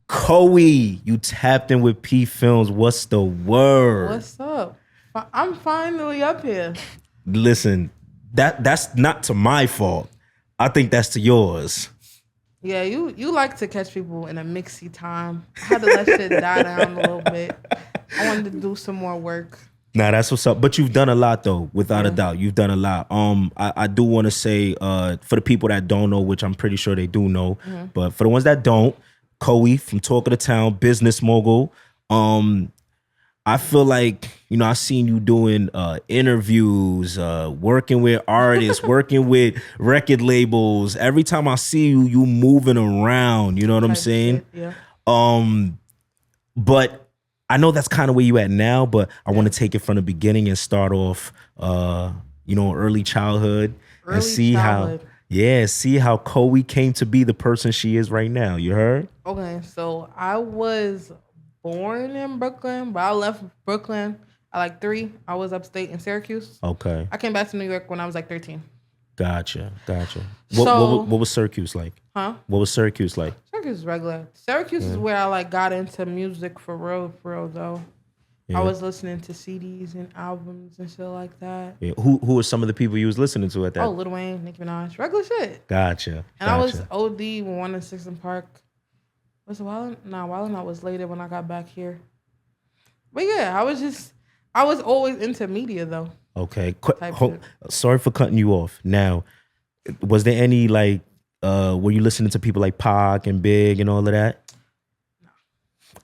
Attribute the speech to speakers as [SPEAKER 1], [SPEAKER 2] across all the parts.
[SPEAKER 1] Coey, you tapped in with PPhilms. What's the word?
[SPEAKER 2] What's up? I'm finally up here.
[SPEAKER 1] Listen, that's not to my fault. I think that's to yours.
[SPEAKER 2] Yeah, you like to catch people in a mixy time. I had to let shit die down a little bit. I wanted to do some more work.
[SPEAKER 1] Nah, that's what's up. But you've done a lot though, without a doubt. You've done a lot. I do want to say, for the people that don't know, which I'm pretty sure they do know, but for the ones that don't, Coey from Talk of the Town, business mogul. I feel like, you know, I've seen you doing interviews, working with artists, working with record labels. Every time I see you, you moving around. You know what I'm saying?
[SPEAKER 2] Yeah.
[SPEAKER 1] But I know that's kind of where you at now, but I want to take it from the beginning and start off, you know, early childhood and see how Coey came to be the person she is right now. You heard?
[SPEAKER 2] Okay, so I was born in Brooklyn, but I left Brooklyn at like 3. I was upstate in Syracuse.
[SPEAKER 1] Okay.
[SPEAKER 2] I came back to New York when I was like 13.
[SPEAKER 1] Gotcha. What was Syracuse like?
[SPEAKER 2] Huh?
[SPEAKER 1] What was Syracuse like?
[SPEAKER 2] Syracuse is regular. Syracuse is where I like got into music for real though.
[SPEAKER 1] Yeah.
[SPEAKER 2] I was listening to CDs and albums and shit like that.
[SPEAKER 1] Yeah. Who were some of the people you was listening to at that?
[SPEAKER 2] Oh, Lil Wayne, Nicki Minaj, regular shit.
[SPEAKER 1] Gotcha.
[SPEAKER 2] And I was OD when 1 and 6 in Park. Was it Wildin'? Nah, Wildin' was later when I got back here. But yeah, I was always into media though.
[SPEAKER 1] Okay. Sorry for cutting you off. Now, was there any like, were you listening to people like Pac and Big and all of that?
[SPEAKER 2] No.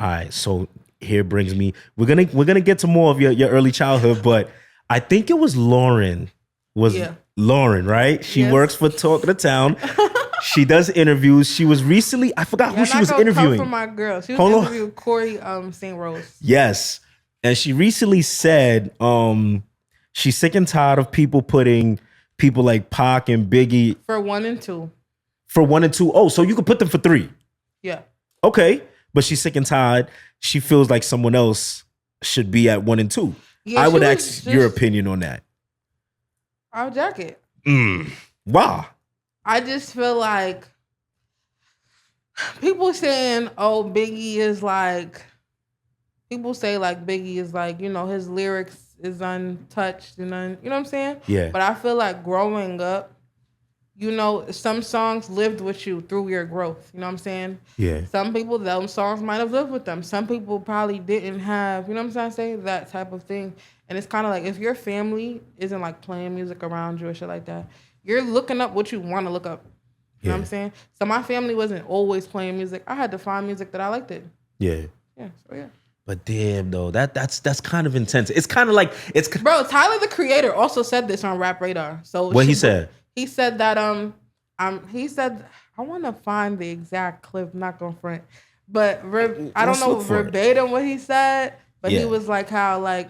[SPEAKER 1] All right. So here brings me. We're gonna get to more of your early childhood, but I think it was Lauren. Lauren, right? She works for Talk of the Town. She does interviews. She was recently, I forgot who she was interviewing.
[SPEAKER 2] Come for my girl. She was interviewing Corey St. Rose.
[SPEAKER 1] Yes. And she recently said she's sick and tired of people putting people like Pac and Biggie.
[SPEAKER 2] For 1 and 2.
[SPEAKER 1] For 1 and 2. Oh, so you could put them for 3.
[SPEAKER 2] Yeah.
[SPEAKER 1] Okay. But she's sick and tired. She feels like someone else should be at 1 and 2. Yeah, I would ask your opinion on that.
[SPEAKER 2] I'll jack it.
[SPEAKER 1] Why?
[SPEAKER 2] I just feel like people saying, oh, Biggie is like, people say like Biggie is like, you know, his lyrics is untouched and you know what I'm saying?
[SPEAKER 1] Yeah.
[SPEAKER 2] But I feel like growing up, you know, some songs lived with you through your growth. You know what I'm saying?
[SPEAKER 1] Yeah.
[SPEAKER 2] Some people, those songs might have lived with them. Some people probably didn't have, you know what I'm trying to say? That type of thing. And it's kind of like if your family isn't like playing music around you or shit like that, you're looking up what you want to look up. You know what I'm saying? So my family wasn't always playing music. I had to find music that I liked it.
[SPEAKER 1] Yeah.
[SPEAKER 2] Yeah. So yeah.
[SPEAKER 1] But damn though, that's kind of intense. It's kind of like
[SPEAKER 2] bro. Tyler the Creator also said this on Rap Radar. So
[SPEAKER 1] what he said?
[SPEAKER 2] He said that he said I want to find the exact clip. Not gonna front, but I don't know verbatim what he said. But he was like how like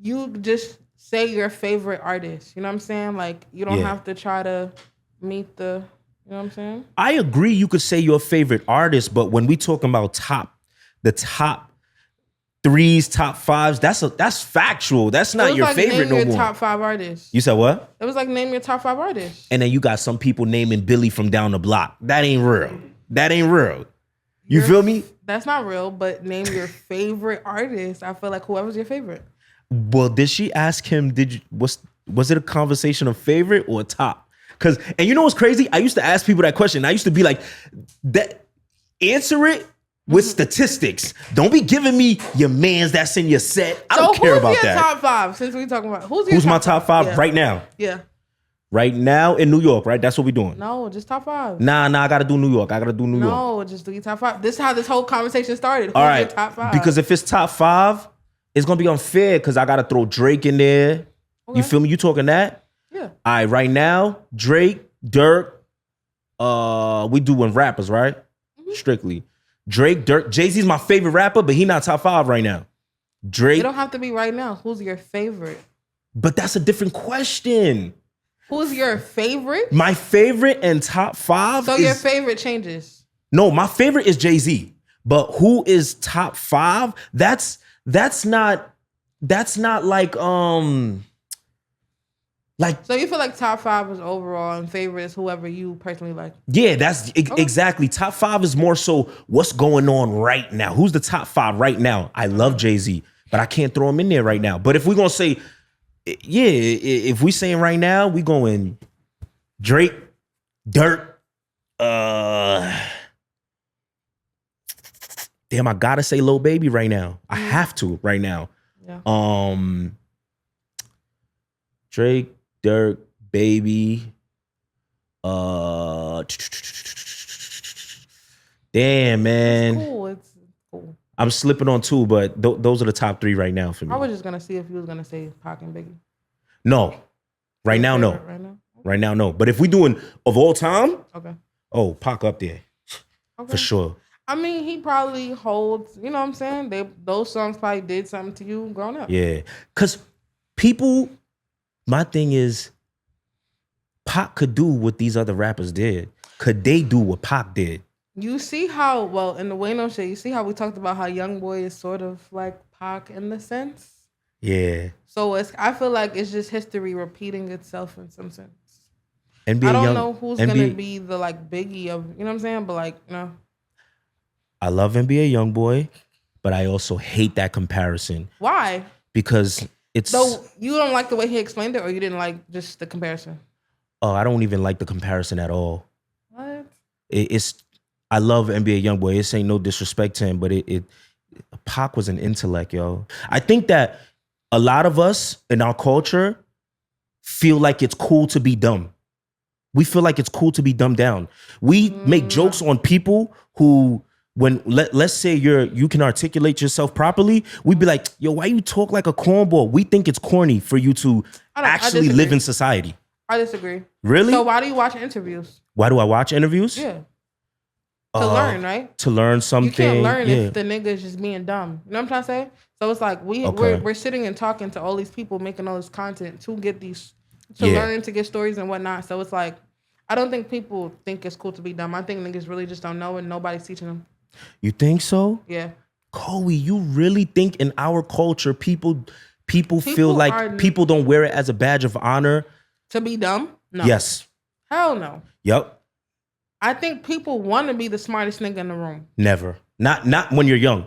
[SPEAKER 2] you just say your favorite artist. You know what I'm saying? Like you don't have to try to meet the. You know what I'm saying? I
[SPEAKER 1] agree. You could say your favorite artist, but when we talking about the top 3s, top 5s, that's factual. That's not your favorite no more.
[SPEAKER 2] Name your top 5 artists.
[SPEAKER 1] You said what?
[SPEAKER 2] It was like name your top 5 artists.
[SPEAKER 1] And then you got some people naming Billy from down the block. That ain't real. That ain't real. You feel me?
[SPEAKER 2] That's not real, but name your favorite artist. I feel like whoever's your favorite.
[SPEAKER 1] Well, did she ask him, was it a conversation of favorite or top? And you know what's crazy? I used to ask people that question. I used to be like, answer it with statistics. Don't be giving me your mans that's in your set. I don't care about that.
[SPEAKER 2] Who's your top 5 since we talking about?
[SPEAKER 1] Who's my top 5 right now?
[SPEAKER 2] Yeah.
[SPEAKER 1] Right now in New York, right? That's what we're doing.
[SPEAKER 2] No, just top 5.
[SPEAKER 1] Nah, I gotta do New York.
[SPEAKER 2] No, just do your top 5. This is how this whole conversation started.
[SPEAKER 1] All right.
[SPEAKER 2] Your top 5?
[SPEAKER 1] Because if it's top 5, it's gonna be unfair because I gotta throw Drake in there. Okay. You feel me? You talking that?
[SPEAKER 2] Yeah.
[SPEAKER 1] All right, right now, Drake, Dirk, we doing rappers, right? Strictly. Drake, Dirk, Jay-Z's my favorite rapper, but he not top 5 right now. Drake.
[SPEAKER 2] You don't have to be right now. Who's your favorite?
[SPEAKER 1] But that's a different question.
[SPEAKER 2] Who's your favorite?
[SPEAKER 1] My favorite and top 5
[SPEAKER 2] So your favorite changes.
[SPEAKER 1] No, my favorite is Jay-Z. But who is top 5? That's not like Like,
[SPEAKER 2] so you feel like top 5 is overall and favorite is whoever you personally like?
[SPEAKER 1] Yeah, that's exactly. Top 5 is more so what's going on right now. Who's the top 5 right now? I love Jay-Z, but I can't throw him in there right now. But if we're gonna say, yeah, if we saying right now, we going Drake, Dirt, damn, I gotta say Lil Baby right now. I have to right now.
[SPEAKER 2] Yeah.
[SPEAKER 1] Drake, Dirt, Baby. Damn, man.
[SPEAKER 2] It's cool.
[SPEAKER 1] I'm slipping on 2, but those are the top 3 right now for me.
[SPEAKER 2] I was just gonna see if you was gonna say Pac and Biggie.
[SPEAKER 1] No, right now, no.
[SPEAKER 2] Right now?
[SPEAKER 1] Right now, no. But if we doing of all time,
[SPEAKER 2] okay.
[SPEAKER 1] Oh, Pac up there for sure.
[SPEAKER 2] I mean, he probably holds. You know what I'm saying? Those songs probably did something to you growing up.
[SPEAKER 1] Yeah, cause people. My thing is, Pac could do what these other rappers did. Could they do what Pac did?
[SPEAKER 2] You see how, well, in the Wayno shit, you see how we talked about how Youngboy is sort of like Pac in the sense?
[SPEAKER 1] Yeah.
[SPEAKER 2] So I feel like it's just history repeating itself in some sense.
[SPEAKER 1] NBA
[SPEAKER 2] I don't know who's going to be the like Biggie of, you know what I'm saying? But like, you know.
[SPEAKER 1] I love NBA Youngboy, but I also hate that comparison.
[SPEAKER 2] Why?
[SPEAKER 1] Because it's...
[SPEAKER 2] So you don't like the way he explained it, or you didn't like just the comparison?
[SPEAKER 1] Oh, I don't even like the comparison at all.
[SPEAKER 2] What?
[SPEAKER 1] I love NBA Youngboy. This ain't no disrespect to him, but Pac was an intellect, yo. I think that a lot of us in our culture feel like it's cool to be dumb. We feel like it's cool to be dumbed down. We make jokes on people who, when let's say you can articulate yourself properly, we'd be like, yo, why you talk like a cornball? We think it's corny for you to actually live in society.
[SPEAKER 2] I disagree.
[SPEAKER 1] Really?
[SPEAKER 2] So why do you watch interviews?
[SPEAKER 1] Why do I watch interviews?
[SPEAKER 2] Yeah. To learn, right?
[SPEAKER 1] To learn something.
[SPEAKER 2] You can't learn if the nigga is just being dumb. You know what I'm trying to say? So it's like we're sitting and talking to all these people making all this content to get these, to learn, to get stories and whatnot. So it's like, I don't think people think it's cool to be dumb. I think niggas really just don't know and nobody's teaching them.
[SPEAKER 1] You think so?
[SPEAKER 2] Yeah.
[SPEAKER 1] Coey, you really think in our culture people feel like people don't wear it as a badge of honor?
[SPEAKER 2] To be dumb? No.
[SPEAKER 1] Yes.
[SPEAKER 2] Hell no.
[SPEAKER 1] Yep.
[SPEAKER 2] I think people want to be the smartest nigga in the room.
[SPEAKER 1] Never. Not when you're young.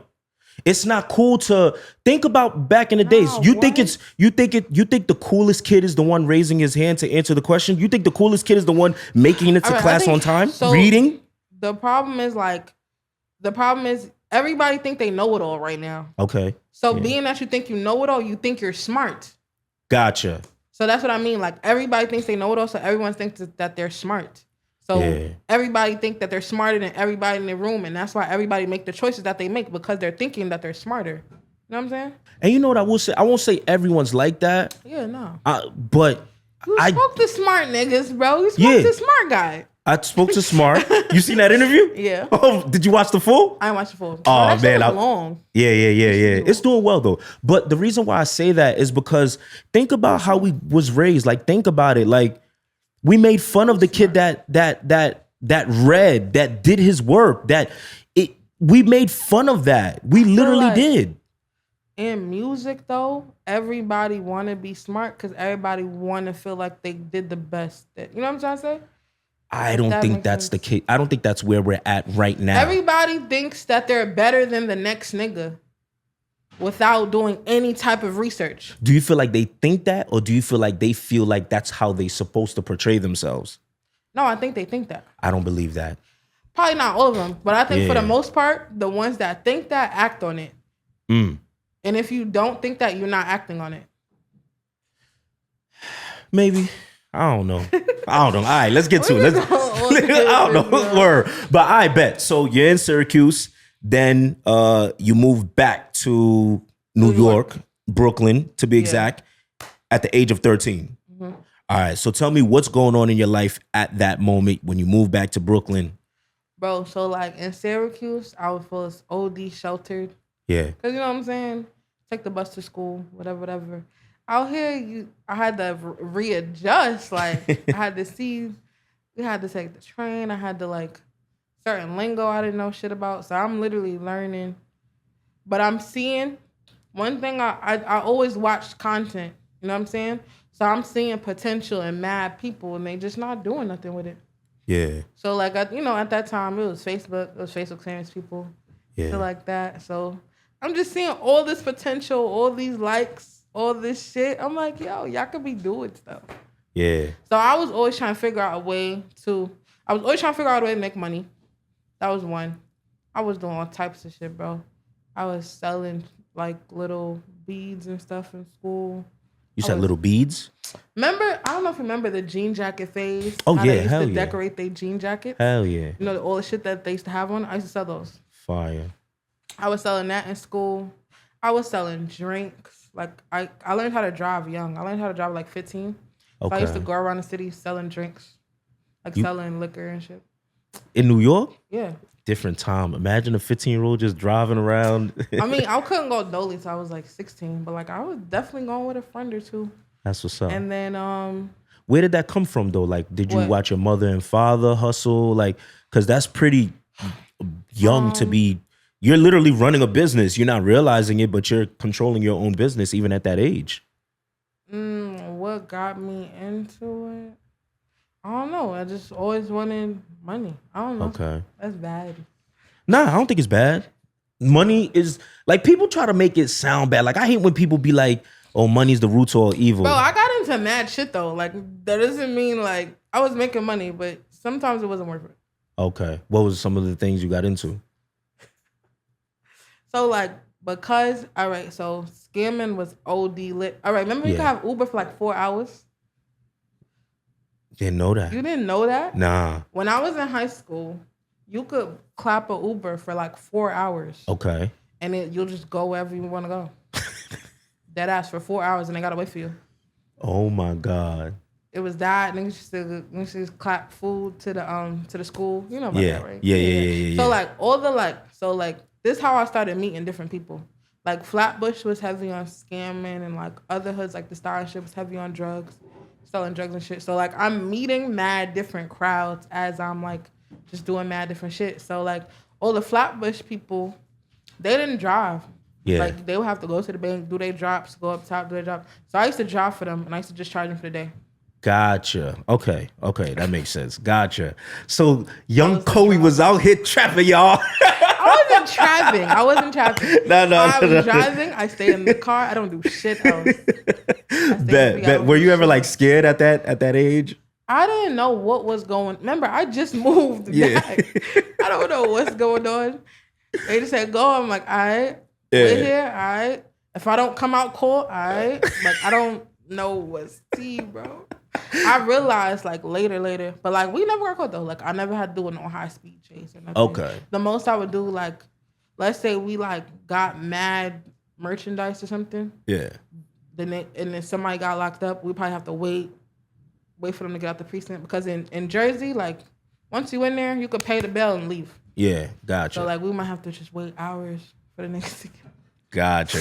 [SPEAKER 1] It's not cool to think about back in the days. You think the coolest kid is the one raising his hand to answer the question? You think the coolest kid is the one making it to class on time? So reading?
[SPEAKER 2] The problem is everybody think they know it all right now.
[SPEAKER 1] Okay.
[SPEAKER 2] So being that you think you know it all, you think you're smart.
[SPEAKER 1] Gotcha.
[SPEAKER 2] So that's what I mean. Like everybody thinks they know it all, so everyone thinks that they're smart. So everybody think that they're smarter than everybody in the room, and that's why everybody make the choices that they make, because they're thinking that they're smarter. You know what I'm saying?
[SPEAKER 1] And you know what I will say? I won't say everyone's like that.
[SPEAKER 2] Yeah, no.
[SPEAKER 1] But
[SPEAKER 2] you spoke to smart niggas, bro. You spoke to smart guy.
[SPEAKER 1] I spoke to smart. You seen that interview?
[SPEAKER 2] Yeah.
[SPEAKER 1] Oh, did you watch the full?
[SPEAKER 2] I didn't watch the full.
[SPEAKER 1] Oh man,
[SPEAKER 2] long.
[SPEAKER 1] Yeah. It's doing well though. But the reason why I say that is because think about how we was raised. Like think about it. Like we made fun of the kid that read, that did his work. We made fun of that. We literally did.
[SPEAKER 2] In music though, everybody want to be smart because everybody want to feel like they did the best. You know what I'm trying to say?
[SPEAKER 1] I don't think that's the case. I don't think that's where we're at right now.
[SPEAKER 2] Everybody thinks that they're better than the next nigga without doing any type of research.
[SPEAKER 1] Do you feel like they think that, or do you feel like they feel like that's how they're supposed to portray themselves?
[SPEAKER 2] No, I think they think that.
[SPEAKER 1] I don't believe that.
[SPEAKER 2] Probably not all of them, but I think for the most part, the ones that think that act on it. And if you don't think that, you're not acting on it.
[SPEAKER 1] Maybe. I don't know. All right, let's get to it. I don't know. Word. But I bet. So you're in Syracuse, then you move back to New York, Brooklyn to be exact, at the age of 13. All right, so tell me what's going on in your life at that moment when you move back to Brooklyn.
[SPEAKER 2] Bro, so like in Syracuse, I was full of OD sheltered.
[SPEAKER 1] Yeah.
[SPEAKER 2] Because you know what I'm saying? Take the bus to school, whatever. Out here, I had to readjust. Like, I had to see, we had to take the train. I had to, like, certain lingo I didn't know shit about. So I'm literally learning. But I'm seeing, one thing I always watched content. You know what I'm saying? So I'm seeing potential in mad people, and they just not doing nothing with it.
[SPEAKER 1] Yeah.
[SPEAKER 2] So like, at that time, it was Facebook famous people, shit like that. So I'm just seeing all this potential, all these likes, all this shit. I'm like, yo, y'all could be doing stuff.
[SPEAKER 1] Yeah.
[SPEAKER 2] So I was always trying to figure out a way to make money. That was one. I was doing all types of shit, bro. I was selling like little beads and stuff in school.
[SPEAKER 1] You said little beads?
[SPEAKER 2] Remember, I don't know if you remember the jean jacket phase.
[SPEAKER 1] Oh,
[SPEAKER 2] how
[SPEAKER 1] yeah,
[SPEAKER 2] they used
[SPEAKER 1] hell
[SPEAKER 2] to
[SPEAKER 1] yeah.
[SPEAKER 2] decorate their jean jackets.
[SPEAKER 1] Hell yeah.
[SPEAKER 2] You know, all the shit that they used to have on. I used to sell those.
[SPEAKER 1] Fire.
[SPEAKER 2] I was selling that in school. I was selling drinks. Like, I learned how to drive young. I learned how to drive like 15.
[SPEAKER 1] Okay.
[SPEAKER 2] So I used to go around the city selling drinks. Like selling liquor and shit.
[SPEAKER 1] In New York?
[SPEAKER 2] Yeah.
[SPEAKER 1] Different time. Imagine a 15-year-old just driving around.
[SPEAKER 2] I mean, I couldn't go dolly till I was like 16. But like, I was definitely going with a friend or two.
[SPEAKER 1] That's what's up.
[SPEAKER 2] And then,
[SPEAKER 1] where did that come from though? Like, did you watch your mother and father hustle? Like, cause that's pretty young to be, you're literally running a business. You're not realizing it, but you're controlling your own business even at that age.
[SPEAKER 2] What got me into it? I don't know. I just always wanted money. I don't know.
[SPEAKER 1] Okay.
[SPEAKER 2] That's bad.
[SPEAKER 1] Nah, I don't think it's bad. Money is, like, people try to make it sound bad. Like, I hate when people be like, oh, money's the root to all evil.
[SPEAKER 2] Bro, I got into mad shit though. Like, that doesn't mean like I was making money, but sometimes it wasn't worth it. Okay.
[SPEAKER 1] What was some of the things you got into?
[SPEAKER 2] So like, because, all right, so scamming was OD lit. All right, remember you could have Uber for like 4 hours?
[SPEAKER 1] Didn't know that.
[SPEAKER 2] You didn't know that?
[SPEAKER 1] Nah.
[SPEAKER 2] When I was in high school, you could clap a Uber for like 4 hours.
[SPEAKER 1] Okay.
[SPEAKER 2] And you'll just go wherever you want to go. Dead ass for 4 hours, and they gotta wait for you.
[SPEAKER 1] Oh my God.
[SPEAKER 2] It was that. Niggas used to clap food to the school. You know about that, right?
[SPEAKER 1] Yeah.
[SPEAKER 2] So like this is how I started meeting different people. Like Flatbush was heavy on scamming, and like other hoods like the Starship was heavy on drugs, selling drugs and shit. So like I'm meeting mad different crowds as I'm like just doing mad different shit. So like all the Flatbush people, they didn't drive. Yeah. Like, they would have to go to the bank, do their drops, go up top, do their drop. So I used to drop for them, and I used to just charge them for the day.
[SPEAKER 1] Gotcha. Okay, that makes sense. Gotcha. So young Coey was out here trapping, y'all.
[SPEAKER 2] I wasn't trapping.
[SPEAKER 1] No.
[SPEAKER 2] I was driving. I stayed in the car. I don't do shit else.
[SPEAKER 1] Bet. Were you ever like scared at that age?
[SPEAKER 2] I didn't know what was going. Remember, I just moved back. I don't know what's going on. They just said go. I'm like, all right. We're here, all right. If I don't come out court, all right. Like, I don't know what's tea, bro. I realized, like, later. But, like, we never got caught, though. Like, I never had to do no high-speed chase or nothing.
[SPEAKER 1] Okay.
[SPEAKER 2] The most I would do, like, let's say we, like, got mad merchandise or something. Yeah. Then somebody got locked up. We probably have to wait for them to get out the precinct. Because in Jersey, like, once you in there, you could pay the bill and leave.
[SPEAKER 1] Yeah, gotcha.
[SPEAKER 2] So, like, we might have to just wait hours for the next to get.
[SPEAKER 1] Gotcha.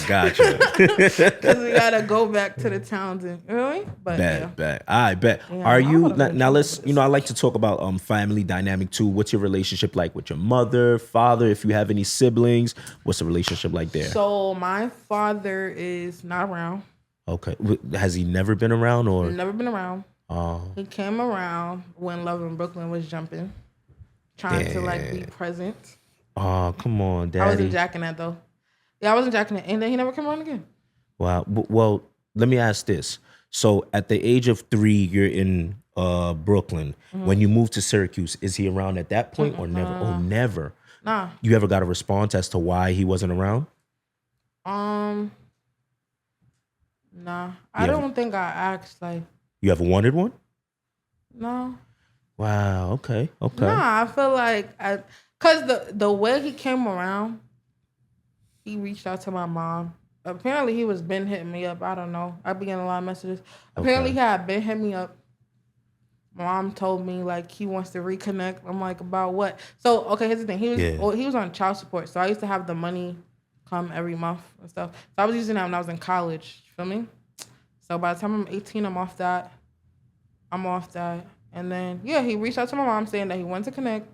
[SPEAKER 2] Because we gotta go back to the towns and really, but
[SPEAKER 1] bet. I bet. Yeah, are you now? Let's. I like to talk about family dynamic too. What's your relationship like with your mother, father? If you have any siblings, what's the relationship like there?
[SPEAKER 2] So my father is not around.
[SPEAKER 1] Okay, has he never been around or?
[SPEAKER 2] Never been around. Oh. He came around when Love in Brooklyn was jumping, trying to like be present.
[SPEAKER 1] Oh, come on, Daddy.
[SPEAKER 2] I wasn't jacking that though. Yeah, I wasn't jacking it. And then he never came around again.
[SPEAKER 1] Wow. Well, let me ask this. So at the age of 3, you're in Brooklyn. Mm-hmm. When you moved to Syracuse, is he around at that point or never? Oh, never.
[SPEAKER 2] Nah.
[SPEAKER 1] You ever got a response as to why he wasn't around?
[SPEAKER 2] Nah. I don't think I asked like.
[SPEAKER 1] You ever wanted one?
[SPEAKER 2] No.
[SPEAKER 1] Wow. Okay.
[SPEAKER 2] Nah, I feel like cause the way he came around, he reached out to my mom. Apparently, he was been hitting me up. I don't know. I be getting a lot of messages. Apparently, he had been hitting me up. My mom told me like he wants to reconnect. I'm like, about what? So okay, here's the thing. He was on child support. So I used to have the money come every month and stuff. So I was using that when I was in college. You feel me? So by the time I'm 18, I'm off that. And then he reached out to my mom saying that he wanted to connect.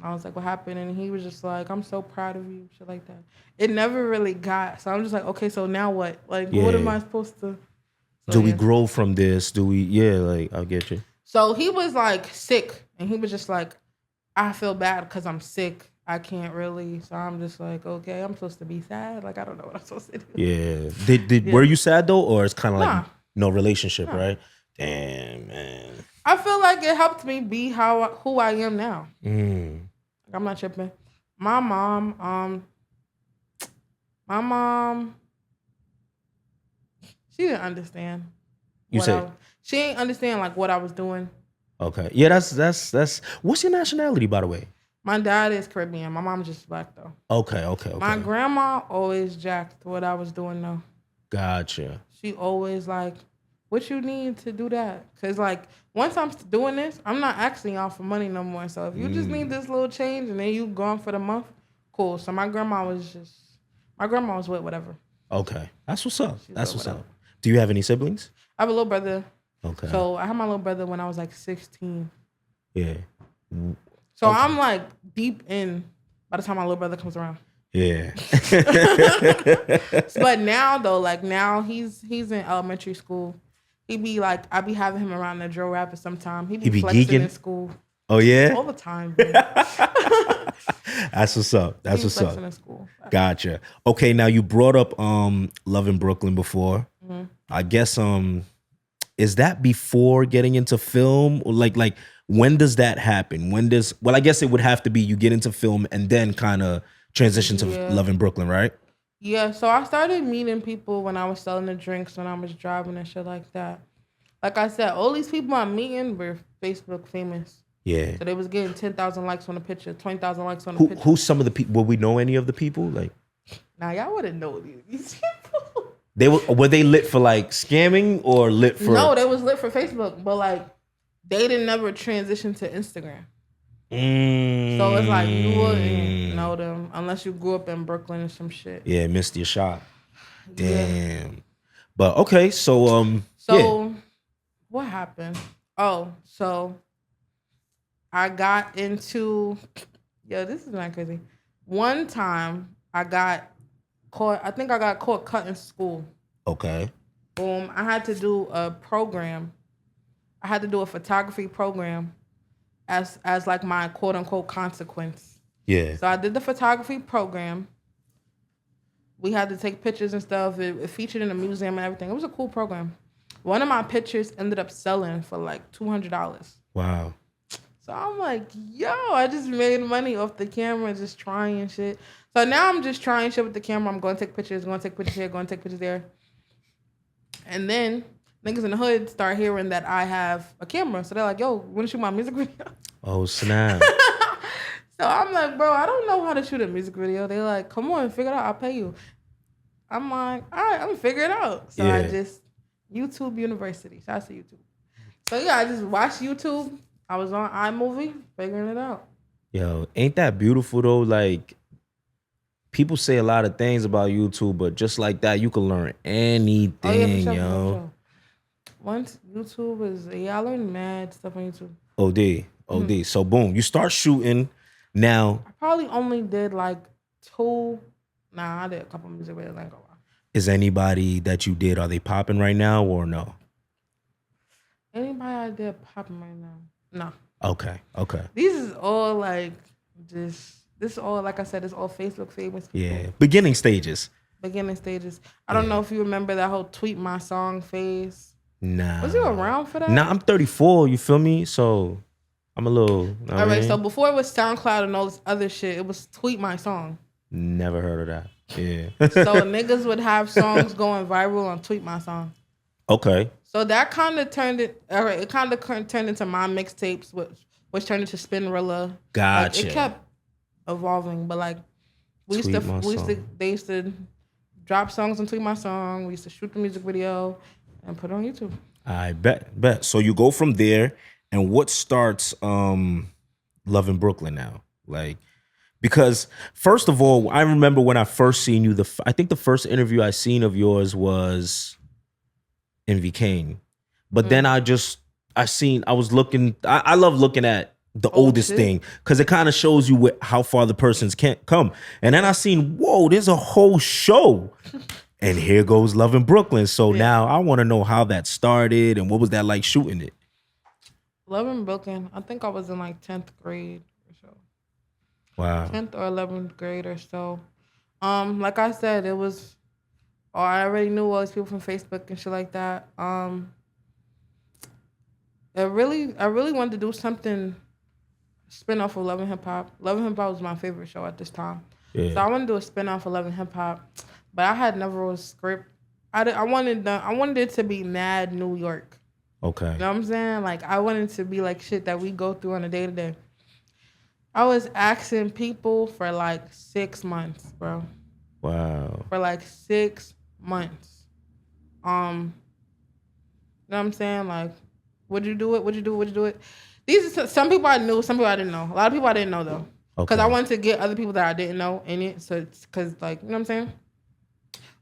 [SPEAKER 2] I was like, what happened? And he was just like, I'm so proud of you, shit like that. It never really got, so I'm just like, okay, so now what? Like, what am I supposed to? So,
[SPEAKER 1] do we grow from this? Do we? Yeah, like I'll get you.
[SPEAKER 2] So he was like sick, and he was just like, I feel bad because I'm sick. I can't really. So I'm just like, okay, I'm supposed to be sad. Like I don't know what I'm supposed to do.
[SPEAKER 1] Yeah. Were you sad though, or it's kind of like no relationship, right? Damn, man.
[SPEAKER 2] I feel like it helped me be who I am now. Like, I'm not tripping. My mom, she didn't understand.
[SPEAKER 1] You said
[SPEAKER 2] she didn't understand like what I was doing.
[SPEAKER 1] Okay. Yeah, that's what's your nationality, by the way?
[SPEAKER 2] My dad is Caribbean. My mom's just black though.
[SPEAKER 1] Okay.
[SPEAKER 2] My grandma always jacked what I was doing though.
[SPEAKER 1] Gotcha.
[SPEAKER 2] She always like, what you need to do that? Cause like once I'm doing this, I'm not asking y'all for money no more. So if you just need this little change and then you gone for the month, cool. So my grandma was with whatever.
[SPEAKER 1] Okay. That's what's up. That's what's up. Do you have any siblings?
[SPEAKER 2] I have a little brother.
[SPEAKER 1] Okay.
[SPEAKER 2] So I had my little brother when I was like 16.
[SPEAKER 1] Yeah.
[SPEAKER 2] So I'm like deep in by the time my little brother comes around.
[SPEAKER 1] Yeah.
[SPEAKER 2] But now though, like now he's in elementary school. He be like, I be having him around the drill rapper sometime. He be flexing geeking in school.
[SPEAKER 1] Oh yeah?
[SPEAKER 2] All the time. Bro.
[SPEAKER 1] That's what's up. That's what's up.
[SPEAKER 2] In school.
[SPEAKER 1] Gotcha. Okay, now you brought up Love in Brooklyn before. Mm-hmm. I guess is that before getting into film? Or like when does that happen? I guess it would have to be you get into film and then kind of transition to Love in Brooklyn, right?
[SPEAKER 2] Yeah, so I started meeting people when I was selling the drinks, when I was driving and shit like that. Like I said, all these people I'm meeting were Facebook famous.
[SPEAKER 1] Yeah.
[SPEAKER 2] So they was getting 10,000 likes on a picture, 20,000 likes on a picture.
[SPEAKER 1] Who's some of the people? Will we know any of the people? Like,
[SPEAKER 2] now y'all wouldn't know these people.
[SPEAKER 1] Were they lit for like scamming or lit for?
[SPEAKER 2] No, they was lit for Facebook, but like they didn't never transition to Instagram. So it's like you wouldn't know them unless you grew up in Brooklyn or some shit.
[SPEAKER 1] Yeah, missed your shot. Damn. Yeah. But okay, so
[SPEAKER 2] what happened? Oh, so I got into this is not crazy. One time I got caught. I think I got caught cutting school.
[SPEAKER 1] Okay.
[SPEAKER 2] Boom. I had to do a program. I had to do a photography program as like my quote unquote consequence.
[SPEAKER 1] Yeah.
[SPEAKER 2] So I did the photography program. We had to take pictures and stuff. It featured in a museum and everything. It was a cool program. One of my pictures ended up selling for like $200.
[SPEAKER 1] Wow.
[SPEAKER 2] So I'm like, yo, I just made money off the camera just trying shit. So now I'm just trying shit with the camera. I'm going to take pictures, going to take pictures here, going to take pictures there. And then niggas in the hood start hearing that I have a camera. So they're like, yo, want to shoot my music video?
[SPEAKER 1] Oh, snap.
[SPEAKER 2] So I'm like, bro, I don't know how to shoot a music video. They're like, come on, figure it out. I'll pay you. I'm like, all right, I'm gonna figure it out. So I just, YouTube University. Shout out to YouTube. So yeah, I just watched YouTube. I was on iMovie, figuring it out.
[SPEAKER 1] Yo, ain't that beautiful though? Like, people say a lot of things about YouTube, but just like that, you can learn anything, for sure.
[SPEAKER 2] Once YouTube is, I learned mad stuff on YouTube.
[SPEAKER 1] OD. Mm-hmm. So boom, you start shooting. Now
[SPEAKER 2] I probably only did like 2. Nah, I did a couple music videos. I ain't gonna lie.
[SPEAKER 1] Is anybody that you did, are they popping right now or no?
[SPEAKER 2] Anybody I did popping right now? No.
[SPEAKER 1] Okay.
[SPEAKER 2] These is all like this is all, like I said, it's all Facebook famous people.
[SPEAKER 1] Yeah. Beginning stages.
[SPEAKER 2] I don't know if you remember that whole tweet my song phase.
[SPEAKER 1] Nah.
[SPEAKER 2] Was you around for that?
[SPEAKER 1] Nah, I'm 34, you feel me? So I'm a little...
[SPEAKER 2] All right, so before it was SoundCloud and all this other shit, it was tweet my song.
[SPEAKER 1] Never heard of that. Yeah.
[SPEAKER 2] So niggas would have songs going viral on tweet my song.
[SPEAKER 1] Okay.
[SPEAKER 2] So that kind of turned it... All right, it kind of turned into my mixtapes, which turned into Spinrilla.
[SPEAKER 1] Gotcha.
[SPEAKER 2] Like, it kept evolving, but like they used to drop songs and tweet my song. We used to shoot the music video and put it on YouTube. I
[SPEAKER 1] bet. So you go from there, and what starts Love in Brooklyn now? Like, because first of all, I remember when I first seen you. I think the first interview I seen of yours was in Kane, but then I was looking. I love looking at the oldest thing because it kind of shows you how far the person's can't come. And then I seen, whoa, there's a whole show. And here goes Love in Brooklyn. So now I want to know how that started and what was that like shooting it?
[SPEAKER 2] Love in Brooklyn, I think I was in like 10th grade or so.
[SPEAKER 1] Wow.
[SPEAKER 2] 10th or 11th grade or so. Like I said, it was, I already knew all these people from Facebook and shit like that. I really wanted to do something spin-off of Love and Hip Hop. Love and Hip Hop was my favorite show at this time. Yeah. So I wanted to do a spin-off of Love and Hip Hop, but I had never wrote a script. I wanted it to be mad New York.
[SPEAKER 1] Okay.
[SPEAKER 2] You know what I'm saying? Like, I wanted to be like shit that we go through on a day-to-day. I was asking people for like 6 months, bro.
[SPEAKER 1] Wow.
[SPEAKER 2] For like 6 months. You know what I'm saying? Like, would you do it? Would you do it? Would you do it? These are some people I knew, some people I didn't know. A lot of people I didn't know though. Because I wanted to get other people that I didn't know in it. So it's because, like, you know what I'm saying?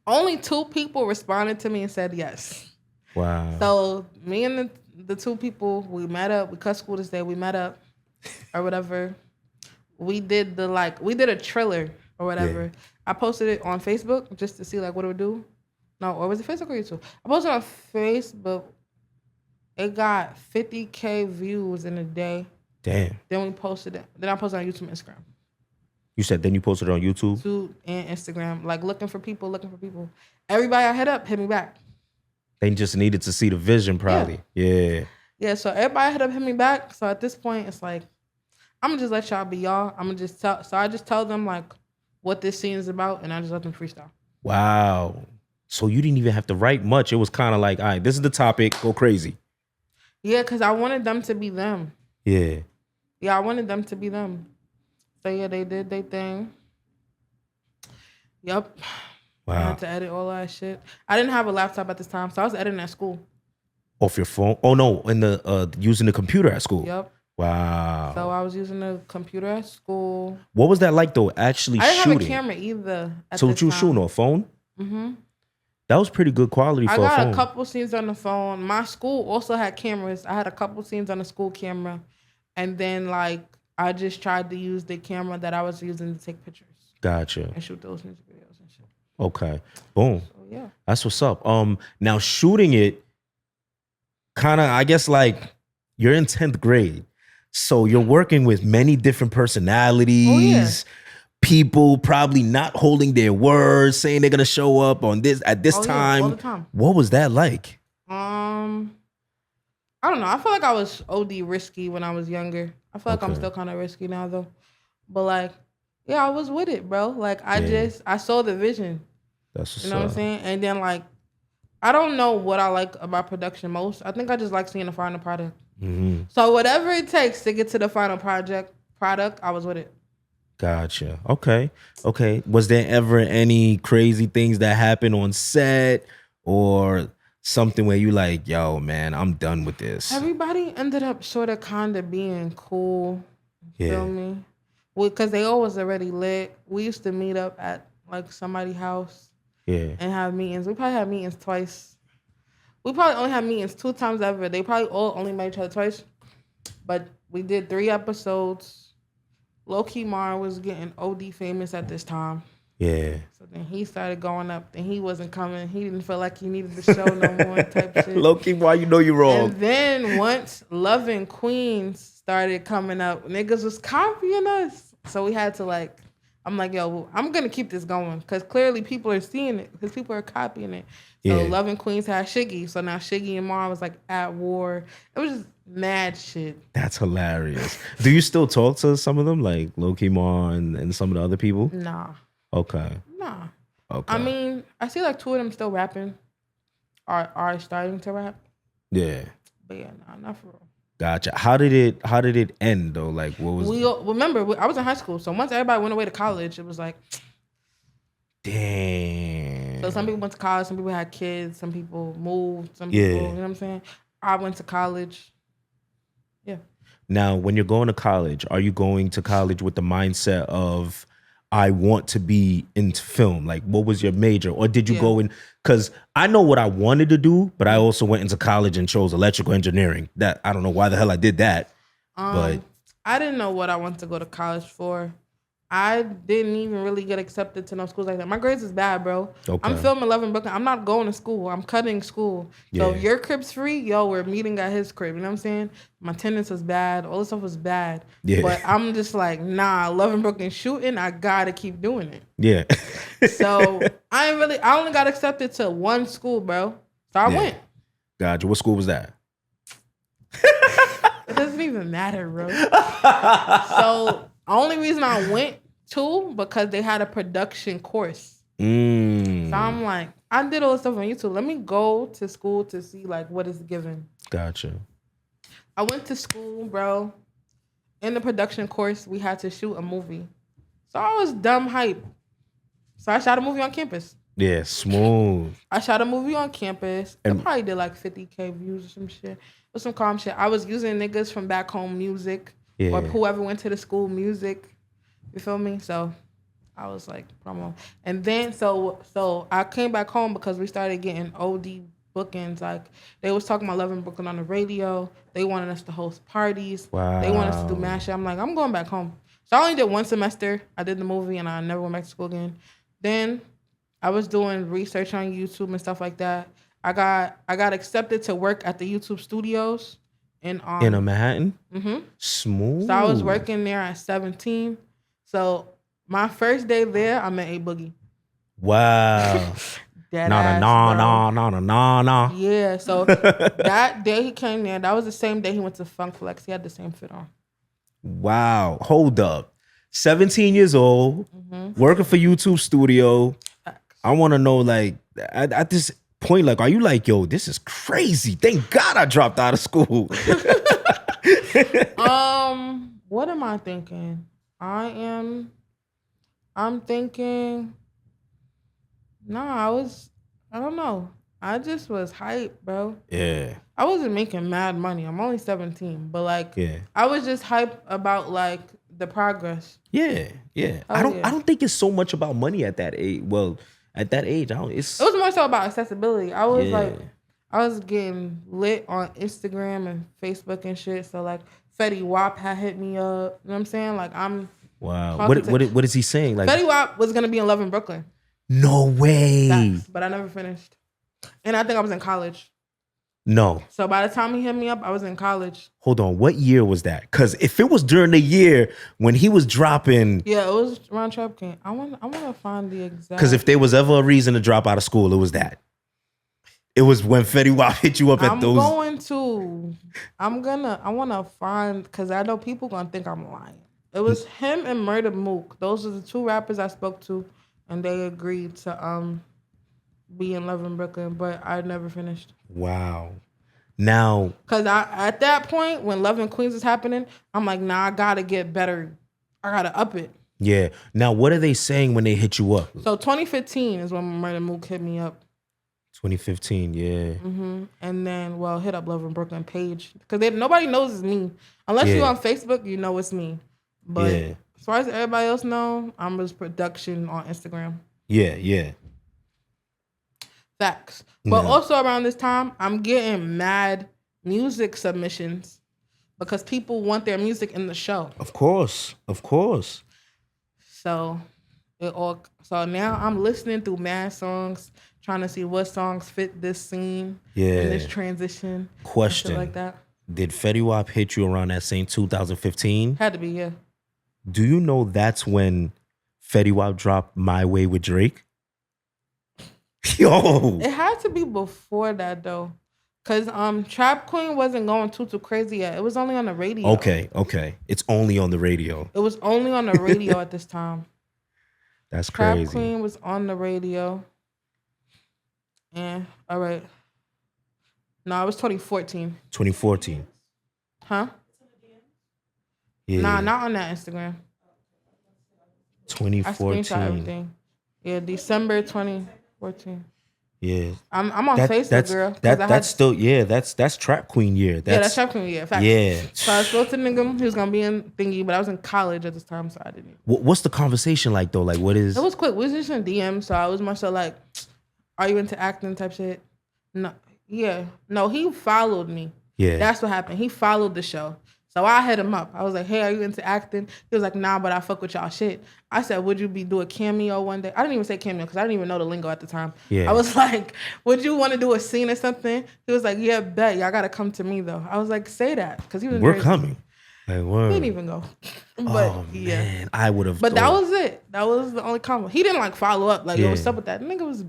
[SPEAKER 2] Only 2 people responded to me and said yes.
[SPEAKER 1] Wow.
[SPEAKER 2] So me and the 2 people, we met up. We cut school this day. We met up or whatever. We did a trailer or whatever. Yeah. I posted it on Facebook just to see like what it would do. No, or was it Facebook or YouTube? I posted it on Facebook. It got 50K views in a day.
[SPEAKER 1] Damn.
[SPEAKER 2] Then we posted it. Then I posted it on YouTube and Instagram.
[SPEAKER 1] You said then you posted it on YouTube?
[SPEAKER 2] YouTube and Instagram. Like looking for people. Everybody I hit up hit me back.
[SPEAKER 1] They just needed to see the vision probably. Yeah.
[SPEAKER 2] Yeah, so everybody hit up hit me back. So at this point, it's like, I'm going to just let y'all be y'all. I'm going to just tell. So I just tell them like what this scene is about and I just let them freestyle.
[SPEAKER 1] Wow. So you didn't even have to write much. It was kind of like, all right, this is the topic. Go crazy.
[SPEAKER 2] Yeah, because I wanted them to be them.
[SPEAKER 1] Yeah.
[SPEAKER 2] Yeah, I wanted them to be them. So yeah, they did their thing. Yep. Wow. I had to edit all that shit. I didn't have a laptop at this time, so I was editing at school.
[SPEAKER 1] Off your phone? Oh no, in the using the computer at school.
[SPEAKER 2] Yep.
[SPEAKER 1] Wow.
[SPEAKER 2] So I was using the computer at school.
[SPEAKER 1] What was that like though? Actually shooting. I didn't
[SPEAKER 2] have a camera either.
[SPEAKER 1] So what you shooting on a phone?
[SPEAKER 2] Mm-hmm.
[SPEAKER 1] That was pretty good quality for a phone.
[SPEAKER 2] I got a couple scenes on the phone. My school also had cameras. I had a couple scenes on the school camera, and then like I just tried to use the camera that I was using to take pictures.
[SPEAKER 1] Gotcha.
[SPEAKER 2] And shoot those music videos and shit.
[SPEAKER 1] Okay. Boom.
[SPEAKER 2] So, yeah.
[SPEAKER 1] That's what's up. Now shooting it, kind of, I guess like you're in 10th grade, so you're working with many different personalities. Oh, yeah. People probably not holding their words, saying they're gonna show up on this at this time. Yeah, all the time. What was that like?
[SPEAKER 2] I don't know. I feel like I was OD risky when I was younger. I feel like I'm still kind of risky now though. But like, yeah, I was with it, bro. Like I saw the vision.
[SPEAKER 1] That's what's
[SPEAKER 2] what I'm saying. And then like, I don't know what I like about production most. I think I just like seeing the final product. Mm-hmm. So whatever it takes to get to the final product, I was with it.
[SPEAKER 1] Gotcha. Okay. Was there ever any crazy things that happened on set or something where you like, yo, man, I'm done with this?
[SPEAKER 2] Everybody ended up sort of kind of being cool.
[SPEAKER 1] Yeah.
[SPEAKER 2] Feel me? Well, because they always already lit. We used to meet up at like somebody's house.
[SPEAKER 1] Yeah.
[SPEAKER 2] And have meetings. We probably had meetings twice. We probably only had meetings 2 times ever. They probably all only met each other twice. But we did 3 episodes. Low-key Mar was getting OD famous at this time.
[SPEAKER 1] Yeah.
[SPEAKER 2] So then he started going up. Then he wasn't coming. He didn't feel like he needed the show no more type shit.
[SPEAKER 1] Low-key Mar, you know you wrong.
[SPEAKER 2] And then once Love and Queens started coming up, niggas was copying us. So we had to like, I'm like, yo, I'm going to keep this going. Because clearly people are seeing it. Because people are copying it. So Love and Queens had Shiggy. So now Shiggy and Mar was like at war. It was just mad shit.
[SPEAKER 1] That's hilarious. Do you still talk to some of them, like Low-key Mar and some of the other people?
[SPEAKER 2] Nah.
[SPEAKER 1] Okay.
[SPEAKER 2] Nah.
[SPEAKER 1] Okay.
[SPEAKER 2] I mean, I see like 2 of them still rapping. Are starting to rap.
[SPEAKER 1] Yeah.
[SPEAKER 2] But yeah, nah, not for real.
[SPEAKER 1] Gotcha. How did it end though? Like what was
[SPEAKER 2] remember I was in high school, so once everybody went away to college, it was like
[SPEAKER 1] damn.
[SPEAKER 2] So some people went to college, some people had kids, some people moved, some people, you know what I'm saying? I went to college. Yeah.
[SPEAKER 1] Now, when you're going to college, are you going to college with the mindset of I want to be into film? Like, what was your major? Or did you go in? Because I know what I wanted to do, but I also went into college and chose electrical engineering. That I don't know why the hell I did that. But
[SPEAKER 2] I didn't know what I wanted to go to college for. I didn't even really get accepted to no schools like that. My grades is bad, bro.
[SPEAKER 1] Okay.
[SPEAKER 2] I'm filming 11 Brooklyn. I'm not going to school. I'm cutting school. So if your crib's free, yo, we're meeting at his crib. You know what I'm saying? My attendance was bad. All this stuff was bad.
[SPEAKER 1] Yeah.
[SPEAKER 2] But I'm just like, nah, 11 Brooklyn shooting. I gotta keep doing it.
[SPEAKER 1] Yeah.
[SPEAKER 2] So I only got accepted to one school, bro. So I went.
[SPEAKER 1] Gotcha. What school was that?
[SPEAKER 2] It doesn't even matter, bro. So only reason I went to because they had a production course. So I'm like, I did all this stuff on YouTube. Let me go to school to see like what is given.
[SPEAKER 1] Gotcha.
[SPEAKER 2] I went to school, bro. In the production course, we had to shoot a movie. So I was dumb hype. So I shot a movie on campus.
[SPEAKER 1] Yeah, smooth.
[SPEAKER 2] I shot a movie on campus. It probably did like 50K views or some shit. Or some calm shit. I was using niggas from back home music. Yeah. Or whoever went to the school music. You feel me? So I was like promo. And then so I came back home because we started getting OD bookings. Like they was talking about 11 Brooklyn on the radio. They wanted us to host parties.
[SPEAKER 1] Wow.
[SPEAKER 2] They wanted us to do mad shit. I'm like, I'm going back home. So I only did one semester. I did the movie and I never went back to school again. Then I was doing research on YouTube and stuff like that. I got accepted to work at the YouTube studios in
[SPEAKER 1] Manhattan.
[SPEAKER 2] Mm-hmm.
[SPEAKER 1] Smooth.
[SPEAKER 2] So I was working there at 17. So my first day there, I met Aboogie.
[SPEAKER 1] Wow. No.
[SPEAKER 2] Yeah. So that day he came there. That was the same day he went to Funk Flex. He had the same fit on.
[SPEAKER 1] Wow. Hold up. 17 years old, working for YouTube studio. I want to know, like, at this point, like, are you like, yo, this is crazy. Thank God I dropped out of school.
[SPEAKER 2] What am I thinking? I'm thinking, I don't know. I just was hyped, bro.
[SPEAKER 1] Yeah.
[SPEAKER 2] I wasn't making mad money. I'm only 17, but like, I was just hyped about like the progress.
[SPEAKER 1] Yeah. I don't think it's so much about money at that age. Well, at that age, it was
[SPEAKER 2] more so about accessibility. I was I was getting lit on Instagram and Facebook and shit. So like Fetty Wap had hit me up. You know what I'm saying? Like I'm.
[SPEAKER 1] Wow. What is he saying? Like
[SPEAKER 2] Fetty Wap was gonna be in Love in Brooklyn.
[SPEAKER 1] No way.
[SPEAKER 2] But I never finished. And I think I was in college.
[SPEAKER 1] No.
[SPEAKER 2] So by the time he hit me up, I was in college.
[SPEAKER 1] Hold on. What year was that? Because if it was during the year when he was dropping.
[SPEAKER 2] Yeah, it was around Trap King. I want to find the exact.
[SPEAKER 1] Because if there was ever a reason to drop out of school, it was that. It was when Fetty Wap hit you up at those.
[SPEAKER 2] I want to find, because I know people going to think I'm lying. It was him and Murda Mook. Those are the two rappers I spoke to. And they agreed to be in Love in Brooklyn, but I never finished.
[SPEAKER 1] Wow. Now,
[SPEAKER 2] because at that point when Love in Queens is happening, I'm like, nah, I gotta get better. I gotta up it.
[SPEAKER 1] Yeah. Now, what are they saying when they hit you up?
[SPEAKER 2] So 2015 is when Murda Mook hit me up.
[SPEAKER 1] 2015, yeah.
[SPEAKER 2] Mm-hmm. And then, hit up Love in Brooklyn page because nobody knows it's me unless you're on Facebook. You know it's me, but. Yeah. As far as everybody else know, I'm just production on Instagram.
[SPEAKER 1] Yeah.
[SPEAKER 2] Facts. But also around this time, I'm getting mad music submissions because people want their music in the show.
[SPEAKER 1] Of course.
[SPEAKER 2] So now I'm listening through mad songs, trying to see what songs fit this scene and this transition.
[SPEAKER 1] Question.
[SPEAKER 2] Like that.
[SPEAKER 1] Did Fetty Wap hit you around that same 2015?
[SPEAKER 2] Had to be, yeah.
[SPEAKER 1] Do you know that's when Fetty Wap dropped My Way with Drake? Yo.
[SPEAKER 2] It had to be before that though. Cause Trap Queen wasn't going too crazy yet. It was only on the radio.
[SPEAKER 1] Okay. It's only on the radio.
[SPEAKER 2] It was only on the radio at this time.
[SPEAKER 1] That's crazy.
[SPEAKER 2] Trap Queen was on the radio. And all right. No, it was 2014.
[SPEAKER 1] 2014.
[SPEAKER 2] Huh?
[SPEAKER 1] Yeah.
[SPEAKER 2] Nah, not on that Instagram.
[SPEAKER 1] 2014.
[SPEAKER 2] I screenshot everything. Yeah, December 2014.
[SPEAKER 1] Yeah.
[SPEAKER 2] I'm on Facebook, girl.
[SPEAKER 1] That's Trap Queen year.
[SPEAKER 2] That's Trap Queen year. Facts.
[SPEAKER 1] Yeah.
[SPEAKER 2] So I spoke to nigga. He was gonna be in thingy, but I was in college at this time, so I didn't.
[SPEAKER 1] What's the conversation like though? Like, what is?
[SPEAKER 2] It was quick. We was just in DM, so I was more so like, "Are you into acting?" type shit. No, yeah, no. He followed me.
[SPEAKER 1] Yeah.
[SPEAKER 2] That's what happened. He followed the show. So I hit him up. I was like, hey, are you into acting? He was like, nah, but I fuck with y'all shit. I said, would you be do a cameo one day? I didn't even say cameo because I didn't even know the lingo at the time.
[SPEAKER 1] Yeah.
[SPEAKER 2] I was like, would you want to do a scene or something? He was like, yeah, bet. Y'all got to come to me, though. I was like, say that. Because he was
[SPEAKER 1] We're coming. Like,
[SPEAKER 2] he didn't even go. But,
[SPEAKER 1] man. I would have.
[SPEAKER 2] But that was it. That was the only comment. He didn't, like, follow up. Like, yo, what's up with that? The nigga was...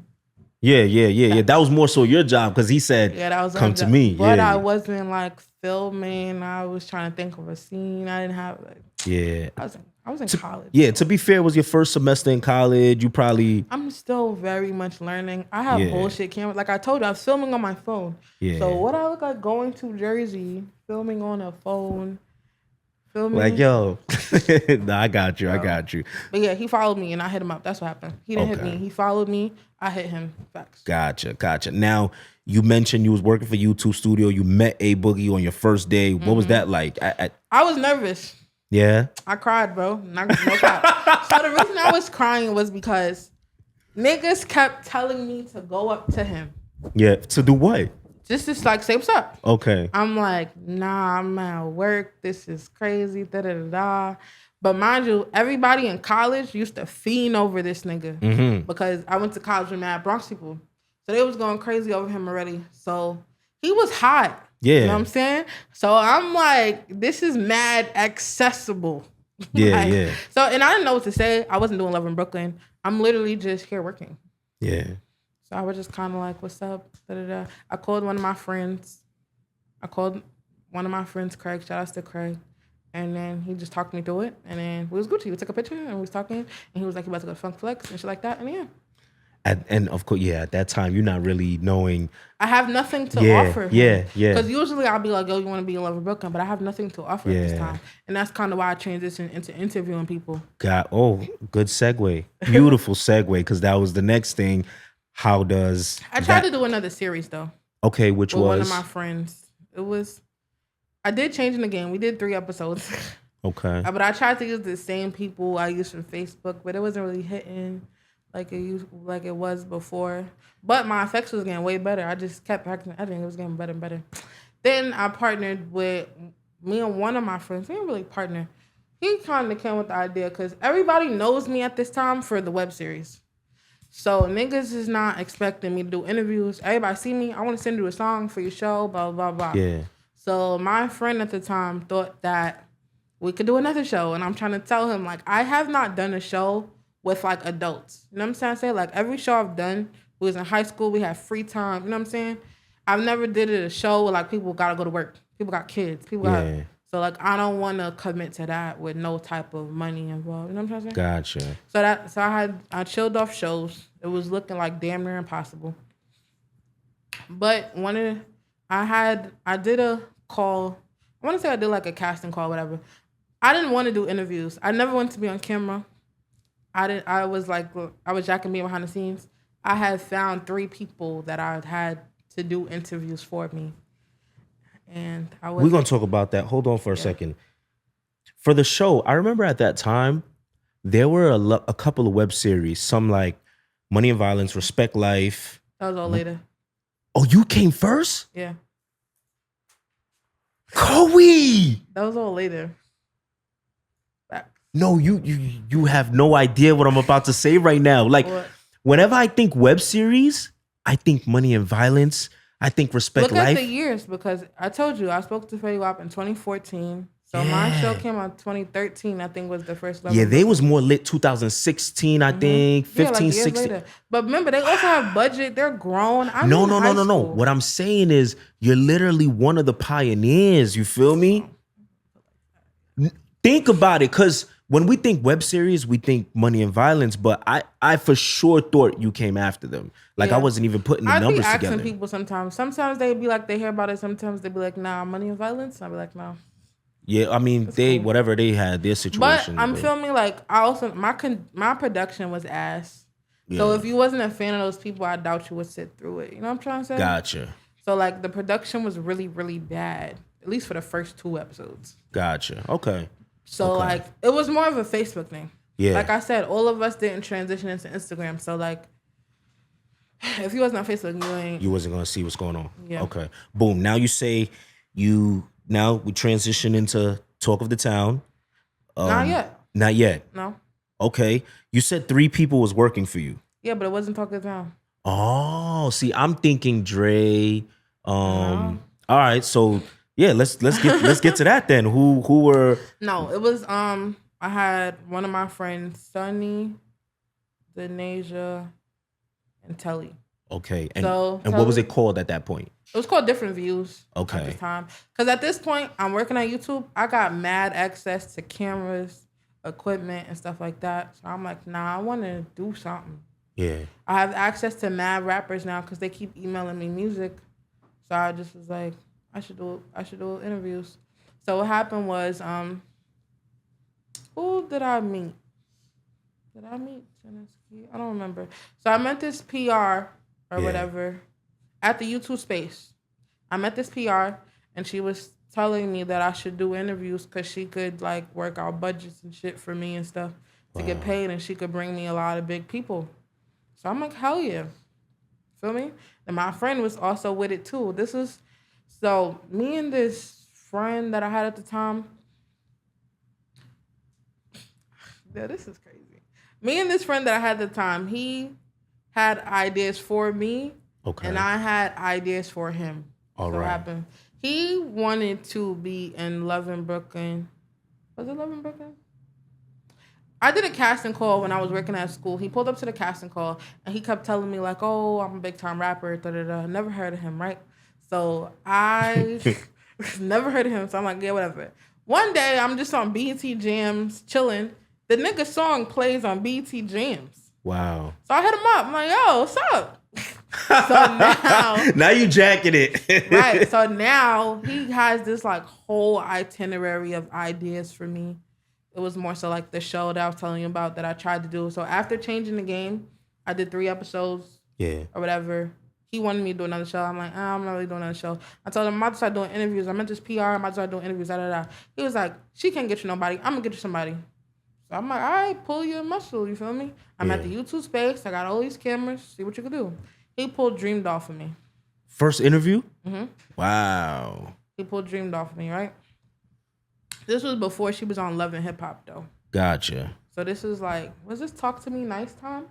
[SPEAKER 1] Yeah. That was more so your job because he said, that was come to me.
[SPEAKER 2] But I wasn't, like, filming. I was trying to think of a scene. I didn't have, like...
[SPEAKER 1] Yeah.
[SPEAKER 2] I was in college.
[SPEAKER 1] Yeah, to be fair, it was your first semester in college. You probably...
[SPEAKER 2] I'm still very much learning. I have bullshit cameras. Like I told you, I was filming on my phone. Yeah. So what I look like going to Jersey, filming on a phone, filming...
[SPEAKER 1] Like, yo. Nah, I got you.
[SPEAKER 2] But yeah, he followed me and I hit him up. That's what happened. He didn't hit me. He followed me. I hit him. Facts.
[SPEAKER 1] Gotcha. Now, you mentioned you was working for YouTube Studio. You met Aboogie on your first day. What was that like?
[SPEAKER 2] I was nervous.
[SPEAKER 1] Yeah?
[SPEAKER 2] I cried, bro. No cap. So the reason I was crying was because niggas kept telling me to go up to him.
[SPEAKER 1] Yeah, to do what?
[SPEAKER 2] Just to like say what's up.
[SPEAKER 1] Okay.
[SPEAKER 2] I'm like, nah, I'm at work. This is crazy. Da-da-da-da. But mind you, everybody in college used to fiend over this nigga. Because I went to college with mad Bronx people. So they was going crazy over him already. So he was hot.
[SPEAKER 1] Yeah.
[SPEAKER 2] You know what I'm saying? So I'm like, this is mad accessible.
[SPEAKER 1] Yeah.
[SPEAKER 2] So, and I didn't know what to say. I wasn't doing Love in Brooklyn. I'm literally just here working.
[SPEAKER 1] Yeah.
[SPEAKER 2] So I was just kind of like, what's up? Da-da-da. I called one of my friends. Craig. Shout out to Craig. And then he just talked me through it. And then we was Gucci. We took a picture and we was talking. And he was like, you about to go to Funk Flex and shit like that. And yeah.
[SPEAKER 1] And of course, at that time, you're not really knowing.
[SPEAKER 2] I have nothing to offer him.
[SPEAKER 1] Yeah.
[SPEAKER 2] Because usually I'll be like, yo, you want to be in Love in Brooklyn? But I have nothing to offer at this time. And that's kind of why I transitioned into interviewing people.
[SPEAKER 1] Good segue. Beautiful segue, because that was the next thing. How does...
[SPEAKER 2] I tried to do another series, though.
[SPEAKER 1] Okay, which was?
[SPEAKER 2] One of my friends. I did Change in the Game. We did 3 episodes.
[SPEAKER 1] Okay.
[SPEAKER 2] But I tried to use the same people I used from Facebook, but it wasn't really hitting like it was before. But my effects was getting way better. I just kept practicing editing. It was getting better and better. Then I partnered with me and one of my friends. We didn't really partner. He kind of came with the idea because everybody knows me at this time for the web series. So niggas is not expecting me to do interviews. Everybody see me. I want to send you a song for your show, blah, blah, blah.
[SPEAKER 1] Yeah.
[SPEAKER 2] So my friend at the time thought that we could do another show. And I'm trying to tell him, like, I have not done a show with, like, adults. You know what I'm trying to say? Like, every show I've done, we was in high school, we had free time. You know what I'm saying? I've never did a show where, like, people got to go to work. People got kids. So, like, I don't want to commit to that with no type of money involved. You know what I'm trying to say?
[SPEAKER 1] Gotcha.
[SPEAKER 2] So I chilled off shows. It was looking like damn near impossible. But I did a call. I want to say I did like a casting call, whatever. I didn't want to do interviews. I never wanted to be on camera. I was jacking me behind the scenes. I had found 3 people that I had to do interviews for me. And we're
[SPEAKER 1] going to talk about that. Hold on for a second. For the show, I remember at that time, there were a couple of web series, some like Money and Violence, Respect Life.
[SPEAKER 2] That was all later.
[SPEAKER 1] Oh, you came first?
[SPEAKER 2] Yeah.
[SPEAKER 1] Coey!
[SPEAKER 2] That was all later.
[SPEAKER 1] No, you have no idea what I'm about to say right now. Like, whenever I think web series, I think Money and Violence. I think Respect Life.
[SPEAKER 2] Look at the years, because I told you I spoke to Fetty Wap in 2014. So my show came out 2013, I think was the first level.
[SPEAKER 1] Yeah, they was more lit 2016, I think. 15, 16.
[SPEAKER 2] Later. But remember, they also have budget. They're grown.
[SPEAKER 1] No. What I'm saying is you're literally one of the pioneers. You feel me? Think about it, because when we think web series, we think Money and Violence, but I for sure thought you came after them. Like, I wasn't even putting the numbers together.
[SPEAKER 2] I'd be asking people sometimes. Sometimes they'd be like, they hear about it. Sometimes they'd be like, nah, Money and Violence. I'd be like, no.
[SPEAKER 1] Yeah, I mean, cool. Whatever they had, their situation.
[SPEAKER 2] But I'm filming, like, I also, my production was ass. Yeah. So if you wasn't a fan of those people, I doubt you would sit through it. You know what I'm trying to say?
[SPEAKER 1] Gotcha.
[SPEAKER 2] So, like, the production was really, really bad. At least for the first 2 episodes.
[SPEAKER 1] Gotcha. Okay.
[SPEAKER 2] So, like, it was more of a Facebook thing.
[SPEAKER 1] Yeah.
[SPEAKER 2] Like I said, all of us didn't transition into Instagram. So, like, if you wasn't on Facebook,
[SPEAKER 1] you wasn't going to see what's going on.
[SPEAKER 2] Yeah.
[SPEAKER 1] Okay. Boom. Now you say you now we transition into Talk of the Town.
[SPEAKER 2] Not yet.
[SPEAKER 1] Not yet.
[SPEAKER 2] No.
[SPEAKER 1] Okay. You said 3 people was working for you.
[SPEAKER 2] Yeah, but it wasn't Talk of the Town.
[SPEAKER 1] Oh, see, I'm thinking Dre. All right, so yeah, let's get to that then. Who were?
[SPEAKER 2] No, it was I had one of my friends, Sunny, Denasia, and Telly.
[SPEAKER 1] Okay, and what was it called at that point?
[SPEAKER 2] It was called Different Views.
[SPEAKER 1] Okay.
[SPEAKER 2] At this time, because at this point I'm working at YouTube. I got mad access to cameras, equipment, and stuff like that. So I'm like, nah, I want to do something.
[SPEAKER 1] Yeah.
[SPEAKER 2] I have access to mad rappers now because they keep emailing me music. So I just was like, I should do interviews. So what happened was, who did I meet? Did I meet Tennessee? I don't remember. So I met this PR or whatever at the YouTube space. I met this PR and she was telling me that I should do interviews because she could like work out budgets and shit for me and stuff to get paid, and she could bring me a lot of big people. So I'm like, hell yeah. Feel me? And my friend was also with it too. So me and this friend that I had at the time, yeah, this is crazy. Me and this friend that I had at the time, he had ideas for me, and I had ideas for him. All right. What happened? He wanted to be in Love in Brooklyn. Was it Love in Brooklyn? I did a casting call when I was working at school. He pulled up to the casting call, and he kept telling me, like, oh, I'm a big-time rapper, da-da-da. Never heard of him, right? So I never heard of him, so I'm like, yeah, whatever. One day, I'm just on BET Jams, chilling. The nigga song plays on BET Jams.
[SPEAKER 1] Wow.
[SPEAKER 2] So I hit him up. I'm like, yo, what's up? So
[SPEAKER 1] now you jacking it.
[SPEAKER 2] Right. So now he has this, like, whole itinerary of ideas for me. It was more so like the show that I was telling you about that I tried to do. So after changing the game, I did 3 episodes. Yeah. Or whatever. He wanted me to do another show. I'm like, I'm not really doing another show. I told him I'm about to start doing interviews. I meant this PR. I'm about to start doing interviews. He was like, she can't get you nobody. I'm going to get you somebody. So I'm like, all right, pull your muscle. You feel me? I'm at the YouTube space. I got all these cameras. See what you can do. He pulled Dreamed off of me.
[SPEAKER 1] First interview?
[SPEAKER 2] Mm-hmm.
[SPEAKER 1] Wow.
[SPEAKER 2] He pulled Dreamed off of me, right? This was before she was on Love and Hip Hop, though.
[SPEAKER 1] Gotcha.
[SPEAKER 2] So this is like, was this Talk to Me Nice Time?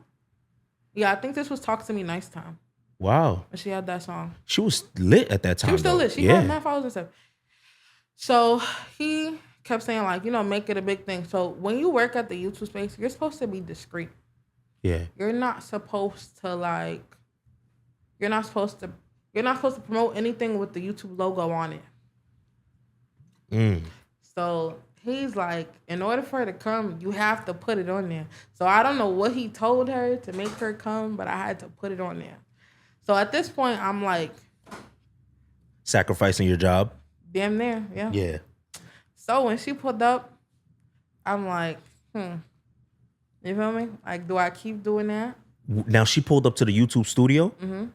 [SPEAKER 2] Yeah, I think this was Talk to Me Nice Time.
[SPEAKER 1] Wow.
[SPEAKER 2] And she had that song.
[SPEAKER 1] She was lit at that time.
[SPEAKER 2] She was still lit. She had mad followers and stuff. So he kept saying, like, make it a big thing. So when you work at the YouTube space, you're supposed to be discreet. Yeah. You're not supposed to promote anything with the YouTube logo on it. So he's like, in order for her to come, you have to put it on there. So I don't know what he told her to make her come, but I had to put it on there. So at this point, I'm like,
[SPEAKER 1] sacrificing your job?
[SPEAKER 2] Damn near, yeah. Yeah. So when she pulled up, I'm like, You feel me? Like, do I keep doing that?
[SPEAKER 1] Now she pulled up to the YouTube studio?
[SPEAKER 2] Mm-hmm. Wow.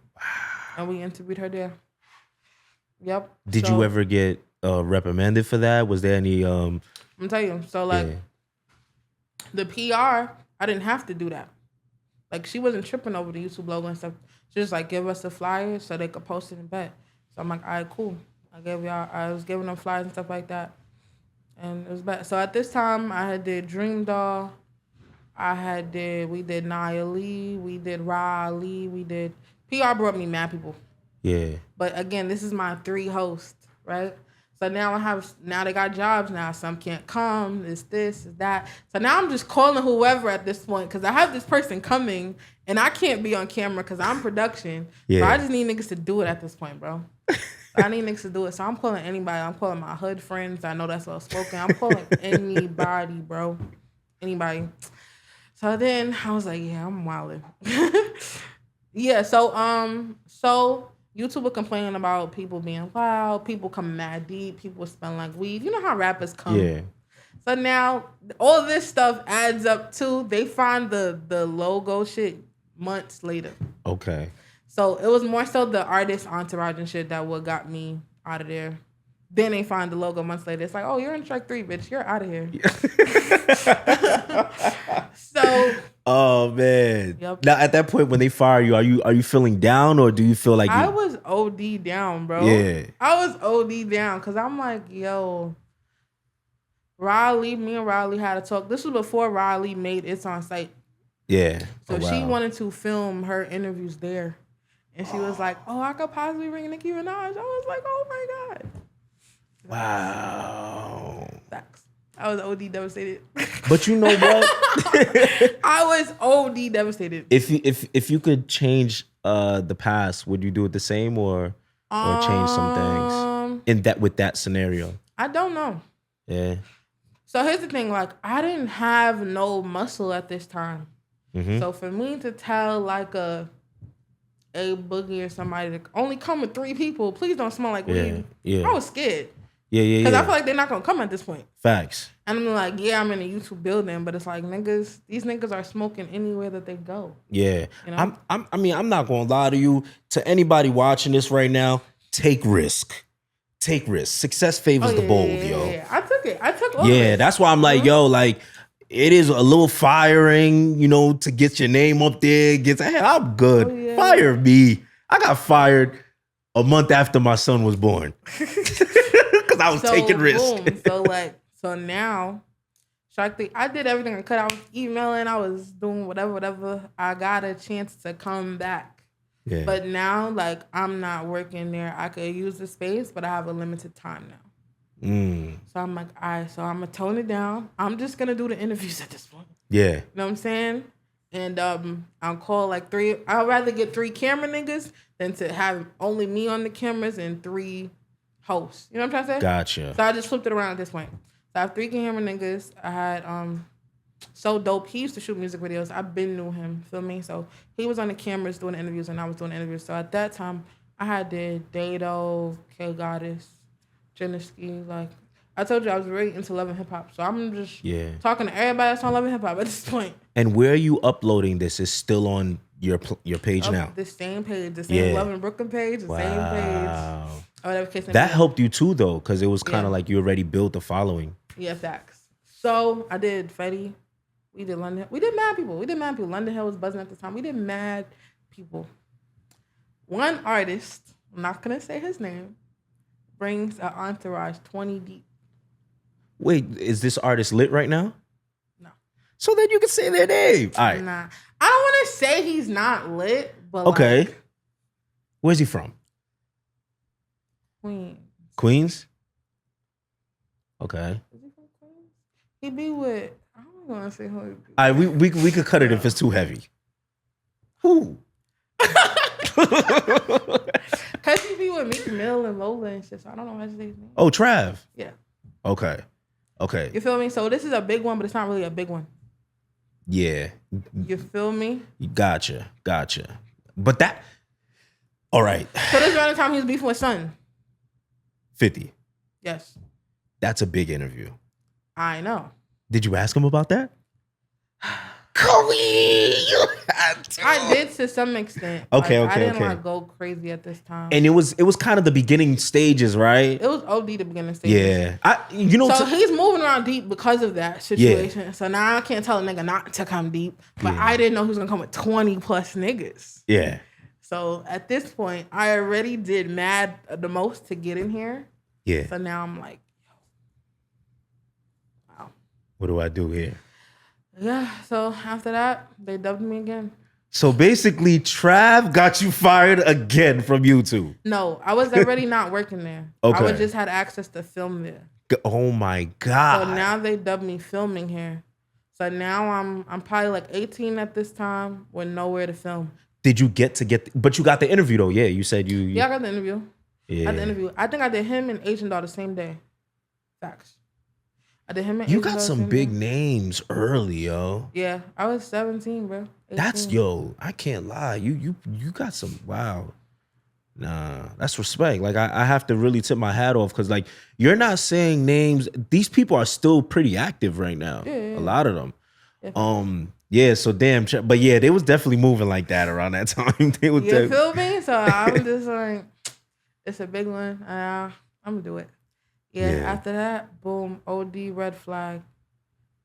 [SPEAKER 2] And we interviewed her there. Yep.
[SPEAKER 1] Did you ever get reprimanded for that? Was there any
[SPEAKER 2] I'm telling you. So like the PR, I didn't have to do that. Like she wasn't tripping over the YouTube logo and stuff. She just like give us the flyers so they could post it in bed. So I'm like, all right, cool. I was giving them flyers and stuff like that. And it was bad. So at this time I had did Dream Doll. We did Nia Lee, we did Ra Ali, we did PR brought me mad people. Yeah. But again, this is my 3 hosts, right? So now they got jobs now. Some can't come, it's this, it's that. So now I'm just calling whoever at this point because I have this person coming and I can't be on camera because I'm production. Yeah. So I just need niggas to do it at this point, bro. I need niggas to do it. So I'm calling anybody. I'm calling my hood friends. I know that's well spoken. I'm calling anybody, bro. Anybody. So then I was like, yeah, I'm wilding. Yeah, so YouTube was complaining about people being loud, people coming mad deep, people smelling like weed. You know how rappers come. Yeah. So now all this stuff adds up to they find the logo shit months later. Okay. So it was more so the artist entourage and shit that what got me out of there. Then they find the logo months later. It's like, oh, you're in strike 3, bitch. You're out of here. So.
[SPEAKER 1] Oh man.
[SPEAKER 2] Yep.
[SPEAKER 1] Now, at that point, when they fire you, are you feeling down, or do you feel like
[SPEAKER 2] I was OD down, bro?
[SPEAKER 1] Yeah,
[SPEAKER 2] I was OD down because I'm like, yo, me and Riley had a talk. This was before Riley made It's On Site.
[SPEAKER 1] Yeah.
[SPEAKER 2] So she wanted to film her interviews there. And she was like, oh, I could possibly bring Nicki Minaj. I was like, oh my God.
[SPEAKER 1] Wow.
[SPEAKER 2] Facts. I was OD devastated.
[SPEAKER 1] But you know what?
[SPEAKER 2] I was OD devastated.
[SPEAKER 1] If you could change the past, would you do it the same or change some things with that scenario?
[SPEAKER 2] I don't know.
[SPEAKER 1] Yeah.
[SPEAKER 2] So here's the thing, like I didn't have no muscle at this time. Mm-hmm. So for me to tell like a Boogie or somebody to only come with 3 people, please don't smell like weed. Yeah. I was scared.
[SPEAKER 1] Yeah.
[SPEAKER 2] Because I feel like they're not gonna come at this point.
[SPEAKER 1] Facts.
[SPEAKER 2] And I'm like, yeah, I'm in a YouTube building, but it's like these niggas are smoking anywhere that they go.
[SPEAKER 1] Yeah. You know? I'm not gonna lie to you. To anybody watching this right now, take risk. Take risks. Success favors the bold, yo.
[SPEAKER 2] Yeah. I took it. I took all
[SPEAKER 1] Yeah, that's why I'm like, yo, like, it is a little firing, to get your name up there. Hey, I'm good. Oh, yeah. Fire me. I got fired a month after my son was born. Because I was taking risks.
[SPEAKER 2] So now, I did everything I could. I was emailing. I was doing whatever. I got a chance to come back. Yeah. But now, like, I'm not working there. I could use the space, but I have a limited time now. So I'm like, all right, so I'm going to tone it down. I'm just going to do the interviews at this point.
[SPEAKER 1] Yeah.
[SPEAKER 2] You know what I'm saying? And I'll call like 3. I'd rather get 3 camera niggas than to have only me on the cameras and 3 hosts. You know what I'm trying to say?
[SPEAKER 1] Gotcha.
[SPEAKER 2] So I just flipped it around at this point. So I have 3 camera niggas. I had So Dope. He used to shoot music videos. I been knew him, feel me? So he was on the cameras doing the interviews and I was doing the interviews. So at that time, I had did Edot, K Goddess, Nstigate. Like I told you, I was really into Love and Hip Hop. So I'm just talking to everybody that's on Love and Hip Hop at this point.
[SPEAKER 1] And where are you uploading this? Is still on your page now?
[SPEAKER 2] The same page, the same Love and Brooklyn page, the same page. Whatever case
[SPEAKER 1] that helped you too, though, because it was kind of like you already built a following.
[SPEAKER 2] Yeah, facts. So I did Fetty. We did London. We did mad people. London Hill was buzzing at the time. We did mad people. One artist, I'm not going to say his name, brings an entourage 20 deep.
[SPEAKER 1] Wait, is this artist lit right now?
[SPEAKER 2] No.
[SPEAKER 1] So then you can say their name. All right.
[SPEAKER 2] Nah. I don't want to say he's not lit, but
[SPEAKER 1] okay. Where's he from? Queens? Okay.
[SPEAKER 2] Is he from Queens? He be with... I don't want to say who. All
[SPEAKER 1] right, we could cut it if it's too heavy. Who?
[SPEAKER 2] Cause he be with Meek Mill and Lola and shit. So I don't know how to say his name.
[SPEAKER 1] Oh, Trav.
[SPEAKER 2] Yeah.
[SPEAKER 1] Okay.
[SPEAKER 2] You feel me? So this is a big one, but it's not really a big one.
[SPEAKER 1] Yeah.
[SPEAKER 2] You feel me?
[SPEAKER 1] Gotcha. But that. All right.
[SPEAKER 2] So this around the time he was beefing with Son.
[SPEAKER 1] 50.
[SPEAKER 2] Yes.
[SPEAKER 1] That's a big interview.
[SPEAKER 2] I know.
[SPEAKER 1] Did you ask him about that? Coey, you had to.
[SPEAKER 2] I did to some extent.
[SPEAKER 1] Okay.
[SPEAKER 2] I didn't want to go crazy at this time.
[SPEAKER 1] And it was kind of the beginning stages, right?
[SPEAKER 2] It was OD the beginning stages.
[SPEAKER 1] Yeah.
[SPEAKER 2] So he's moving around deep because of that situation. Yeah. So now I can't tell a nigga not to come deep. But I didn't know he was going to come with 20 plus niggas.
[SPEAKER 1] Yeah.
[SPEAKER 2] So at this point, I already did mad the most to get in here.
[SPEAKER 1] Yeah.
[SPEAKER 2] So now I'm like,
[SPEAKER 1] what do I do here?
[SPEAKER 2] Yeah, so after that, they dubbed me again.
[SPEAKER 1] So basically, Trav got you fired again from YouTube.
[SPEAKER 2] No, I was already not working there. Okay. I just had access to film there.
[SPEAKER 1] Oh my God.
[SPEAKER 2] So now they dubbed me filming here. So now I'm probably like 18 at this time with nowhere to film.
[SPEAKER 1] Did you but you got the interview though? Yeah, you said you.
[SPEAKER 2] Yeah, I got the interview.
[SPEAKER 1] Yeah.
[SPEAKER 2] I got the interview. I think I did him and Asian Doll the same day. Facts. I did him and
[SPEAKER 1] you got some big names early, yo.
[SPEAKER 2] Yeah, I was 17, bro.
[SPEAKER 1] 18. I can't lie. You got some, wow. Nah, that's respect. Like I have to really tip my hat off because like you're not saying names. These people are still pretty active right now.
[SPEAKER 2] Yeah.
[SPEAKER 1] A lot of them. Yeah. So damn, but yeah, they was definitely moving like that around that time. They was.
[SPEAKER 2] You feel me? So I'm just like, it's a big one. I'm gonna do it. Yeah, after that, boom, OD red flag.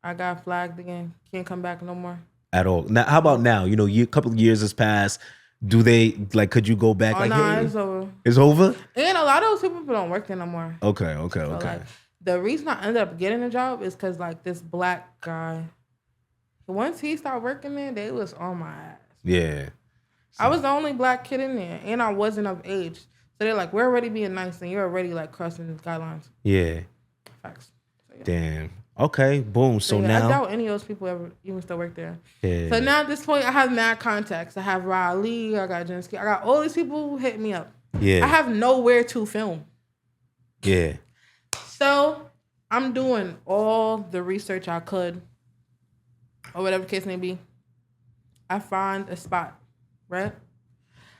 [SPEAKER 2] I got flagged again. Can't come back no more.
[SPEAKER 1] At all. Now, how about now? You know, a couple of years has passed. Do they like? Could you go back? Like,
[SPEAKER 2] nah,
[SPEAKER 1] hey,
[SPEAKER 2] it's over.
[SPEAKER 1] It's over.
[SPEAKER 2] And a lot of those people don't work there no more.
[SPEAKER 1] Okay.
[SPEAKER 2] So, like, the reason I ended up getting a job is because like this black guy. Once he started working there, they was on my ass.
[SPEAKER 1] Yeah. So.
[SPEAKER 2] I was the only black kid in there, and I wasn't of age. So they're like, we're already being nice, and you're already like crossing the guidelines.
[SPEAKER 1] Yeah.
[SPEAKER 2] Facts. So, yeah.
[SPEAKER 1] Damn. Okay. Boom. So
[SPEAKER 2] yeah,
[SPEAKER 1] now
[SPEAKER 2] I doubt any of those people ever even still work there.
[SPEAKER 1] Yeah.
[SPEAKER 2] So now at this point, I have mad contacts. I have Riley. I got Jenski. I got all these people who hit me up.
[SPEAKER 1] Yeah.
[SPEAKER 2] I have nowhere to film.
[SPEAKER 1] Yeah.
[SPEAKER 2] So I'm doing all the research I could, or whatever the case may be. I find a spot, right?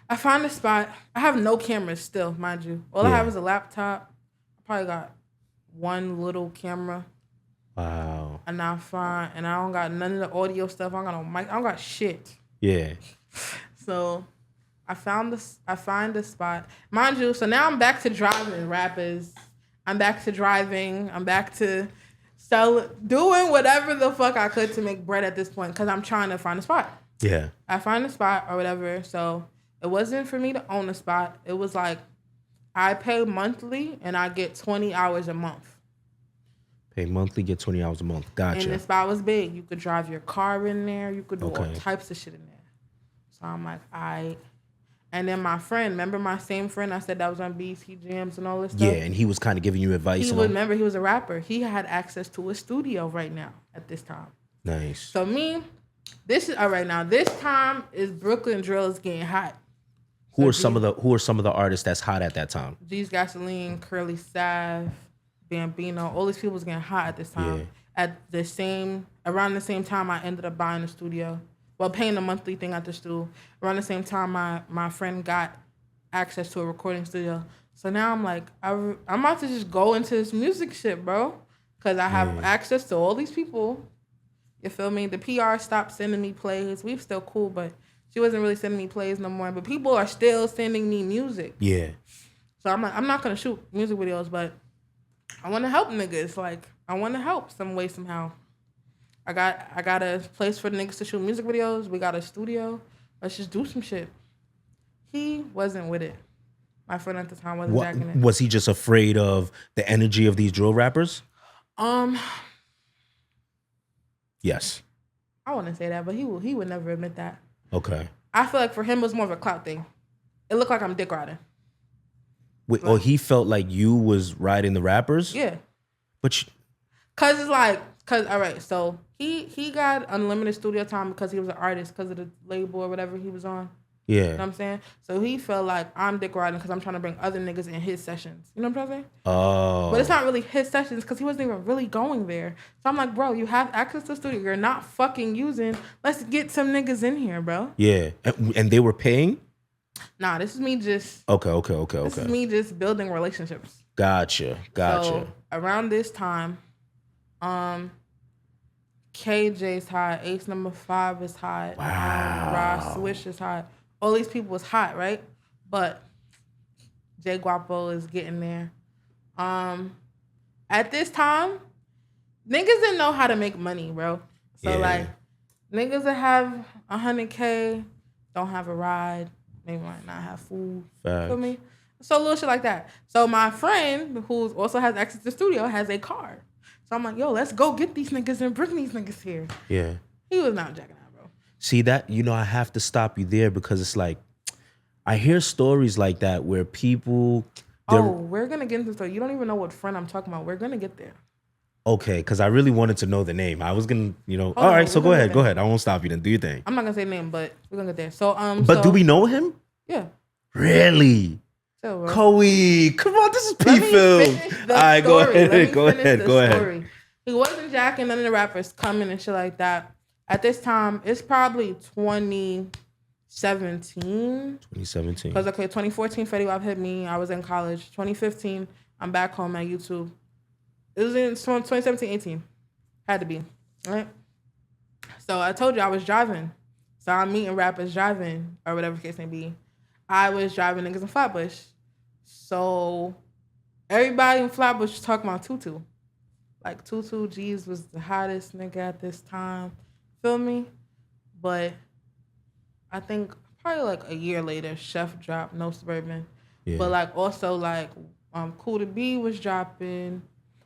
[SPEAKER 2] I find a spot. I have no cameras still, mind you. All I have is a laptop. I probably got one little camera.
[SPEAKER 1] Wow.
[SPEAKER 2] And I don't got none of the audio stuff. I don't got no mic. I don't got shit.
[SPEAKER 1] Yeah.
[SPEAKER 2] So I find a spot. Mind you, so now I'm back to driving rappers. I'm back to driving. I'm back to doing whatever the fuck I could to make bread at this point because I'm trying to find a spot.
[SPEAKER 1] Yeah.
[SPEAKER 2] I find a spot or whatever. So it wasn't for me to own a spot. It was like I pay monthly and I get 20 hours a month.
[SPEAKER 1] Pay monthly, get 20 hours a month. Gotcha.
[SPEAKER 2] And the spot was big. You could drive your car in there. You could do all types of shit in there. So I'm like, all right. And then my friend, remember my same friend I said that was on BET Jams and all this stuff?
[SPEAKER 1] Yeah, and he was kind of giving you advice.
[SPEAKER 2] Remember, he was a rapper. He had access to a studio right now at this time.
[SPEAKER 1] Nice.
[SPEAKER 2] So this is all right now. This time is Brooklyn drill is getting hot.
[SPEAKER 1] Who are some of the artists that's hot at that time?
[SPEAKER 2] G's Gasoline, Curly Sav, Bambino, all these people was getting hot at this time. Yeah. Around the same time I ended up buying a studio. Well, paying a monthly thing at the studio. Around the same time my friend got access to a recording studio. So now I'm like, I'm about to just go into this music shit, bro. Because I have access to all these people. You feel me? The PR stopped sending me plays. We still cool, but she wasn't really sending me plays no more. But people are still sending me music.
[SPEAKER 1] Yeah.
[SPEAKER 2] So I'm like, I'm not going to shoot music videos, but I want to help niggas. Like, I want to help some way, somehow. I got a place for the niggas to shoot music videos. We got a studio. Let's just do some shit. He wasn't with it. My friend at the time wasn't jacking it.
[SPEAKER 1] Was he just afraid of the energy of these drill rappers? Yes.
[SPEAKER 2] I wouldn't say that, but he would never admit that.
[SPEAKER 1] Okay.
[SPEAKER 2] I feel like for him it was more of a clout thing. It looked like I'm dick riding.
[SPEAKER 1] Wait, he felt like you was riding the rappers?
[SPEAKER 2] Yeah.
[SPEAKER 1] But
[SPEAKER 2] all right, so he got unlimited studio time because he was an artist because of the label or whatever he was on.
[SPEAKER 1] Yeah.
[SPEAKER 2] You know what I'm saying? So he felt like I'm dick riding because I'm trying to bring other niggas in his sessions. You know what I'm saying?
[SPEAKER 1] Oh.
[SPEAKER 2] But it's not really his sessions because he wasn't even really going there. So I'm like, bro, you have access to the studio. You're not fucking using. Let's get some niggas in here, bro.
[SPEAKER 1] Yeah. And they were paying?
[SPEAKER 2] Nah, this is me just...
[SPEAKER 1] Okay.
[SPEAKER 2] This is me just building relationships.
[SPEAKER 1] Gotcha.
[SPEAKER 2] So around this time, KJ's hot. Ace number 5 is hot.
[SPEAKER 1] Wow.
[SPEAKER 2] Ross Swish is hot. All these people was hot, right? But J Guapo is getting there. At this time, niggas didn't know how to make money, bro. So like, niggas that have $100K don't have a ride. They might not have food.
[SPEAKER 1] Facts.
[SPEAKER 2] Feel me? So little shit like that. So my friend, who also has access to the studio, has a car. So I'm like, yo, let's go get these niggas and bring these niggas here.
[SPEAKER 1] Yeah.
[SPEAKER 2] He was not jacking out, bro.
[SPEAKER 1] See that? I have to stop you there because it's like, I hear stories like that where people...
[SPEAKER 2] we're going to get into the story. You don't even know what friend I'm talking about. We're going to get there.
[SPEAKER 1] Okay, because I really wanted to know the name. I was going to, all right, so go ahead. I won't stop you then. Do your thing.
[SPEAKER 2] I'm not going to say the name, but we're going to get there. So,
[SPEAKER 1] But do we know him?
[SPEAKER 2] Yeah.
[SPEAKER 1] Really?
[SPEAKER 2] So,
[SPEAKER 1] Coey, come on, this is PPhilms. All right, go ahead.
[SPEAKER 2] He wasn't jacking none of the rappers coming and shit like that. At this time, it's probably 2017. 2017. Because, 2014, Fetty Wap hit me. I was in college. 2015, I'm back home at YouTube. It was in 2017, 18. Had to be, right? So I told you I was driving. So I'm meeting rappers driving, or whatever the case may be. I was driving niggas in Flatbush. So everybody in Flatbush was talking about Tutu. Like, Tutu G's was the hottest nigga at this time. Feel me? But I think probably like a year later, Chef dropped No Suburban. Yeah. But like also like Cool to Be was dropping.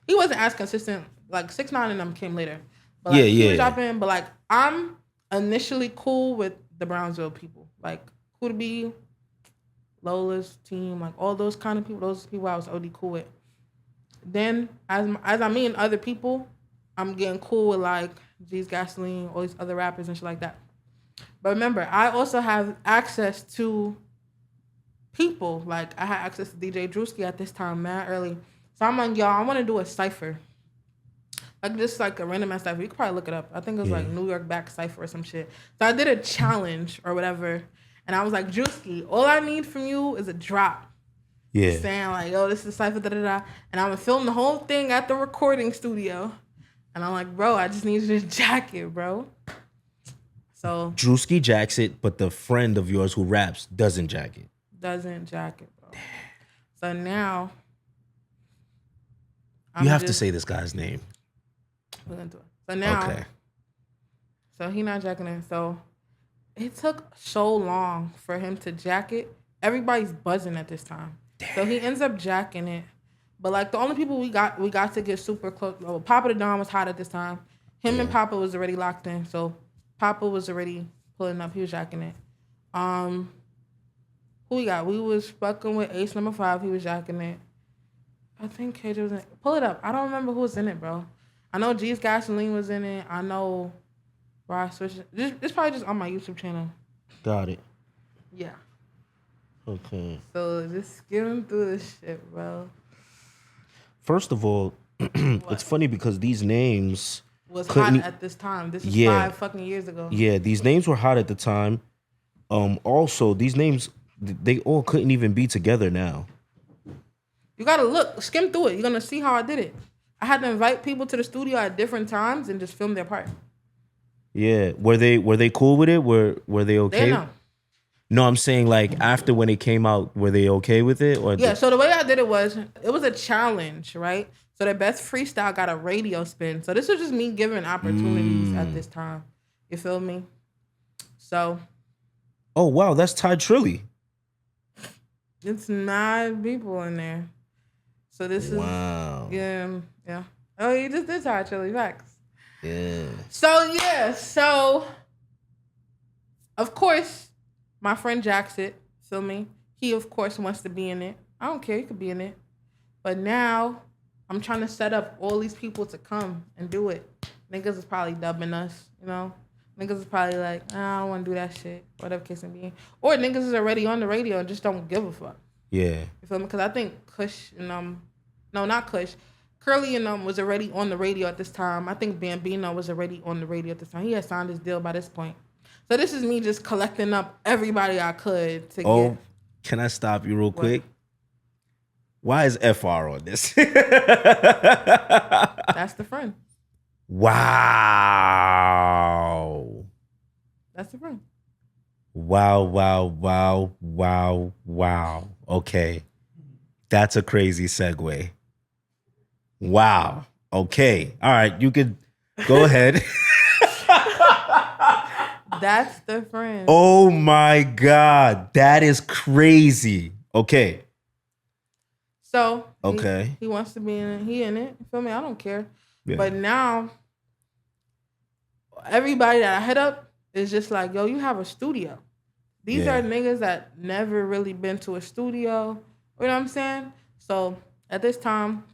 [SPEAKER 2] He wasn't as consistent. Like 6ix9ine and them came later. But like he was dropping. But like I'm initially cool with the Brownsville people. Like Cool to Be, Lola's team, like all those kind of people. Those people I was OD cool with. Then as I meet other people, I'm getting cool with like G's Gasoline, all these other rappers and shit like that. But remember, I also have access to people. Like I had access to DJ Drewski at this time, man, early. So I'm like, yo, I want to do a cipher. Like just like a random ass cipher. You could probably look it up. I think it was like New York back cipher or some shit. So I did a challenge or whatever. And I was like, Drewski, all I need from you is a drop. Yeah. Saying like, yo, this is cipher, da-da-da. And I'm going to film the whole thing at the recording studio. And I'm like, bro, I just need you to jack it, bro. So
[SPEAKER 1] Drewski jacks it, but the friend of yours who raps doesn't jack it.
[SPEAKER 2] Doesn't jack it, bro. So now
[SPEAKER 1] you have to say this guy's name.
[SPEAKER 2] We're gonna do it. So now, okay. So he not jacking it. So it took so long for him to jack it. Everybody's buzzing at this time. Damn. So he ends up jacking it. But like the only people we got to get super close. Well, Papa the Don was hot at this time. Him and Papa was already locked in. So Papa was already pulling up. He was jacking it. Who we got? We was fucking with Ace number 5. He was jacking it. I think KJ was in it. Pull it up. I don't remember who was in it, bro. I know G's Gasoline was in it. I know Ross Switch. It's probably just on my YouTube channel.
[SPEAKER 1] Got it.
[SPEAKER 2] Yeah.
[SPEAKER 1] Okay.
[SPEAKER 2] So just skim through this shit, bro.
[SPEAKER 1] First of all, it's funny because these names
[SPEAKER 2] was hot at this time. This is 5 fucking years ago.
[SPEAKER 1] Yeah, these names were hot at the time. Also, these names, they all couldn't even be together now.
[SPEAKER 2] You gotta look, skim through it. You're gonna see how I did it. I had to invite people to the studio at different times and just film their part.
[SPEAKER 1] Yeah, were they cool with it? Were they okay?
[SPEAKER 2] They know.
[SPEAKER 1] No, I'm saying like after when it came out, were they okay with it? Or
[SPEAKER 2] yeah. So the way I did it was a challenge, right? So the best freestyle got a radio spin. So this was just me giving opportunities at this time. You feel me? So.
[SPEAKER 1] Oh wow, that's Ty Trilly.
[SPEAKER 2] It's 9 people in there. So this is yeah. Oh, you just did Ty Trilly, facts.
[SPEAKER 1] Yeah.
[SPEAKER 2] So of course, my friend jacks it. Feel me? He of course wants to be in it. I don't care. He could be in it. But now I'm trying to set up all these people to come and do it. Niggas is probably dubbing us, you know? Niggas is probably like, I don't want to do that shit. Whatever case may be. Or niggas is already on the radio and just don't give a fuck.
[SPEAKER 1] Yeah.
[SPEAKER 2] You feel me? Because I think Kush and no, not Kush. Curly and was already on the radio at this time. I think Bambino was already on the radio at this time. He had signed his deal by this point. So this is me just collecting up everybody I could to get.
[SPEAKER 1] Can I stop you real quick? Why is FR on this?
[SPEAKER 2] That's the friend.
[SPEAKER 1] Wow.
[SPEAKER 2] That's the friend.
[SPEAKER 1] Wow. Okay. That's a crazy segue. Wow. Okay. All right. You could go ahead.
[SPEAKER 2] That's the friend.
[SPEAKER 1] Oh my God. That is crazy. Okay.
[SPEAKER 2] So
[SPEAKER 1] okay.
[SPEAKER 2] He wants to be in it. He in it. You feel me? I don't care. Yeah. But now everybody that I hit up is just like, yo, you have a studio. These are niggas that never really been to a studio. You know what I'm saying? So at this time,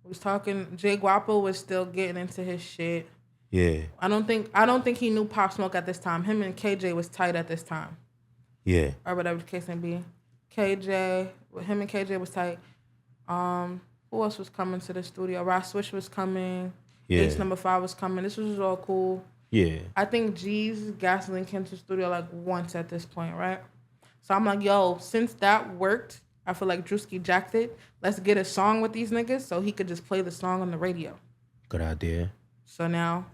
[SPEAKER 2] we was talking. Jay Guapo was still getting into his shit.
[SPEAKER 1] Yeah.
[SPEAKER 2] I don't think he knew Pop Smoke at this time. Him and KJ was tight at this time.
[SPEAKER 1] Yeah.
[SPEAKER 2] Or whatever the case may be. Him and KJ was tight. Who else was coming to the studio? Ross Switch was coming. Yeah. Ace number 5 was coming. This was all cool.
[SPEAKER 1] Yeah.
[SPEAKER 2] I think G's Gasoline came to the studio like once at this point, right? So I'm like, yo, since that worked, I feel like Drewski jacked it. Let's get a song with these niggas so he could just play the song on the radio.
[SPEAKER 1] Good idea.
[SPEAKER 2] So now,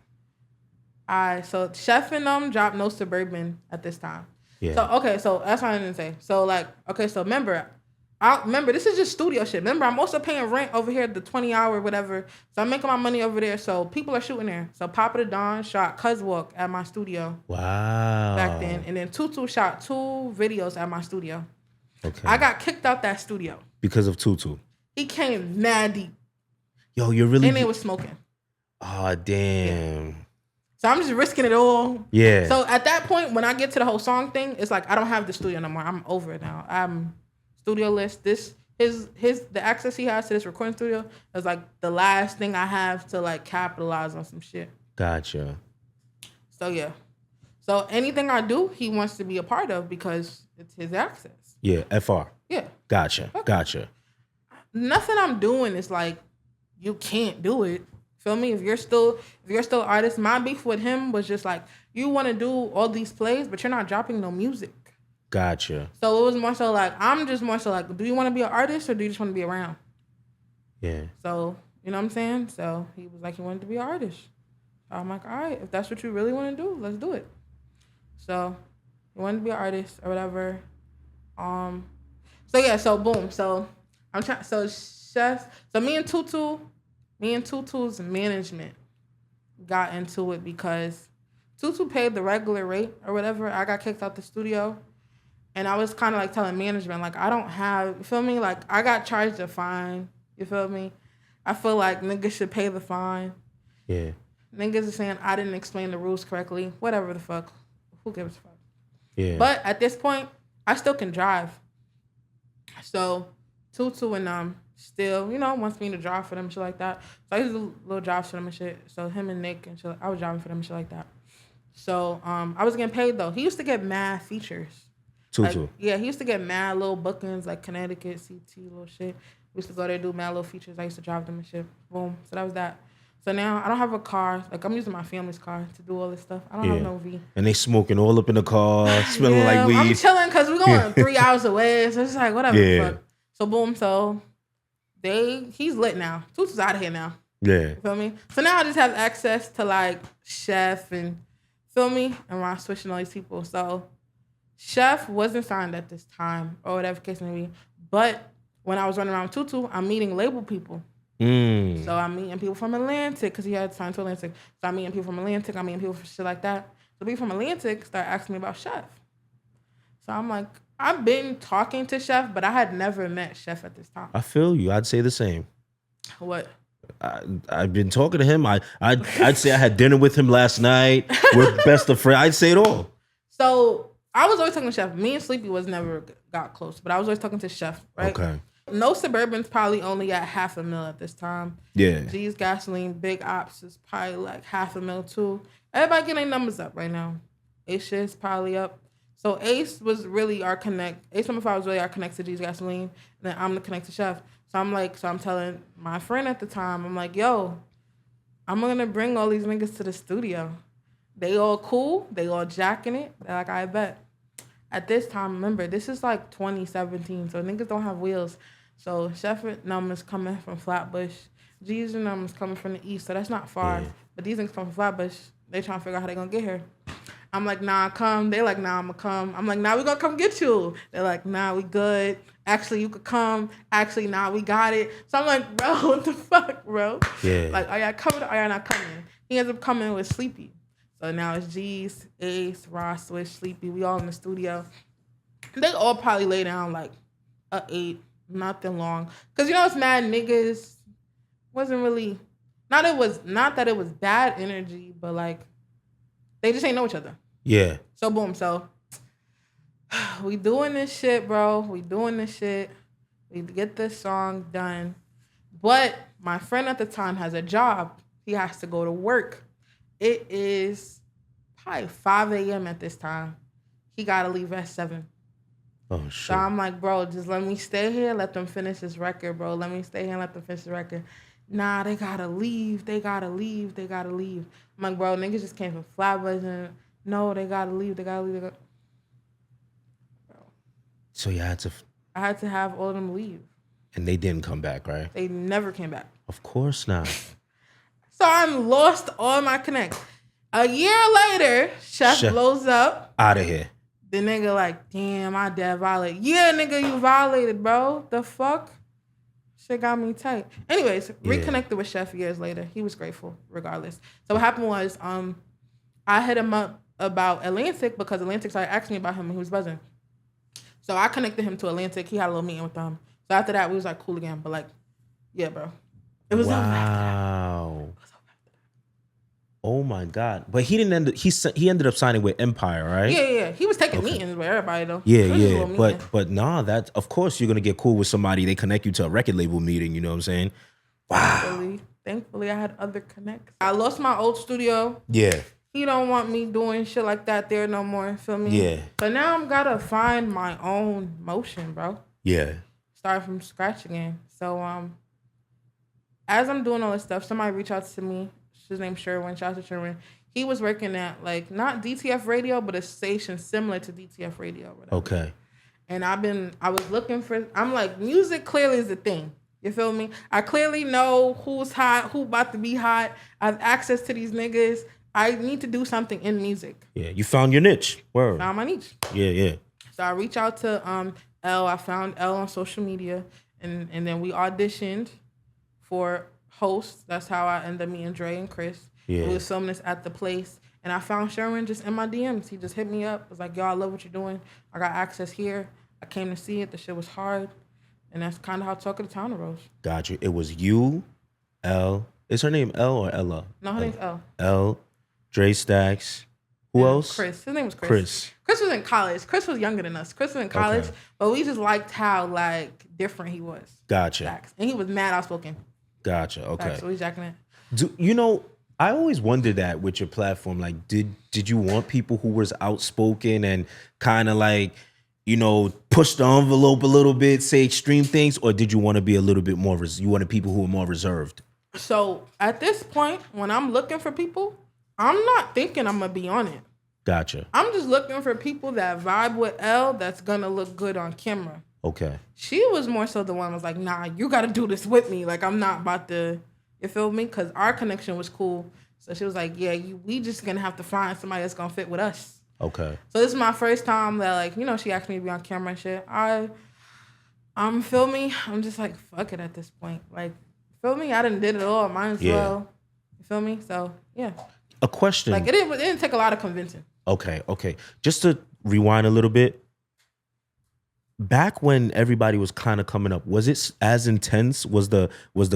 [SPEAKER 2] so Chef and dropped No Suburban at this time. Yeah. So, okay, so that's what I didn't say. So, like, okay, so remember, remember, this is just studio shit. Remember, I'm also paying rent over here at the 20-hour whatever. So I'm making my money over there. So people are shooting there. So Papa the Don shot Cuz Walk at my studio.
[SPEAKER 1] Wow.
[SPEAKER 2] Back then. And then Tutu shot 2 videos at my studio.
[SPEAKER 1] Okay.
[SPEAKER 2] I got kicked out that studio.
[SPEAKER 1] Because of Tutu?
[SPEAKER 2] He came mad deep.
[SPEAKER 1] Yo, you're really...
[SPEAKER 2] And they was smoking.
[SPEAKER 1] Oh, damn. Yeah.
[SPEAKER 2] So I'm just risking it all.
[SPEAKER 1] Yeah.
[SPEAKER 2] So at that point, when I get to the whole song thing, it's like I don't have the studio no more. I'm over it now. I'm studio-less. The access he has to this recording studio is like the last thing I have to like capitalize on some shit.
[SPEAKER 1] Gotcha.
[SPEAKER 2] So yeah. So anything I do, he wants to be a part of because it's his access.
[SPEAKER 1] Yeah, FR.
[SPEAKER 2] Yeah.
[SPEAKER 1] Gotcha.
[SPEAKER 2] Okay.
[SPEAKER 1] Gotcha.
[SPEAKER 2] Nothing I'm doing is like you can't do it. Feel me? If you're still artist, my beef with him was just like, you want to do all these plays, but you're not dropping no music.
[SPEAKER 1] Gotcha.
[SPEAKER 2] So it was more so like, I'm just more so like, do you want to be an artist or do you just want to be around?
[SPEAKER 1] Yeah.
[SPEAKER 2] So, you know what I'm saying? So he was like, he wanted to be an artist. So I'm like, all right, if that's what you really want to do, let's do it. So he wanted to be an artist or whatever. So yeah, so boom. So I'm trying, so Chef, so me and Tutu's management got into it because Tutu paid the regular rate or whatever. I got kicked out the studio. And I was kind of like telling management, like, I don't have, you feel me? Like, I got charged a fine. You feel me? I feel like niggas should pay the fine.
[SPEAKER 1] Yeah.
[SPEAKER 2] Niggas are saying I didn't explain the rules correctly. Whatever the fuck. Who gives a fuck?
[SPEAKER 1] Yeah.
[SPEAKER 2] But at this point, I still can drive. So Tutu and still, wants me to drive for them and shit like that. So I used to do little jobs for them and shit. So him and Nick and shit, I was driving for them and shit like that. So I was getting paid though. He used to get mad features.
[SPEAKER 1] Tutu.
[SPEAKER 2] Like, yeah, he used to get mad little bookings like Connecticut, CT, little shit. We used to go there do mad little features. I used to drive them and shit. Boom. So that was that. So now I don't have a car. Like I'm using my family's car to do all this stuff. I don't have no V.
[SPEAKER 1] And they smoking all up in the car, smelling like weed.
[SPEAKER 2] I'm chilling because we're going 3 hours away. So it's like whatever. Yeah. Fuck. So boom. So he's lit now. Tutu's out of here now.
[SPEAKER 1] Yeah.
[SPEAKER 2] You feel me? So now I just have access to like Chef and feel me? And I'm switching all these people. So Chef wasn't signed at this time or whatever case may be. But when I was running around with Tutu, I'm meeting label people. So I'm meeting people from Atlantic because he had signed to Atlantic. So I'm meeting people from Atlantic. I'm meeting people from shit like that. So people from Atlantic start asking me about Chef. So I'm like, I've been talking to Chef, but I had never met Chef at this time.
[SPEAKER 1] I feel you. I'd say the same.
[SPEAKER 2] What?
[SPEAKER 1] I've been talking to him. I'd say I had dinner with him last night. We're best of friends. I'd say it all.
[SPEAKER 2] So I was always talking to Chef. Me and Sleepy was never got close, but I was always talking to Chef, right?
[SPEAKER 1] Okay.
[SPEAKER 2] No Suburban's probably only at $500,000 at this time.
[SPEAKER 1] Yeah.
[SPEAKER 2] G's Gasoline, Big Ops is probably like $500,000 too. Everybody getting their numbers up right now. Ace is probably up. So Ace was really our connect. Ace number 5 was really our connect to G's Gasoline. And then I'm the connect to Chef. So I'm telling my friend at the time, I'm like, yo, I'm gonna bring all these niggas to the studio. They all cool. They all jacking it. They're like, I bet. At this time, remember, this is like 2017, so niggas don't have wheels. So Chef numbers coming from Flatbush. G's numbers coming from the east, so that's not far. Yeah. But these niggas come from Flatbush. They trying to figure out how they gonna get here. I'm like, nah, come. They like, nah, I'm gonna come. I'm like, nah, we gonna come get you. They're like, nah, we good. Actually, you could come. Actually, nah, we got it. So I'm like, bro, what the fuck, bro?
[SPEAKER 1] Yeah.
[SPEAKER 2] Like, are y'all coming or are y'all not coming? He ends up coming with Sleepy. So now it's G's, Ace, Ross, Swish, Sleepy. We all in the studio. They all probably lay down like a 8, nothing long. Cause it's mad niggas. Wasn't really not that it was bad energy, but like they just ain't know each other.
[SPEAKER 1] Yeah.
[SPEAKER 2] So boom. So we doing this shit, bro. We doing this shit. We get this song done. But my friend at the time has a job. He has to go to work. It is probably 5 a.m. at this time. He got to leave at 7.
[SPEAKER 1] Oh, shit. So
[SPEAKER 2] I'm like, bro, just let me stay here. Let them finish this record, bro. Let me stay here and let them finish the record. Nah, they got to leave. They got to leave. They got to leave. I'm like, bro, niggas just came from Flatbush and no, they got to leave. They got to leave. Bro.
[SPEAKER 1] So you had to...
[SPEAKER 2] I had to have all of them leave.
[SPEAKER 1] And they didn't come back, right?
[SPEAKER 2] They never came back.
[SPEAKER 1] Of course not.
[SPEAKER 2] So I'm lost all my connects. A year later, Chef blows up.
[SPEAKER 1] Out of here.
[SPEAKER 2] The nigga like, damn, my dad violated. Yeah, nigga, you violated, bro. The fuck? Shit got me tight. Anyways, reconnected with Chef years later. He was grateful, regardless. So what happened was, I hit him up about Atlantic because Atlantic started asking me about him and he was buzzing. So I connected him to Atlantic. He had a little meeting with them. So after that, we was like cool again. But like, yeah, bro. It was
[SPEAKER 1] wow. Oh my God! But he didn't end. He ended up signing with Empire, right?
[SPEAKER 2] Yeah. He was taking meetings with everybody though.
[SPEAKER 1] Yeah. But nah, that of course you're gonna get cool with somebody. They connect you to a record label meeting. You know what I'm saying? Wow.
[SPEAKER 2] Thankfully, I had other connects. I lost my old studio.
[SPEAKER 1] Yeah.
[SPEAKER 2] He don't want me doing shit like that there no more. Feel me?
[SPEAKER 1] Yeah.
[SPEAKER 2] But now I'm gotta find my own motion, bro.
[SPEAKER 1] Yeah.
[SPEAKER 2] Start from scratch again. So as I'm doing all this stuff, somebody reached out to me. His name's Sherwin. Shout out to Sherwin. He was working at like not DTF Radio, but a station similar to DTF Radio. Whatever.
[SPEAKER 1] Okay.
[SPEAKER 2] And I was looking for. I'm like, music clearly is a thing. You feel me? I clearly know who's hot, who about to be hot. I have access to these niggas. I need to do something in music.
[SPEAKER 1] Yeah, you found your niche. Word.
[SPEAKER 2] Found my niche.
[SPEAKER 1] Yeah.
[SPEAKER 2] So I reached out to L. I found L on social media, and then we auditioned for host. That's how I ended up meeting Dre and Chris. Yeah. We was filming this at the place. And I found Sherwin just in my DMs. He just hit me up. Was like, yo, I love what you're doing. I got access here. I came to see it. The shit was hard. And that's kind of how Talk of the Town arose. Got
[SPEAKER 1] you. It was you, L. Is her name L or Ella?
[SPEAKER 2] No, her name's L.
[SPEAKER 1] L, Dre Stacks. Who else?
[SPEAKER 2] Chris. His name was Chris. Chris was in college. Chris was younger than us. Chris was in college. Okay. But we just liked how, like, different he was.
[SPEAKER 1] Gotcha.
[SPEAKER 2] Stacks. And he was mad outspoken.
[SPEAKER 1] Gotcha. Okay.
[SPEAKER 2] So we jacking it.
[SPEAKER 1] I always wondered that with your platform. Like, did you want people who was outspoken and kind of like, push the envelope a little bit, say extreme things, or did you want to be a little bit more? You wanted people who were more reserved.
[SPEAKER 2] So at this point, when I'm looking for people, I'm not thinking I'm gonna be on it.
[SPEAKER 1] Gotcha.
[SPEAKER 2] I'm just looking for people that vibe with L that's gonna look good on camera.
[SPEAKER 1] Okay.
[SPEAKER 2] She was more so the one who was like, nah, you got to do this with me. Like, I'm not about to, you feel me? Because our connection was cool. So she was like, yeah, we just going to have to find somebody that's going to fit with us.
[SPEAKER 1] Okay.
[SPEAKER 2] So this is my first time that, like, she asked me to be on camera and shit. I'm feel me? I'm just like, fuck it at this point. Like, feel me? I done did it all. Might as well. You feel me? So, yeah.
[SPEAKER 1] A question.
[SPEAKER 2] Like, it didn't take a lot of convincing.
[SPEAKER 1] Okay. Just to rewind a little bit. Back when everybody was kind of coming up, was it as intense? Was the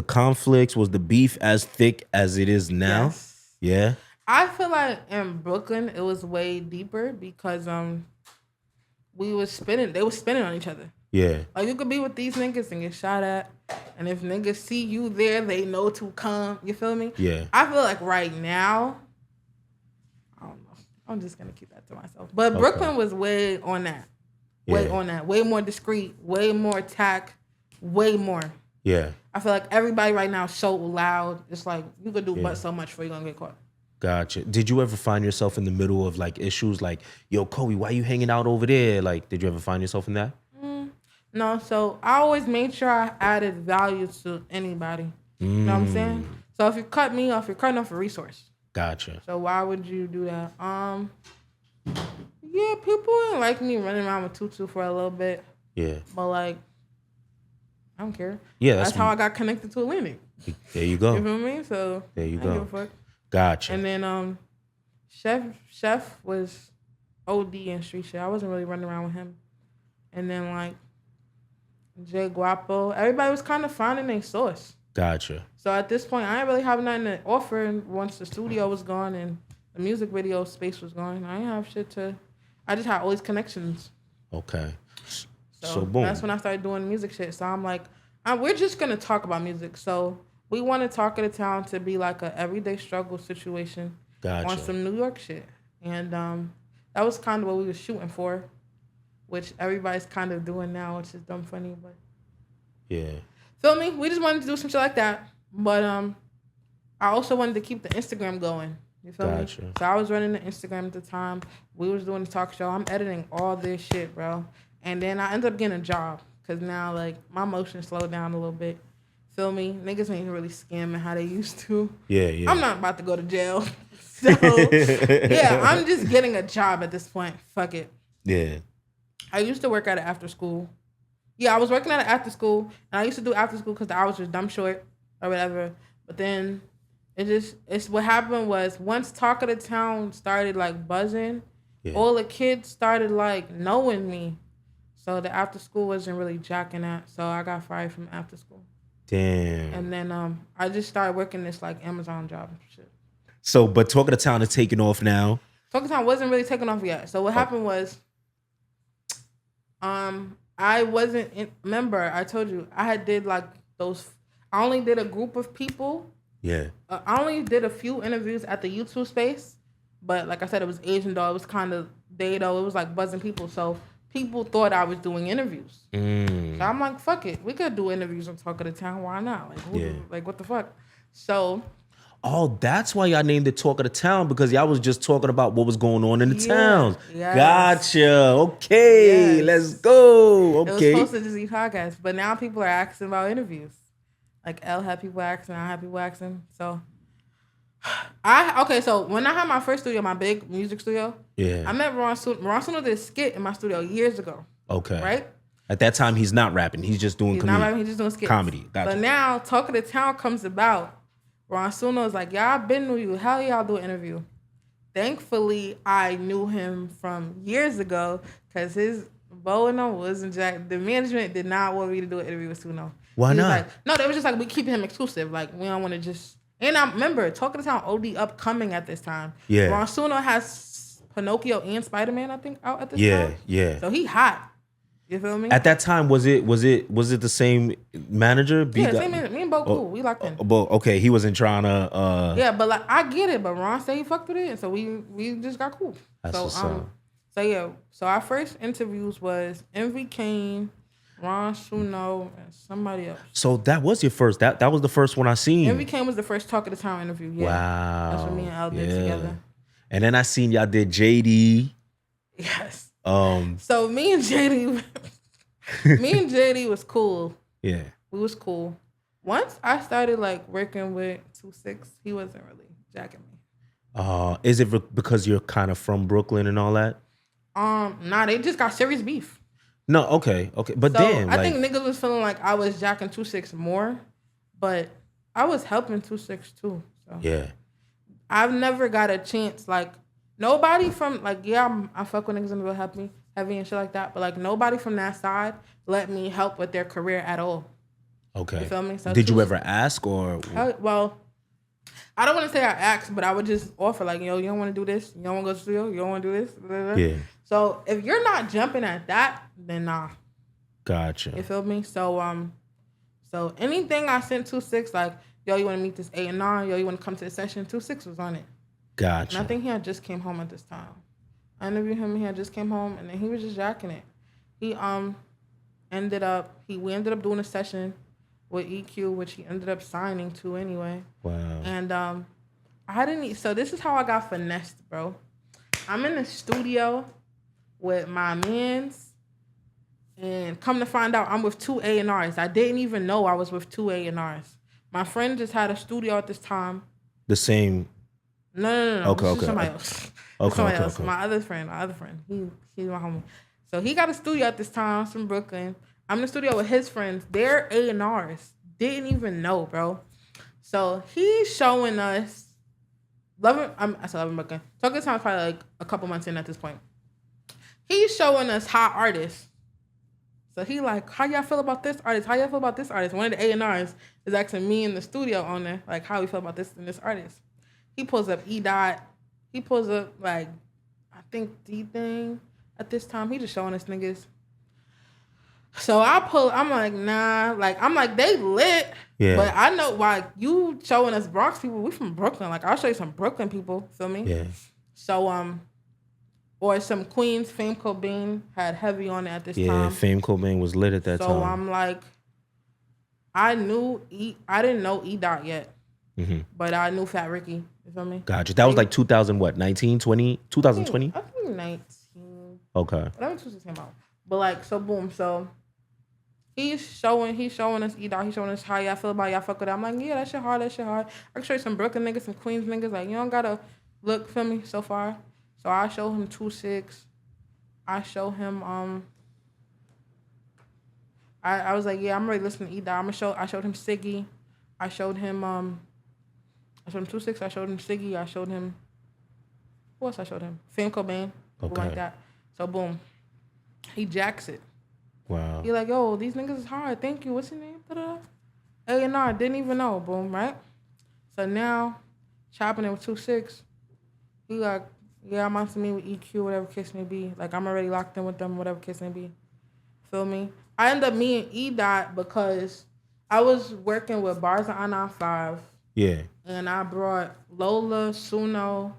[SPEAKER 1] conflicts, was the beef as thick as it is now?
[SPEAKER 2] Yes.
[SPEAKER 1] Yeah.
[SPEAKER 2] I feel like in Brooklyn it was way deeper because they was spinning on each other.
[SPEAKER 1] Yeah.
[SPEAKER 2] Like, you could be with these niggas and get shot at, and if niggas see you there, they know to come. You feel me?
[SPEAKER 1] Yeah.
[SPEAKER 2] I feel like right now, I don't know. I'm just gonna keep that to myself. But Brooklyn was way on that. Way on that. Way more discreet. Way more attack. Way more.
[SPEAKER 1] Yeah.
[SPEAKER 2] I feel like everybody right now is so loud. It's like you could do but so much before you're gonna get caught.
[SPEAKER 1] Gotcha. Did you ever find yourself in the middle of like issues like, yo, Coey, why you hanging out over there? Like, did you ever find yourself in that?
[SPEAKER 2] No. So I always made sure I added value to anybody. You know what I'm saying? So if you cut me off, you're cutting off a resource.
[SPEAKER 1] Gotcha.
[SPEAKER 2] So why would you do that? Yeah, people didn't like me running around with Tutu for a little bit. Yeah. But like, I don't care. Yeah, that's how I got connected to Atlantic.
[SPEAKER 1] There you go.
[SPEAKER 2] You feel me? So
[SPEAKER 1] there you
[SPEAKER 2] go.
[SPEAKER 1] I
[SPEAKER 2] don't give a fuck.
[SPEAKER 1] Gotcha.
[SPEAKER 2] And then Chef was OD and street shit. I wasn't really running around with him. And then like Jay Guapo, everybody was kind of finding their source.
[SPEAKER 1] Gotcha.
[SPEAKER 2] So at this point, I didn't really have nothing to offer. And once the studio was gone and the music video space was gone, I didn't have shit to. I just had all these connections.
[SPEAKER 1] Okay.
[SPEAKER 2] So boom. That's when I started doing music shit. So I'm like, we're just going to talk about music. So we want to Talk of the Town to be like a everyday struggle situation. Gotcha. On some New York shit. And that was kind of what we were shooting for, which everybody's kind of doing now, which is dumb funny. But yeah. Feel me? We just wanted to do some shit like that. But I also wanted to keep the Instagram going. You feel me? So I was running the Instagram at the time. We was doing the talk show. I'm editing all this shit, bro. And then I ended up getting a job because now, like, my motion slowed down a little bit. Feel me? Niggas ain't really scamming how they used to. Yeah. I'm not about to go to jail. So, yeah, I'm just getting a job at this point. Fuck it.
[SPEAKER 1] Yeah.
[SPEAKER 2] I used to work at an after school. Yeah, I was working at an after school, and I used to do after school because the hours was dumb short or whatever. But then it's what happened was once Talk of the Town started like buzzing, all the kids started like knowing me. So the after school wasn't really jacking that. So I got fired from after school.
[SPEAKER 1] Damn.
[SPEAKER 2] And then I just started working this like Amazon job and shit.
[SPEAKER 1] So, but Talk of the Town is taking off now.
[SPEAKER 2] Talk of the Town wasn't really taking off yet. So what happened was, I wasn't remember I told you I had did like those. I only did a group of people.
[SPEAKER 1] Yeah.
[SPEAKER 2] I only did a few interviews at the YouTube space, but like I said, it was Asian though. It was kind of It was like buzzing people. So people thought I was doing interviews. So I'm like, fuck it, we could do interviews on Talk of the Town. Why not? Like what the fuck? So.
[SPEAKER 1] Oh, that's why y'all named it Talk of the Town, because y'all was just talking about what was going on in the towns. Yes. Gotcha. Okay, let's go. Okay.
[SPEAKER 2] It was supposed to just be podcasts, but now people are asking about interviews. Like L had people asking, I had people asking. So so when I had my first studio, my big music studio, I met Ron Suno. Ron Suno did a skit in my studio years ago. Okay. Right?
[SPEAKER 1] At that time, he's not rapping. He's just doing comedy. Not rapping,
[SPEAKER 2] he's just doing skits.
[SPEAKER 1] Comedy. Gotcha.
[SPEAKER 2] But now Talk of the Town comes about. Ron Suno is like, y'all been knew you. How y'all do an interview? Thankfully, I knew him from years ago because his Bo and them wasn't jack. The management did not want me to do an interview with Suno.
[SPEAKER 1] Why not?
[SPEAKER 2] Like, no, they was just like, we keeping him exclusive. Like, we don't want to just. And I remember, Talk of the Town OD upcoming at this time. Yeah. Ron Suno has Pinocchio and Spider-Man, I think, out at this time. Yeah. So he hot. You feel me?
[SPEAKER 1] At that time, was it the same manager?
[SPEAKER 2] Yeah, same manager. Me and Bo cool. We locked in.
[SPEAKER 1] But okay, he wasn't trying to.
[SPEAKER 2] Yeah, but like I get it. But Ron said he fucked with it, and so we just got cool.
[SPEAKER 1] That's what's up.
[SPEAKER 2] So yeah, so our first interviews was Envy Kane, Ron Suno, and somebody else.
[SPEAKER 1] So that was your first. That was the first one I seen.
[SPEAKER 2] Envy Kane was the first Talk of the Town interview. Yeah. Wow. That's what me and L did together.
[SPEAKER 1] And then I seen y'all did JD.
[SPEAKER 2] Yes. So me and JD was cool. Yeah. We was cool. Once I started like working with 2-6, he wasn't really jacking me.
[SPEAKER 1] Is it because you're kind of from Brooklyn and all that?
[SPEAKER 2] Nah, they just got serious beef.
[SPEAKER 1] No, okay. But so, damn.
[SPEAKER 2] I think niggas was feeling like I was jacking 2-6 more, but I was helping 2-6 too. So. Yeah. I've never got a chance, like, nobody from, like, I fuck with niggas and real heavy and shit like that, but, like, nobody from that side let me help with their career at all. Okay. You feel me? So
[SPEAKER 1] did you ever ask or?
[SPEAKER 2] Well, I don't want to say I asked, but I would just offer, like, yo, you don't want to do this? You don't want to go to the studio? You don't want to do this? Blah, blah, blah. Yeah. So if you're not jumping at that, then nah. Gotcha. You feel me? So, so anything I sent 2-6, like, yo, you want to meet this A&R? Yo, you want to come to the session? 2-6 was on it. Gotcha. And I think he had just came home at this time. I interviewed him. He had just came home, and then he was just jacking it. He we ended up doing a session with EQ, which he ended up signing to anyway. Wow. And so this is how I got finessed, bro. I'm in the studio with my mans, and come to find out I'm with 2 A&Rs. I didn't even know I was with 2 A&Rs. My friend just had a studio at this time.
[SPEAKER 1] The same.
[SPEAKER 2] No. Okay. Somebody else. Somebody else. My other friend. He's my homie. So he got a studio at this time from Brooklyn. I'm in the studio with his friends. They're A&Rs. Didn't even know, bro. So he's showing us. I said Loving Brooklyn. Talk of the Town probably like a couple months in at this point. He's showing us hot artists. So he like, how y'all feel about this artist? How y'all feel about this artist? One of the A&Rs is asking me and the studio owner, like, how we feel about this and this artist. He pulls up Edot. He pulls up, like, I think D-Thing at this time. He just showing us niggas. So I'm like, nah. Like, I'm like, they lit. Yeah. But I know why you showing us Bronx people. We from Brooklyn. Like, I'll show you some Brooklyn people. Feel me? Yeah. So, or some Queens. Fame Cobain had heavy on it at this time.
[SPEAKER 1] Yeah, Fame Cobain was lit at that time.
[SPEAKER 2] So I'm like, I didn't know Edot yet. Mm-hmm. But I knew Fat Ricky. You feel me?
[SPEAKER 1] Gotcha. That was like 2000, what, 19, 20? 2020?
[SPEAKER 2] I think 19.
[SPEAKER 1] Okay.
[SPEAKER 2] Let me choose came out. But like, so boom. So he's showing us Edot. He's showing us how y'all feel about y'all fuck with that. I'm like, yeah, that shit hard. I can show you some Brooklyn niggas, some Queens niggas. Like, you don't gotta look, feel me, so far. So I show him 2-6. I show him I was like, yeah, I'm ready to listen to Edot. I showed him Siggy. I showed him 2-6. I showed him Siggy. I showed him who else I showed him? Fam Cobain. Okay. Like that. So boom. He jacks it.
[SPEAKER 1] Wow.
[SPEAKER 2] He like, yo, these niggas is hard. Thank you. What's your name? A&R. Didn't even know. Boom, right? So now, chopping it with 2-6. He like, yeah, I'm on to me with EQ, whatever case may be. Like, I'm already locked in with them, whatever case may be. Feel me? I ended up meeting Edot because I was working with Bars on I-95.
[SPEAKER 1] Yeah.
[SPEAKER 2] And I brought Lola, Suno,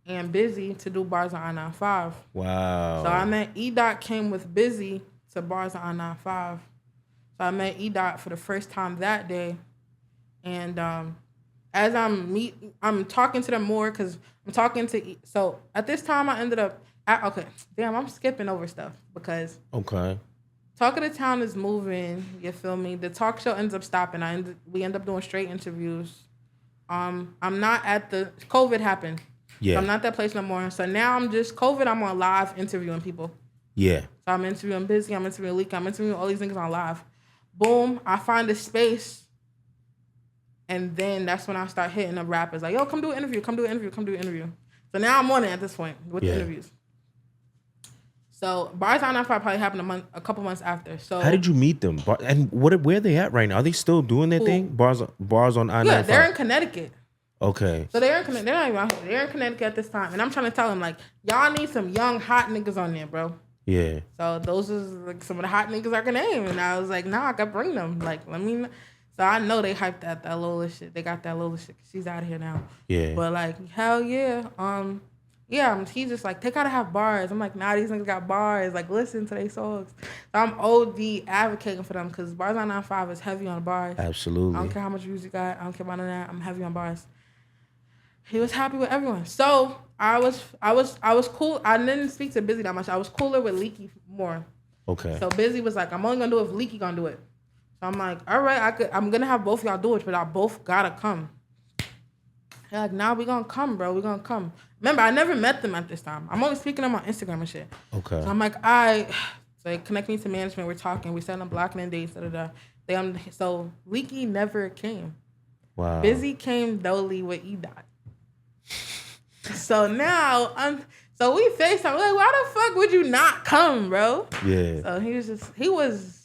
[SPEAKER 2] and Busy to do Bars on I-95.
[SPEAKER 1] Wow.
[SPEAKER 2] So I met Edot came with Busy to Bars on I-95. So I met Edot for the first time that day. And as I'm talking to them more because I'm talking to... So at this time I ended up... I'm skipping over stuff because...
[SPEAKER 1] Okay.
[SPEAKER 2] Talk of the Town is moving, you feel me? The talk show ends up stopping. We end up doing straight interviews. I'm not at the... COVID happened. Yeah. So I'm not at that place no more. So now I'm just... COVID, I'm on live interviewing people.
[SPEAKER 1] Yeah.
[SPEAKER 2] So I'm interviewing Busy, I'm interviewing Leak, I'm interviewing all these niggas on live. Boom, I find a space. And then that's when I start hitting up rappers. Like, yo, come do an interview, come do an interview, come do an interview. So now I'm on it at this point with the interviews. So Bars on I-95 probably happened a couple months after. So
[SPEAKER 1] how did you meet them? And where are they at right now? Are they still doing their thing? Bars on I-95?
[SPEAKER 2] Yeah, they're in Connecticut.
[SPEAKER 1] Okay.
[SPEAKER 2] So they're in Connecticut. They're not even out here. They're in Connecticut at this time. And I'm trying to tell them, like, y'all need some young, hot niggas on there, bro.
[SPEAKER 1] Yeah.
[SPEAKER 2] So those is like some of the hot niggas I can name. And I was like, nah, I gotta bring them. Like, let me... So I know they hyped that Lola shit. They got that Lola shit. She's out of here now.
[SPEAKER 1] Yeah.
[SPEAKER 2] But like, hell yeah. He's just like, they gotta have bars. I'm like, nah, these niggas got bars. Like, listen to their songs. So I'm OD advocating for them because Bars on 95 is heavy on bars.
[SPEAKER 1] Absolutely.
[SPEAKER 2] I don't care how much music I got. I don't care about none of that. I'm heavy on bars. He was happy with everyone. So I was cool. I didn't speak to Busy that much. I was cooler with Leaky more.
[SPEAKER 1] Okay.
[SPEAKER 2] So Busy was like, I'm only gonna do it if Leaky gonna do it. So I'm like, all right, I'm gonna have both of y'all do it, but I both gotta come. They're like, nah, we gonna come, bro. We gonna come. Remember, I never met them at this time. I'm only speaking to them on Instagram and shit. Okay. So I'm like, all right. So they connect me to management. We're talking. We set up blocking and dates. So Leaky never came.
[SPEAKER 1] Wow.
[SPEAKER 2] Busy came dolly with Edot. So now so we FaceTime. We're like, why the fuck would you not come, bro? Yeah. So he was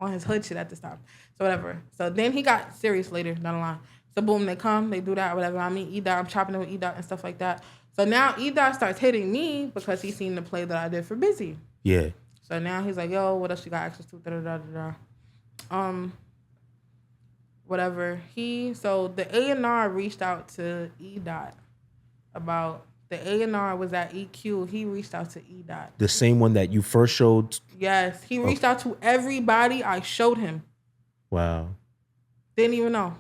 [SPEAKER 2] on his hood shit at this time. So whatever. So then he got serious later down the line. So boom, they come, they do that, whatever. I meet Edot, I'm chopping it with Edot and stuff like that. So now Edot starts hitting me because he's seen the play that I did for Busy.
[SPEAKER 1] Yeah.
[SPEAKER 2] So now he's like, yo, what else you got access to? Whatever. So the A&R reached out to Edot about... The A&R was at EQ. He reached out to Edot.
[SPEAKER 1] The same one that you first showed?
[SPEAKER 2] Yes. He reached out to everybody I showed him.
[SPEAKER 1] Wow.
[SPEAKER 2] Didn't even know.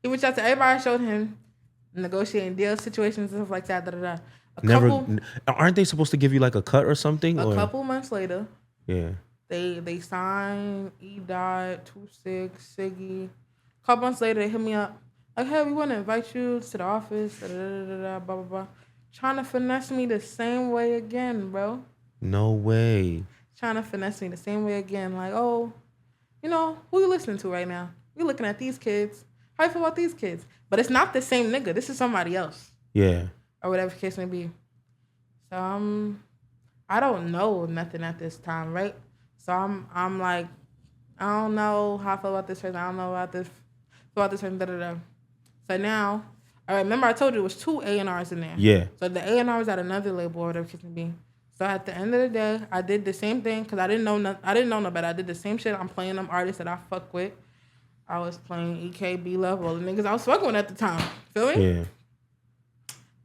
[SPEAKER 2] He reached out to everybody I showed him, negotiating deal situations and stuff like that.
[SPEAKER 1] Aren't they supposed to give you like a cut or something?
[SPEAKER 2] A couple months later.
[SPEAKER 1] Yeah.
[SPEAKER 2] They signed Edot, 2-6, Siggy. A couple months later, they hit me up. Like, hey, we want to invite you to the office, blah, blah, blah. Trying to finesse me the same way again, bro.
[SPEAKER 1] No way.
[SPEAKER 2] Trying to finesse me the same way again. Like, oh, you know, who you listening to right now? We looking at these kids. How you feel about these kids? But it's not the same nigga. This is somebody else.
[SPEAKER 1] Yeah.
[SPEAKER 2] Or whatever the case may be. So I don't know nothing at this time, right? So I'm like, I don't know how I feel about this person. I don't know about this person, So now, I remember I told you it was 2 A&Rs in there. Yeah. So the A&R was at another label or whatever it can be. So at the end of the day, I did the same thing because I didn't know no better. I did the same shit. I'm playing them artists that I fuck with. I was playing EK, B-Love, all the niggas I was fucking with at the time. Feel me? Yeah.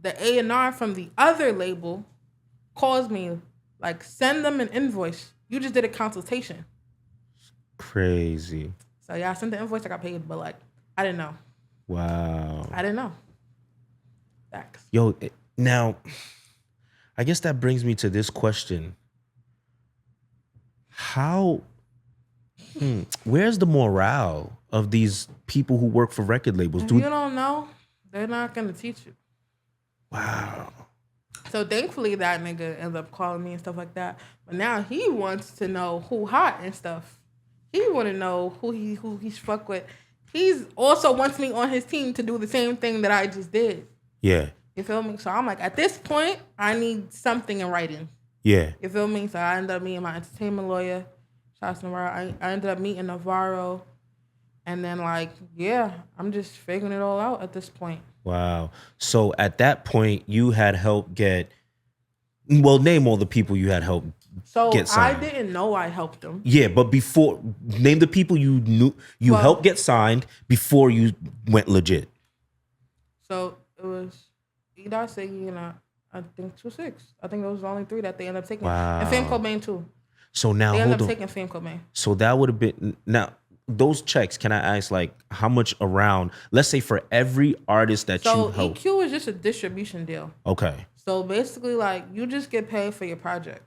[SPEAKER 2] The A&R from the other label calls me, like, send them an invoice. You just did a consultation.
[SPEAKER 1] Crazy.
[SPEAKER 2] So yeah, I sent the invoice. I got paid, but like, I didn't know.
[SPEAKER 1] Wow.
[SPEAKER 2] I didn't know. Facts.
[SPEAKER 1] Yo, now, I guess that brings me to this question. Where's the morale of these people who work for record labels?
[SPEAKER 2] If you don't know, they're not going to teach you.
[SPEAKER 1] Wow.
[SPEAKER 2] So thankfully that nigga ended up calling me and stuff like that. But now he wants to know who hot and stuff. He want to know who he's fuck with. He's also wants me on his team to do the same thing that I just did.
[SPEAKER 1] Yeah.
[SPEAKER 2] You feel me? So I'm like, at this point, I need something in writing.
[SPEAKER 1] Yeah.
[SPEAKER 2] You feel me? So I ended up meeting my entertainment lawyer. Shouts Navarro. I ended up meeting Navarro. And then, like, yeah, I'm just figuring it all out at this point.
[SPEAKER 1] Wow. So at that point, you had help get... Well, name all the people you had help get signed.
[SPEAKER 2] I didn't know I helped them.
[SPEAKER 1] Yeah, but before... Name the people you knew you helped get signed before you went legit.
[SPEAKER 2] So it was Edot, Siggy, and I think 2-6. I think those were the only 3 that they ended up taking.
[SPEAKER 1] Wow.
[SPEAKER 2] And Fam Cobain, too.
[SPEAKER 1] So now,
[SPEAKER 2] they ended up taking Fam Cobain.
[SPEAKER 1] So that would have been... Now... Those checks, can I ask, like, how much around, let's say for every artist that you help?
[SPEAKER 2] So EQ is just a distribution deal.
[SPEAKER 1] Okay.
[SPEAKER 2] So basically, like, you just get paid for your project.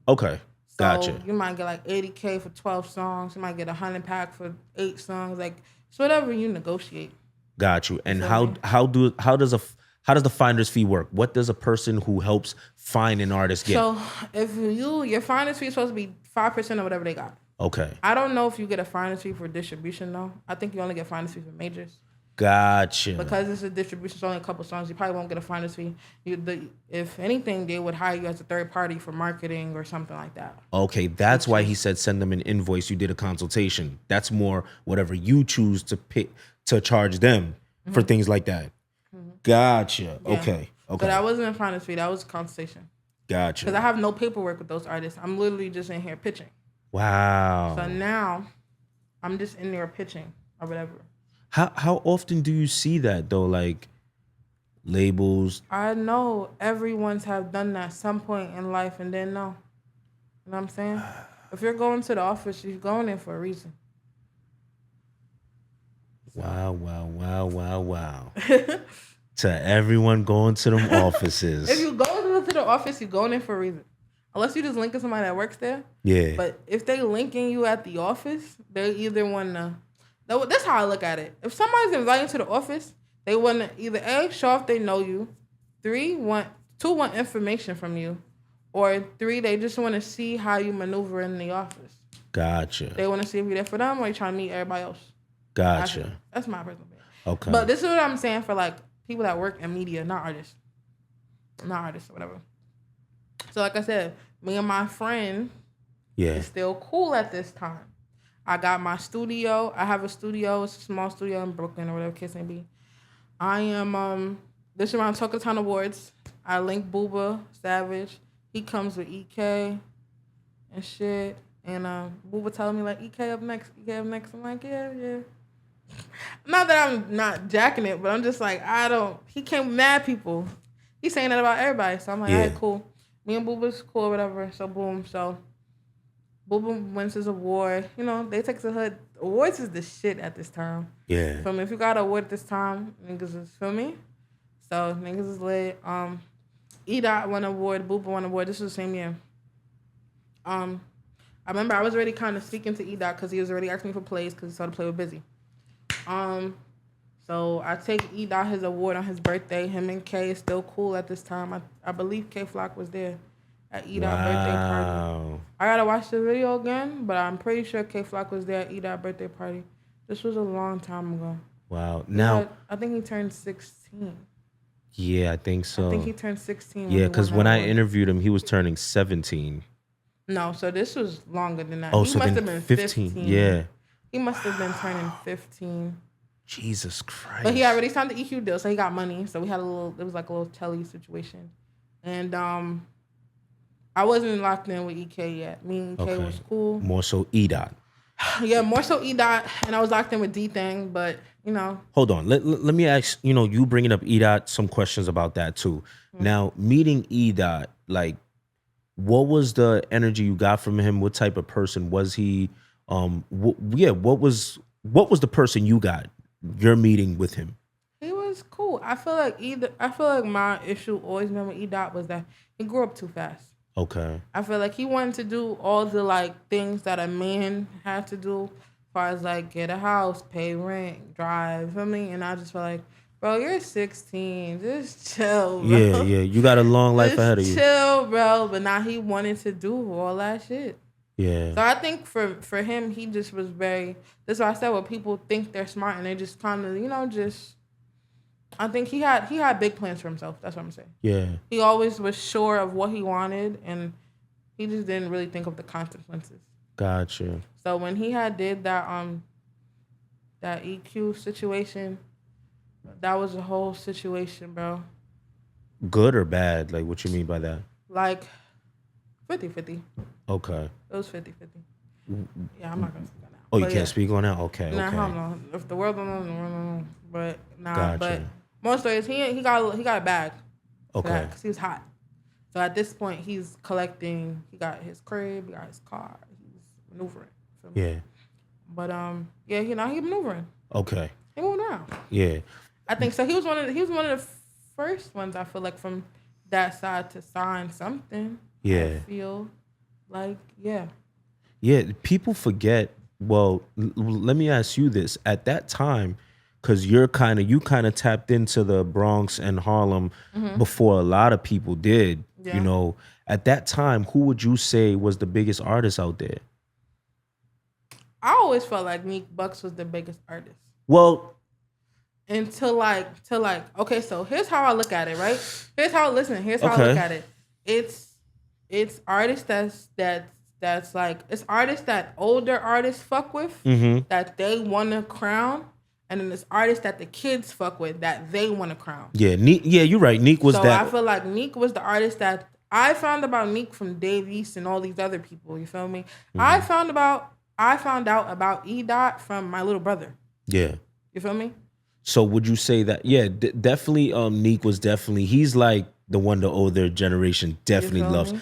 [SPEAKER 1] Okay.
[SPEAKER 2] So
[SPEAKER 1] gotcha.
[SPEAKER 2] You might get like $80K for 12 songs. You might get 100 pack for 8 songs. Like, it's whatever you negotiate.
[SPEAKER 1] Got you. And how does the finder's fee work? What does a person who helps find an artist get?
[SPEAKER 2] So if your finder's fee is supposed to be 5% of whatever they got.
[SPEAKER 1] Okay.
[SPEAKER 2] I don't know if you get a finder's fee for distribution though. I think you only get finder's fee for majors.
[SPEAKER 1] Gotcha.
[SPEAKER 2] Because it's a distribution, it's only a couple songs. You probably won't get a finder's fee. If anything, they would hire you as a third party for marketing or something like that.
[SPEAKER 1] Okay, that's why he said send them an invoice. You did a consultation. That's more whatever you choose to pick to charge them for things like that. Mm-hmm. Gotcha. Yeah. Okay.
[SPEAKER 2] So that wasn't a finder's fee. That was a consultation.
[SPEAKER 1] Gotcha.
[SPEAKER 2] Because I have no paperwork with those artists. I'm literally just in here pitching.
[SPEAKER 1] Wow.
[SPEAKER 2] So now I'm just in there pitching or whatever.
[SPEAKER 1] How often do you see that though? Like labels?
[SPEAKER 2] I know everyone's have done that at some point in life and didn't know. You know what I'm saying? If you're going to the office, you're going in for a reason.
[SPEAKER 1] Wow. To everyone going to them offices.
[SPEAKER 2] If you go to the office, you're going in for a reason. Unless you just linking somebody that works there.
[SPEAKER 1] Yeah.
[SPEAKER 2] But if they linking you at the office, they either want to... That's how I look at it. If somebody's inviting you to the office, they want to either A, show off they know you. 2 want information from you. Or 3, they just want to see how you maneuver in the office. Gotcha. They want to see if you're there for them or you're trying to meet everybody else.
[SPEAKER 1] Gotcha.
[SPEAKER 2] That's my personal opinion.
[SPEAKER 1] Okay.
[SPEAKER 2] But this is what I'm saying for like people that work in media, not artists. Not artists or whatever. So like I said, me and my friend is still cool at this time. I got my studio. I have a studio. It's a small studio in Brooklyn or whatever case may be. I am, this is around Tucker Town Awards. I link Booba, Savage. He comes with EK and shit. And Booba telling me like, EK up next. I'm like, yeah. Not that I'm not jacking it, but I'm just like, he came with mad people. He's saying that about everybody. So I'm like, all right, cool. Me and Booba's cool or whatever. So boom. So Booba wins his award. You know, they take the hood. Awards is the shit at this time. Yeah. Feel me? If you got an award this time, niggas is, feel me? So niggas is lit. Edot won an award. Booba won an award. This was the same year. I remember I was already kind of speaking to Edot because he was already asking me for plays because he saw the play with Busy. So I take Edot his award on his birthday. Him and K is still cool at this time. I believe K Flock was there at Edot birthday party. I gotta watch the video again, but I'm pretty sure K Flock was there at Edot birthday party. This was a long time ago.
[SPEAKER 1] Wow. Now
[SPEAKER 2] I think he turned 16.
[SPEAKER 1] Yeah, I think so.
[SPEAKER 2] I think he turned 16.
[SPEAKER 1] Yeah, because when I interviewed him, he was turning 17.
[SPEAKER 2] No, so this was longer than that.
[SPEAKER 1] Oh,
[SPEAKER 2] he
[SPEAKER 1] so
[SPEAKER 2] must
[SPEAKER 1] then
[SPEAKER 2] have been
[SPEAKER 1] 15. Yeah.
[SPEAKER 2] He must have been turning 15.
[SPEAKER 1] Jesus Christ.
[SPEAKER 2] But he already signed the EQ deal, so he got money. So we had it was like a little telly situation. And I wasn't locked in with EK yet. Me and EK was cool.
[SPEAKER 1] More so Edot.
[SPEAKER 2] Yeah, more so Edot. And I was locked in with D-Thing, but, you know.
[SPEAKER 1] Hold on. Let me ask, you bringing up Edot, some questions about that too. Mm-hmm. Now, meeting Edot, like, what was the energy you got from him? What type of person was he? What was the person you got? Your meeting with him?
[SPEAKER 2] He was cool. I feel like my issue always been with Edot was that he grew up too fast. Okay. I feel like he wanted to do all the like things that a man had to do, as far as like get a house, pay rent, drive. You know what I mean? And I just feel like, Bro, you're 16. Just chill, bro.
[SPEAKER 1] Yeah. You got a long life ahead of you.
[SPEAKER 2] Chill, bro. But now he wanted to do all that shit.
[SPEAKER 1] Yeah.
[SPEAKER 2] So I think for him, he just was very. That's why I said, when people think they're smart and they just kind of, just. I think he had big plans for himself. That's what I'm saying.
[SPEAKER 1] Yeah.
[SPEAKER 2] He always was sure of what he wanted, and he just didn't really think of the consequences.
[SPEAKER 1] Gotcha.
[SPEAKER 2] So when he did that EQ situation, that was a whole situation, bro.
[SPEAKER 1] Good or bad? Like, what you mean by that?
[SPEAKER 2] Like 50-50.
[SPEAKER 1] Okay.
[SPEAKER 2] It was 50-50. Yeah, I'm not gonna speak on that.
[SPEAKER 1] Oh, you can't speak on that? Okay.
[SPEAKER 2] Nah,
[SPEAKER 1] okay.
[SPEAKER 2] I don't know. If the world don't know, the world don't know. But nah,
[SPEAKER 1] Gotcha.
[SPEAKER 2] but most stories, he got a bag.
[SPEAKER 1] Okay.
[SPEAKER 2] Because he was hot. So at this point, he's collecting. He got his crib. He got his car. He's maneuvering.
[SPEAKER 1] Yeah.
[SPEAKER 2] But yeah, he's maneuvering.
[SPEAKER 1] Okay.
[SPEAKER 2] He moving around.
[SPEAKER 1] Yeah.
[SPEAKER 2] I think so. He was one of the first ones, I feel like, from that side to sign something.
[SPEAKER 1] Yeah.
[SPEAKER 2] I feel like, yeah.
[SPEAKER 1] Yeah. People forget. Well, let me ask you this. At that time, because you kind of tapped into the Bronx and Harlem before a lot of people did. Yeah. At that time, who would you say was the biggest artist out there?
[SPEAKER 2] I always felt like Meek Bucks was the biggest artist.
[SPEAKER 1] Well,
[SPEAKER 2] until okay, so here's how I look at it, right? Here's how I look at it. It's artists that's like, it's artists that older artists fuck with, that they want to crown. And then there's artists that the kids fuck with that they want to crown. Yeah,
[SPEAKER 1] you're right. Neek was that.
[SPEAKER 2] So I feel like Neek was the artist that I found about Neek from Dave East and all these other people. You feel me? I found out about Edot from my little brother. Yeah. You feel me?
[SPEAKER 1] So would you say that? Yeah, definitely. Neek was definitely. He's like the one the older generation definitely loves. Me?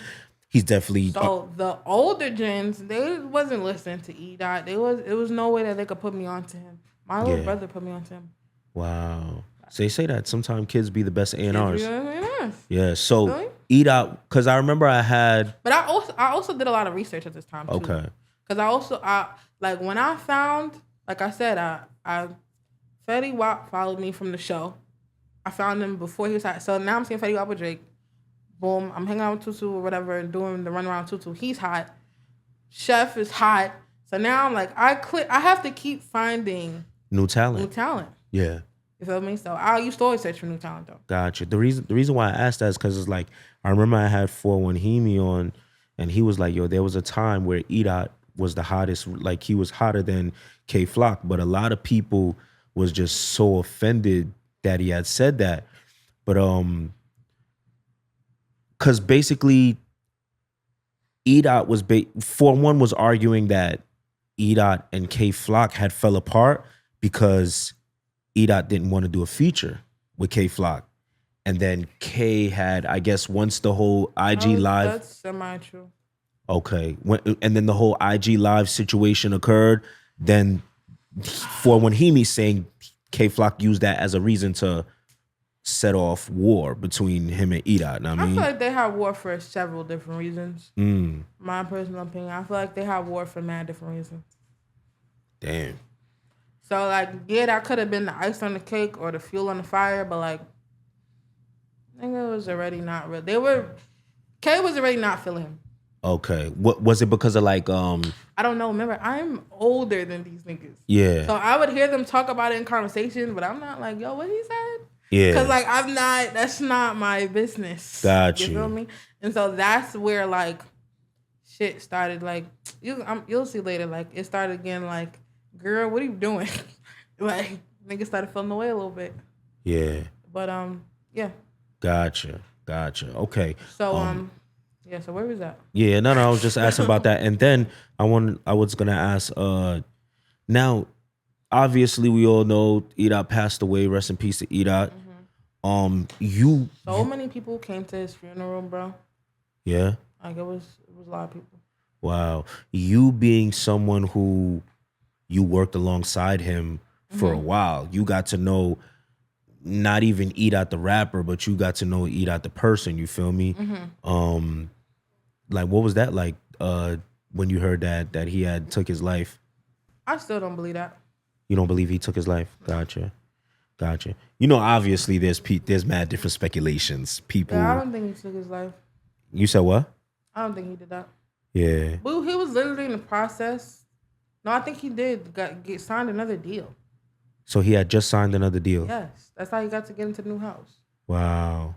[SPEAKER 1] He's definitely.
[SPEAKER 2] So the older gens, they wasn't listening to Edot. It was no way that they could put me onto him. My little brother put me onto him.
[SPEAKER 1] Wow. So they say that sometimes kids be the best A&Rs. Yeah. So really? Edot, because I remember I had.
[SPEAKER 2] But I also did a lot of research at this time too. Okay. Because I like when I found, like I said, I Fetty Wap followed me from the show. I found him before he was hot. So now I'm seeing Fetty Wap with Drake. Boom. I'm hanging out with Tutu or whatever and doing the run around Tutu. He's hot. Chef is hot. So now I'm like, I have to keep finding
[SPEAKER 1] new talent. Yeah.
[SPEAKER 2] You feel me? So I used to always search for new talent though.
[SPEAKER 1] Gotcha. The reason why I asked that is because it's like, I remember I had 4-1 on, and he was like, yo, there was a time where Edot was the hottest, like he was hotter than K Flock, but a lot of people was just so offended that he had said that. But because basically Edot was 4-1 was arguing that Edot and K Flock had fell apart because Edot didn't want to do a feature with K Flock. And then K had, I guess, once the whole IG Live.
[SPEAKER 2] That's semi-true.
[SPEAKER 1] Okay. And then the whole IG Live situation occurred. Then 4-1 saying K Flock used that as a reason to set off war between him and Edot. I
[SPEAKER 2] feel like they had war for several different reasons. My personal opinion. I feel like they had war for mad different reasons.
[SPEAKER 1] Damn.
[SPEAKER 2] So, like, yeah, that could have been the ice on the cake or the fuel on the fire, but, like, I think it was already not real. K was already not feeling him.
[SPEAKER 1] Okay. What was it because of, like,
[SPEAKER 2] I don't know. Remember, I'm older than these niggas.
[SPEAKER 1] Yeah.
[SPEAKER 2] So I would hear them talk about it in conversation, but I'm not like, yo, what he said?
[SPEAKER 1] Yeah.
[SPEAKER 2] Because, like, that's not my business.
[SPEAKER 1] Got you.
[SPEAKER 2] You feel me? And so that's where, like, shit started, like, you'll see later, like, it started getting, like, girl, what are you doing? Like, niggas started feeling away a little bit.
[SPEAKER 1] Yeah.
[SPEAKER 2] But, yeah.
[SPEAKER 1] Gotcha. Okay.
[SPEAKER 2] So, yeah, so where was that?
[SPEAKER 1] Yeah, no, I was just asking about that. And then I was gonna ask, now, obviously we all know Edot passed away. Rest in peace to Edot.
[SPEAKER 2] So many people came to his funeral, bro.
[SPEAKER 1] Yeah.
[SPEAKER 2] Like it was a lot of people.
[SPEAKER 1] Wow. You being someone who you worked alongside him for a while, you got to know not even Edot the rapper, but you got to know Edot the person, you feel me? Like, what was that like when you heard that he had took his life?
[SPEAKER 2] I still don't believe that.
[SPEAKER 1] You don't believe he took his life? Gotcha. Gotcha. You know, obviously there's mad different speculations. People.
[SPEAKER 2] Yeah, I don't think he took his life.
[SPEAKER 1] You said what?
[SPEAKER 2] I don't think he did that.
[SPEAKER 1] Yeah.
[SPEAKER 2] But he was literally in the process. No, I think he did get signed another deal.
[SPEAKER 1] So he had just signed another deal.
[SPEAKER 2] Yes, that's how he got to get into the new house.
[SPEAKER 1] Wow.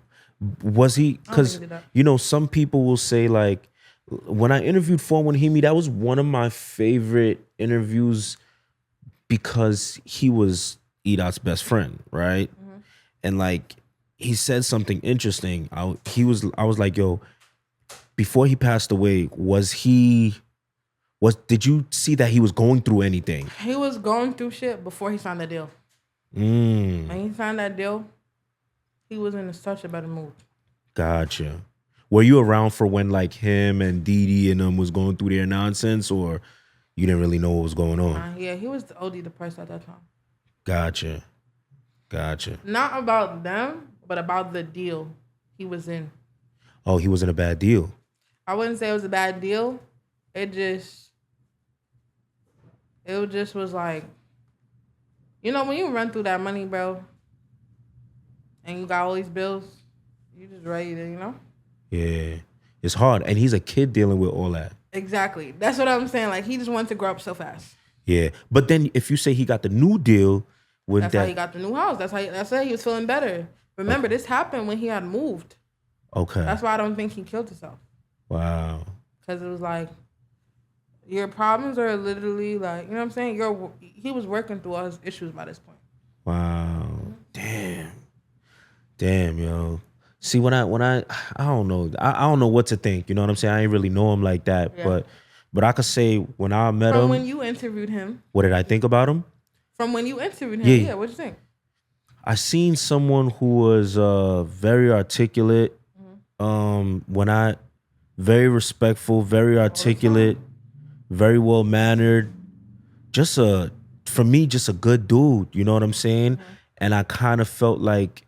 [SPEAKER 1] Was he? Because you know, some people will say like, when I interviewed 411 that was one of my favorite interviews because he was Edot's best friend, right? Mm-hmm. And like he said something interesting. I was like, yo, before he passed away, did you see that he was going through anything?
[SPEAKER 2] He was going through shit before he signed the deal. When he signed that deal, he was in such a better mood. Gotcha.
[SPEAKER 1] Were you around for when like him and Didi and them was going through their nonsense, or you didn't really know what was going on?
[SPEAKER 2] Yeah, he was OD depressed at that time.
[SPEAKER 1] Gotcha.
[SPEAKER 2] Not about them, but about the deal he was in.
[SPEAKER 1] Oh, he was in a bad deal.
[SPEAKER 2] I wouldn't say it was a bad deal. It just was like, you know, when you run through that money, bro, and you got all these bills, you just ready to, you know?
[SPEAKER 1] Yeah. It's hard. And he's a kid dealing with all that.
[SPEAKER 2] Exactly. That's what I'm saying. Like, he just wanted to grow up so fast.
[SPEAKER 1] Yeah. But then if you say he got the new deal,
[SPEAKER 2] that's how he got the new house. That's how he was feeling better. Remember, this happened when he had moved.
[SPEAKER 1] Okay.
[SPEAKER 2] That's why I don't think he killed himself.
[SPEAKER 1] Wow.
[SPEAKER 2] Because it was like, your problems are literally like, you know what I'm saying? He was working through all his issues by this point.
[SPEAKER 1] Wow. Damn, yo. See, when I don't know. I don't know what to think. You know what I'm saying? I ain't really know him like that. Yeah. But I could say when I met him.
[SPEAKER 2] From when you interviewed him.
[SPEAKER 1] What did I think about him?
[SPEAKER 2] From when you interviewed him. Yeah. What'd you think?
[SPEAKER 1] I seen someone who was very articulate. Very respectful, very articulate, very well mannered. For me, just a good dude. You know what I'm saying? Mm-hmm. And I kind of felt like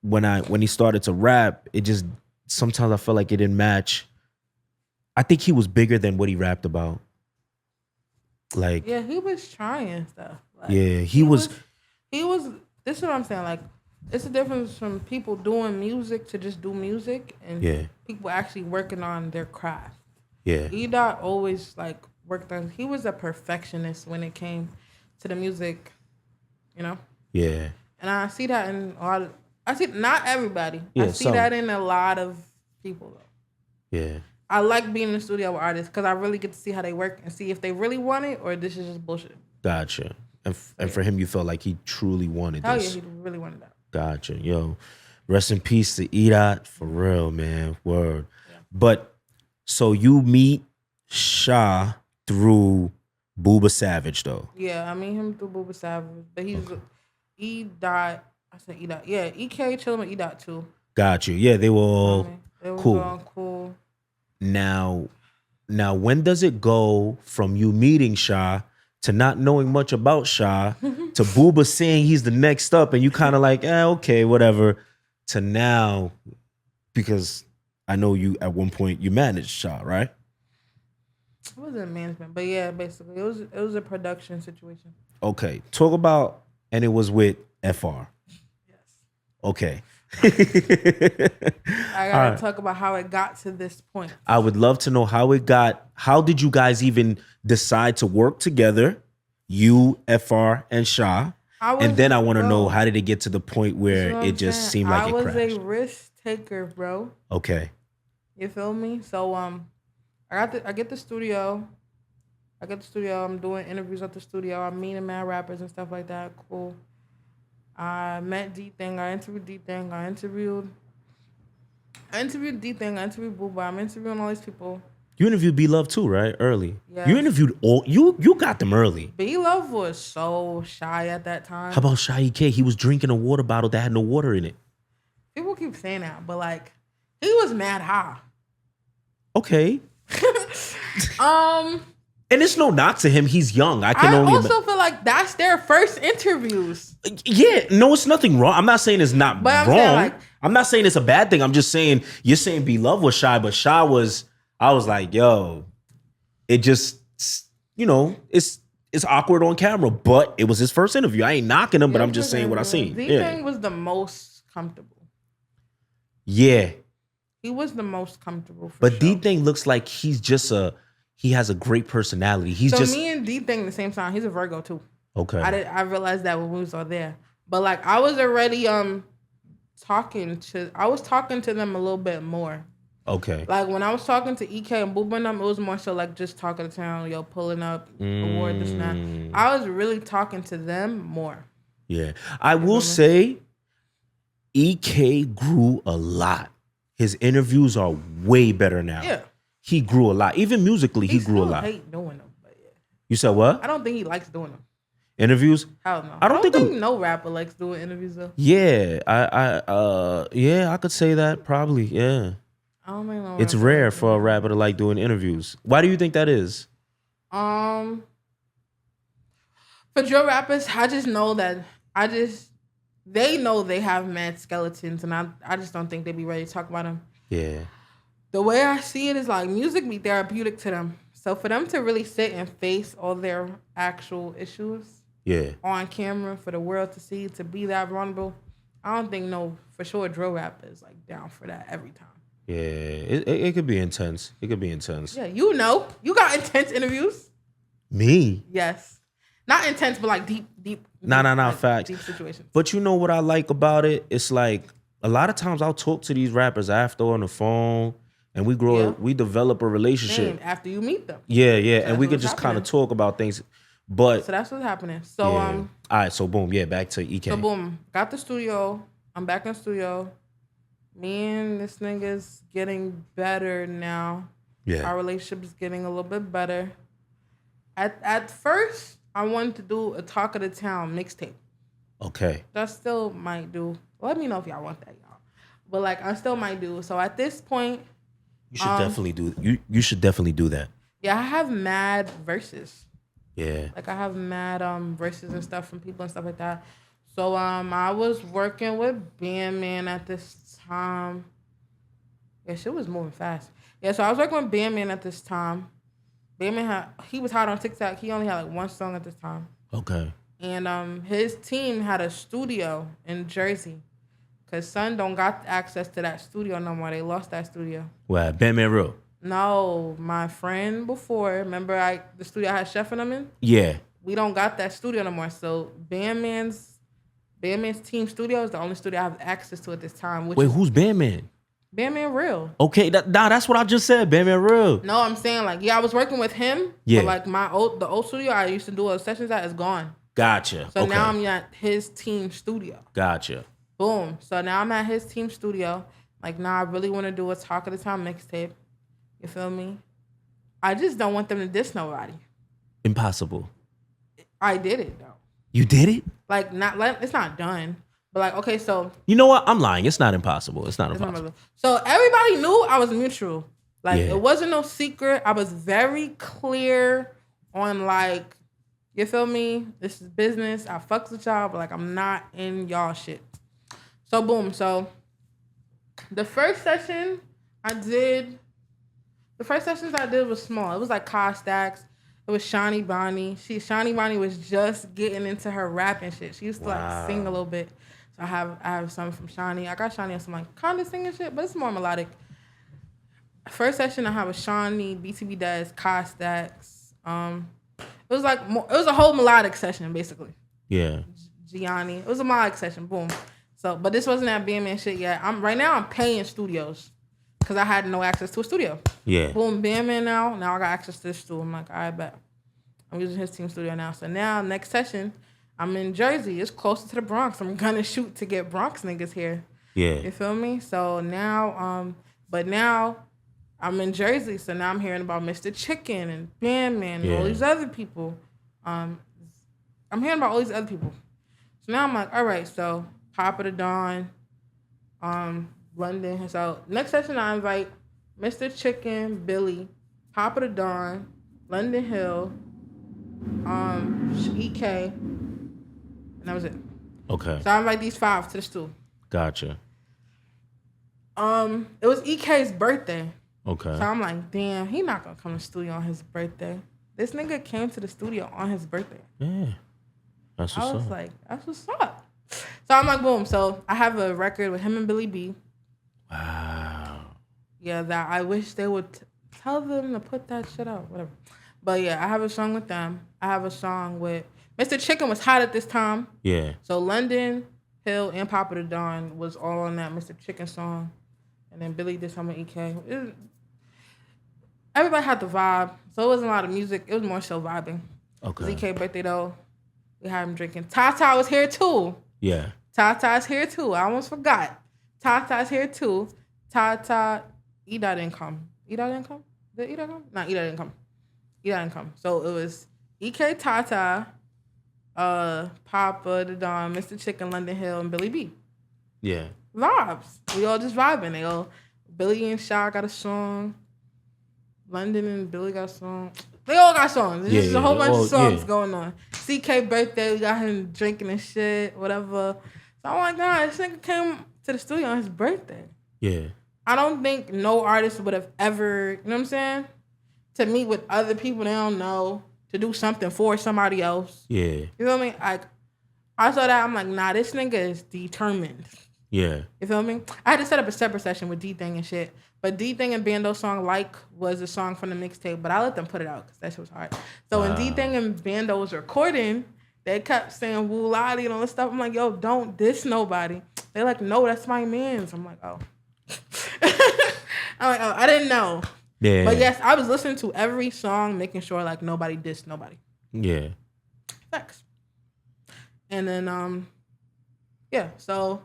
[SPEAKER 1] when he started to rap, sometimes I felt like it didn't match. I think he was bigger than what he rapped about. Like,
[SPEAKER 2] yeah, he was trying stuff. Like,
[SPEAKER 1] yeah, he was.
[SPEAKER 2] This is what I'm saying. Like, it's a difference from people doing music to just do music, and people actually working on their craft. Yeah, Edot always like worked on. He was a perfectionist when it came to the music, you know. Yeah, and I see that in a lot of. I see not everybody. Yeah, I see that in a lot of people though. Yeah, I like being in the studio with artists because I really get to see how they work and see if they really want it or this is just bullshit. Gotcha. And for him, you felt like he truly wanted this. Oh yeah, he really wanted that. Gotcha. Yo, rest in peace to Edot. For real, man. Word. Yeah. But so you meet Sha through Booba Savage, though. Yeah, I meet him through Booba Savage. But he's Edot. I said Edot. Yeah, EK chilling with Edot too. Got you. Yeah, they were all cool. Now, when does it go from you meeting Sha to not knowing much about Sha, to Booba saying he's the next up, and you kind of like, okay, whatever, to now, because I know you at one point you managed Sha, right? It wasn't management, but yeah, basically it was a production situation. Okay, talk about, and it was with FR. Yes. Okay. I gotta talk about how it got to this point. I would love to know how it got. How did you guys even decide to work together? You, FR, and Sha. And then I want to know, how did it get to the point where it just seemed like it crashed? I was a risk taker, bro. Okay. You feel me? So I get the studio. I'm doing interviews at the studio. I'm meeting mad rappers and stuff like that. Cool. I met D-Thing. I interviewed D-Thing. I interviewed D-Thing. I interviewed Booba. I'm interviewing all these people. You interviewed B-Love too, right? Early. Yeah. You interviewed all. You got them early. B-Love was so shy at that time. How about Sha EK? He was drinking a water bottle that had no water in it. People keep saying that, but like, he was mad high. Okay. And it's no knock to him. He's young. I also feel like that's their first interviews. Yeah, no, it's nothing wrong. I'm not saying it's not wrong. I'm not saying it's a bad thing. I'm just saying, you're saying B-Love was shy, but Sha was, I was like, yo, it just, you know, it's
[SPEAKER 1] it's awkward on camera, but it was his first interview. I ain't knocking him, but I'm just saying what I seen.
[SPEAKER 2] D-Thing was the most comfortable.
[SPEAKER 1] Yeah.
[SPEAKER 2] He was the most comfortable for
[SPEAKER 1] But
[SPEAKER 2] sure.
[SPEAKER 1] D-Thing looks like he has a great personality.
[SPEAKER 2] Me and D-Thing the same time. He's a Virgo too.
[SPEAKER 1] Okay.
[SPEAKER 2] I realized that when we was all there. But like I was already talking to them a little bit more.
[SPEAKER 1] Okay.
[SPEAKER 2] Like when I was talking to EK and Booba and them, it was more so like just talking to town, yo, pulling up, award, this and that. I was really talking to them more.
[SPEAKER 1] Yeah. I will say EK grew a lot. His interviews are way better now. Yeah. He grew a lot. Even musically, he grew a lot. I hate doing them. But yeah. You said what?
[SPEAKER 2] I don't think he likes doing them.
[SPEAKER 1] Interviews?
[SPEAKER 2] Hell no. I don't think no rapper likes doing interviews though.
[SPEAKER 1] Yeah. I could say that probably. Yeah.
[SPEAKER 2] I don't know.
[SPEAKER 1] It's rare for a rapper to like doing interviews. Why do you think that is?
[SPEAKER 2] For drill rappers, I just know that they know they have mad skeletons, and I just don't think they'd be ready to talk about them. Yeah. The way I see it is like music be therapeutic to them. So for them to really sit and face all their actual issues on camera for the world to see, to be that vulnerable, I don't think for sure drill rappers like down for that every time.
[SPEAKER 1] Yeah, it could be intense. It could be intense.
[SPEAKER 2] Yeah, you got intense interviews.
[SPEAKER 1] Me?
[SPEAKER 2] Yes. Not intense, but like deep.
[SPEAKER 1] Nah, facts.
[SPEAKER 2] Deep situations.
[SPEAKER 1] But you know what I like about it? It's like a lot of times I'll talk to these rappers after on the phone, and we develop a relationship.
[SPEAKER 2] After you meet them.
[SPEAKER 1] Yeah, and we could just kind of talk about things. But
[SPEAKER 2] so that's what's happening. So
[SPEAKER 1] all right, so boom, back to EK.
[SPEAKER 2] So boom, got the studio. I'm back in the studio. Me and this nigga's getting better now. Yeah. Our relationship is getting a little bit better. At first, I wanted to do a Talk of the Town mixtape. Okay. That still might do. Let me know if y'all want that, y'all. But like, I still might do. So at this point,
[SPEAKER 1] you should definitely do. You should definitely do that.
[SPEAKER 2] Yeah, I have mad verses.
[SPEAKER 1] Yeah.
[SPEAKER 2] Like I have mad verses and stuff from people and stuff like that. So I was working with Bandman at this time. Yeah, shit was moving fast. Yeah, so I was working with Bandman at this time. Bandman he was hot on TikTok. He only had like one song at this time. Okay. And his team had a studio in Jersey. Cause Son don't got access to that studio no more. They lost that studio.
[SPEAKER 1] Wow, Bandman Real.
[SPEAKER 2] No, my friend before. Remember the studio I had Chef and them in?
[SPEAKER 1] Yeah.
[SPEAKER 2] We don't got that studio no more. So Bandman's team studio is the only studio I have access to at this time.
[SPEAKER 1] Wait, who's Bandman?
[SPEAKER 2] Bandman Real.
[SPEAKER 1] Okay, that's what I just said. Bandman Real.
[SPEAKER 2] No, I'm saying like, I was working with him. Yeah. But like the old studio I used to do sessions at is gone.
[SPEAKER 1] Gotcha.
[SPEAKER 2] So now I'm at his team studio.
[SPEAKER 1] Gotcha.
[SPEAKER 2] Boom. So now I'm at his team studio. Like, I really want to do a Talk of the Town mixtape. You feel me? I just don't want them to diss nobody. Impossible. I did it though.
[SPEAKER 1] You did it?
[SPEAKER 2] Like, it's not done. But like, okay, so
[SPEAKER 1] you know what? I'm lying. It's not impossible. It's not impossible.
[SPEAKER 2] So everybody knew I was mutual. Like, it wasn't no secret. I was very clear on like, you feel me? This is business. I fucks with y'all, but like, I'm not in y'all shit. So boom. So the first sessions I did was small. It was like Kai Stacks. It was Shawnee Bonnie. Shawnee Bonnie was just getting into her rap and shit. She used to like sing a little bit. So I have some from Shawnee. I got Shawnee on some like kind of singing shit, but it's more melodic. First session I have was Shawnee, BTB Dez, Kai Stacks. It was like it was a whole melodic session basically. Yeah. Gianni. It was a melodic session. Boom. So, but this wasn't that Bandman shit yet. Right now I'm paying studios. Because I had no access to a studio. Yeah. Boom, Bandman now. Now I got access to this studio. I'm like, all right, bet. I'm using his team studio now. So now, next session, I'm in Jersey. It's closer to the Bronx. I'm going to shoot to get Bronx niggas here. Yeah. You feel me? So now, but now I'm in Jersey. So now I'm hearing about Mr. Chicken and Bandman and all these other people. I'm hearing about all these other people. So now I'm like, all right, so Papa the Don, London. So next session I invite Mr. Chicken, Billy, Papa the Don, London Hill, Sha EK, and that was it. Okay. So I invite these 5 to the stool. Gotcha. It was EK's birthday. Okay. So I'm like, damn, he not gonna come to the studio on his birthday. This nigga came to the studio on his birthday.
[SPEAKER 1] Yeah. That's what's up.
[SPEAKER 2] I was like, that's what's up. So I'm like, boom. So I have a record with him and Billy B.
[SPEAKER 1] Wow.
[SPEAKER 2] Yeah, that I wish they would tell them to put that shit out. Whatever. But yeah, I have a song with them. I have a song with Mr. Chicken was hot at this time.
[SPEAKER 1] Yeah.
[SPEAKER 2] So London, Hill, and Papa the Don was all on that Mr. Chicken song. And then Billy did something with EK. Everybody had the vibe. So it wasn't a lot of music. It was more so vibing.
[SPEAKER 1] Okay.
[SPEAKER 2] EK birthday though. We had him drinking. TOTT was here too.
[SPEAKER 1] Yeah.
[SPEAKER 2] TOTT's here too. I almost forgot. TOTT's here too. TOTT, Edot didn't come. Edot didn't come? Did Edot come? No, Edot didn't come. Edot didn't come. So it was EK, TOTT, Papa, the Don, Mr. Chicken, London Hill, and Billy B.
[SPEAKER 1] Yeah.
[SPEAKER 2] Vibes. We all just vibing. Billy and Sha got a song. London and Billy got a song. They all got songs. There's just a whole bunch of songs going on. CK birthday, we got him drinking and shit, whatever. So I'm like, nah, this nigga came to the studio on his birthday.
[SPEAKER 1] Yeah.
[SPEAKER 2] I don't think no artist would have ever, you know what I'm saying? To meet with other people they don't know, to do something for somebody else.
[SPEAKER 1] Yeah.
[SPEAKER 2] You know what I mean? Like, I saw that, I'm like, nah, this nigga is determined.
[SPEAKER 1] Yeah.
[SPEAKER 2] You feel me? I had to set up a separate session with D-Thing and shit. But D-Thing and Bando's song, Like, was a song from the mixtape. But I let them put it out because that shit was hard. So when D-Thing and Bando was recording, they kept saying Woo Lottie and all this stuff. I'm like, yo, don't diss nobody. They're like, no, that's my man's. I'm like, oh. I didn't know.
[SPEAKER 1] Yeah.
[SPEAKER 2] But yes, I was listening to every song, making sure like nobody dissed nobody.
[SPEAKER 1] Yeah.
[SPEAKER 2] Facts. And then, yeah, so...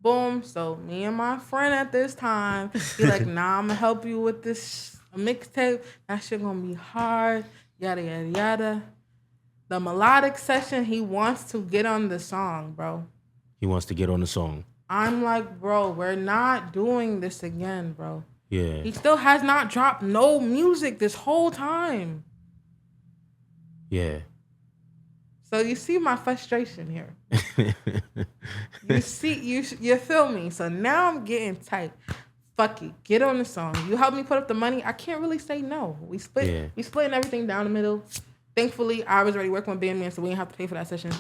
[SPEAKER 2] boom. So me and my friend at this time, he like, nah, I'm gonna help you with this mixtape. That shit gonna be hard. Yada, yada, yada. The melodic session, he wants to get on the song, bro.
[SPEAKER 1] He wants to get on the song.
[SPEAKER 2] I'm like, bro, we're not doing this again, bro.
[SPEAKER 1] Yeah.
[SPEAKER 2] He still has not dropped no music this whole time.
[SPEAKER 1] Yeah.
[SPEAKER 2] So you see my frustration here. You feel me? So now I'm getting tight. Fuck it. Get on the song. You help me put up the money. I can't really say no. We splitting everything down the middle. Thankfully, I was already working with Bandman, so we didn't have to pay for that session.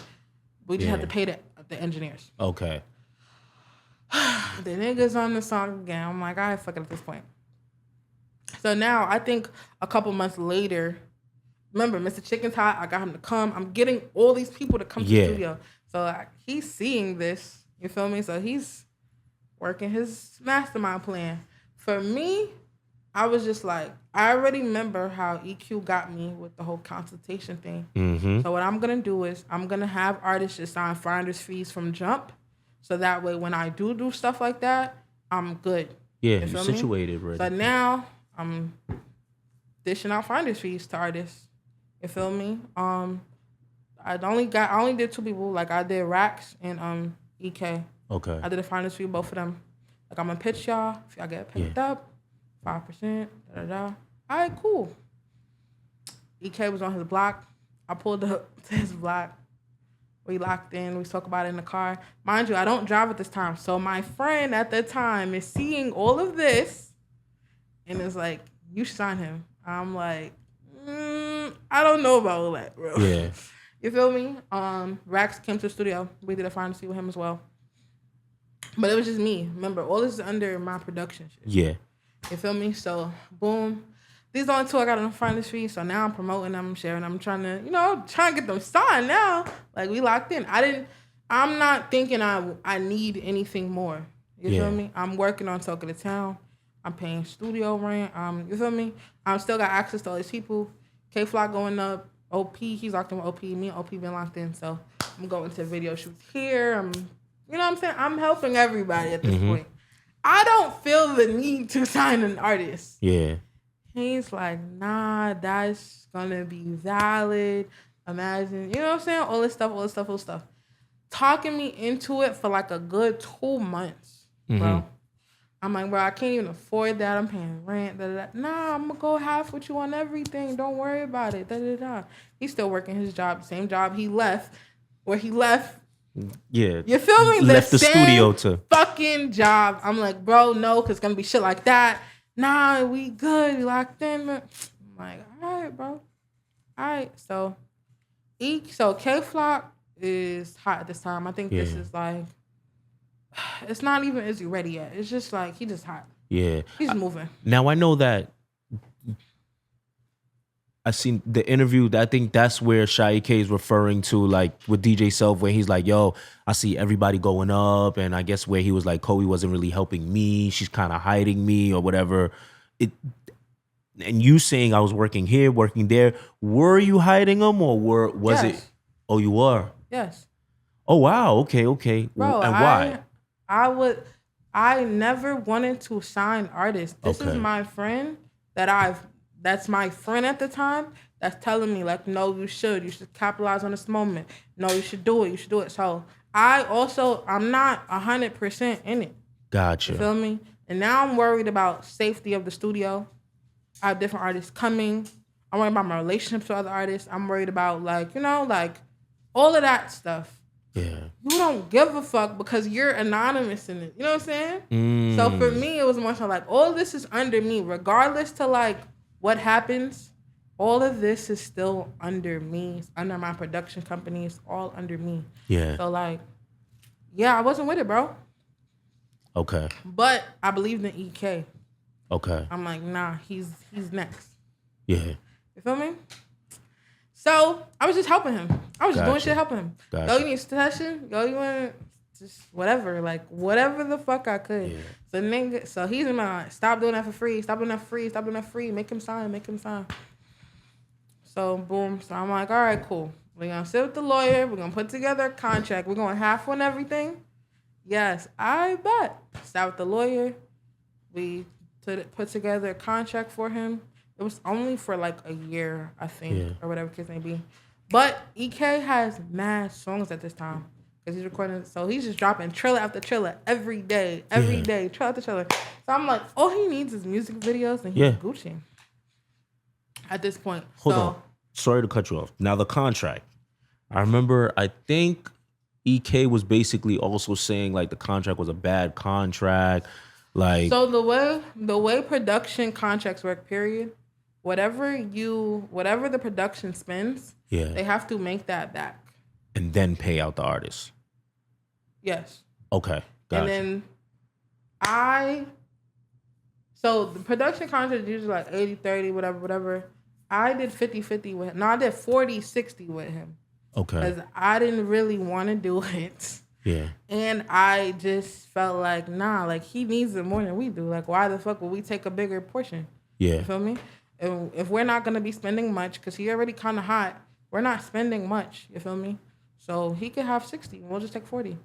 [SPEAKER 2] We just had to pay the engineers.
[SPEAKER 1] Okay.
[SPEAKER 2] The niggas on the song again. I'm like, all right, fuck it at this point. So now I think a couple months later, remember, Mr. Chicken's hot. I got him to come. I'm getting all these people to come to the studio. So he's seeing this. You feel me? So he's working his mastermind plan. For me, I was just like, I already remember how EQ got me with the whole consultation thing. Mm-hmm. So what I'm going to do is I'm going to have artists just sign finder's fees from jump. So that way when I do stuff like that, I'm good.
[SPEAKER 1] Yeah, you're situated, right?
[SPEAKER 2] So now I'm dishing out finder's fees to artists. You feel me? I only did 2 people. Like I did Rax and EK.
[SPEAKER 1] Okay.
[SPEAKER 2] I did a finder's fee both of them. Like I'm gonna pitch y'all. If y'all get picked up, 5%. All right, cool. EK was on his block. I pulled up to his block. We locked in. We talk about it in the car. Mind you, I don't drive at this time. So my friend at the time is seeing all of this and is like, you should sign him. I'm like, I don't know about all that, bro.
[SPEAKER 1] Yeah.
[SPEAKER 2] You feel me? Rax came to the studio. We did a final see with him as well. But it was just me. Remember, all this is under my production shit. Yeah. You feel me? So, boom. These are only 2 I got on the finder's fee. So now I'm promoting them, sharing them, trying to get them signed now. Like, we locked in. I'm not thinking I need anything more. You feel me? I'm working on Talk of the Town. I'm paying studio rent. You feel me? I'm still got access to all these people. K-Flock going up. OP, he's locked in with OP. Me and OP been locked in. So I'm going to video shoots here. You know what I'm saying? I'm helping everybody at this point. I don't feel the need to sign an artist. Yeah. He's like, nah, that's gonna be valid. Imagine, you know what I'm saying? All this stuff. Talking me into it for like a good 2 months, bro. I'm like, bro, I can't even afford that. I'm paying rent. Nah, I'm gonna go half with you on everything. Don't worry about it. He's still working his job, same job he left. Where he left. Yeah. You feel me? Left the studio to fucking job. I'm like, bro, no, because it's gonna be shit like that. Nah, we good. We locked in. I'm like, all right, bro. all right, so K Flock is hot at this time. I think this is like, it's not even is he ready yet. It's just like he just hot.
[SPEAKER 1] Yeah,
[SPEAKER 2] he's moving.
[SPEAKER 1] Now I know that. I seen the interview. I think that's where Sha EK is referring to, like with DJ Self, where he's like, "Yo, I see everybody going up," and I guess where he was like, "Coey wasn't really helping me. She's kind of hiding me or whatever." And you saying I was working here, working there. Were you hiding them, or was it? Oh, you were.
[SPEAKER 2] Yes.
[SPEAKER 1] Oh wow. Okay.
[SPEAKER 2] Bro,
[SPEAKER 1] and why?
[SPEAKER 2] I never wanted to sign artists. This is my friend that's my friend at the time that's telling me like, no, you should capitalize on this moment. No, you should do it. So I'm not 100% in it.
[SPEAKER 1] Gotcha.
[SPEAKER 2] You feel me? And now I'm worried about safety of the studio. I have different artists coming. I'm worried about my relationships with other artists. I'm worried about like all of that stuff.
[SPEAKER 1] Yeah.
[SPEAKER 2] You don't give a fuck because you're anonymous in it. You know what I'm saying? So for me, it was more so like, all of this is under me, regardless to like what happens. All of this is still under me. It's under my production company. It's all under me.
[SPEAKER 1] Yeah.
[SPEAKER 2] So like, yeah, I wasn't with it, bro.
[SPEAKER 1] Okay.
[SPEAKER 2] But I believed in EK.
[SPEAKER 1] Okay.
[SPEAKER 2] I'm like, nah, he's next.
[SPEAKER 1] Yeah.
[SPEAKER 2] You feel me? So I was just helping him. I was just doing shit, helping him. Yo, you need a session? Yo, you want just whatever, like whatever the fuck I could. Yeah. So he's in my stop doing that for free. Stop doing that free. Make him sign. So boom. So I'm like, all right, cool. We're gonna sit with the lawyer. We're gonna put together a contract. We're gonna half on everything. Yes, I bet. Sat with the lawyer. We put together a contract for him. It was only for like a year, I think, or whatever case may be. But EK has mad songs at this time because he's recording. So he's just dropping trailer after trailer every day, trailer after trailer. So I'm like, all he needs is music videos and he's Gucci at this point.
[SPEAKER 1] Hold on. Sorry to cut you off. Now the contract. I remember, I think EK was basically also saying like the contract was a bad contract. Like,
[SPEAKER 2] so the way production contracts work, period. Whatever the production spends, they have to make that back.
[SPEAKER 1] And then pay out the artist.
[SPEAKER 2] Yes.
[SPEAKER 1] Okay. Gotcha.
[SPEAKER 2] And then so the production contract is usually like 80-30, whatever. I did 50-50 with him. No, I did 40-60 with him.
[SPEAKER 1] Okay.
[SPEAKER 2] Because I didn't really want to do it.
[SPEAKER 1] Yeah.
[SPEAKER 2] And I just felt like, nah, like he needs it more than we do. Like, why the fuck would we take a bigger portion?
[SPEAKER 1] Yeah.
[SPEAKER 2] You feel me? And if we're not going to be spending much, because he already kind of hot, we're not spending much. You feel me? So he could have 60 and we'll just take 40.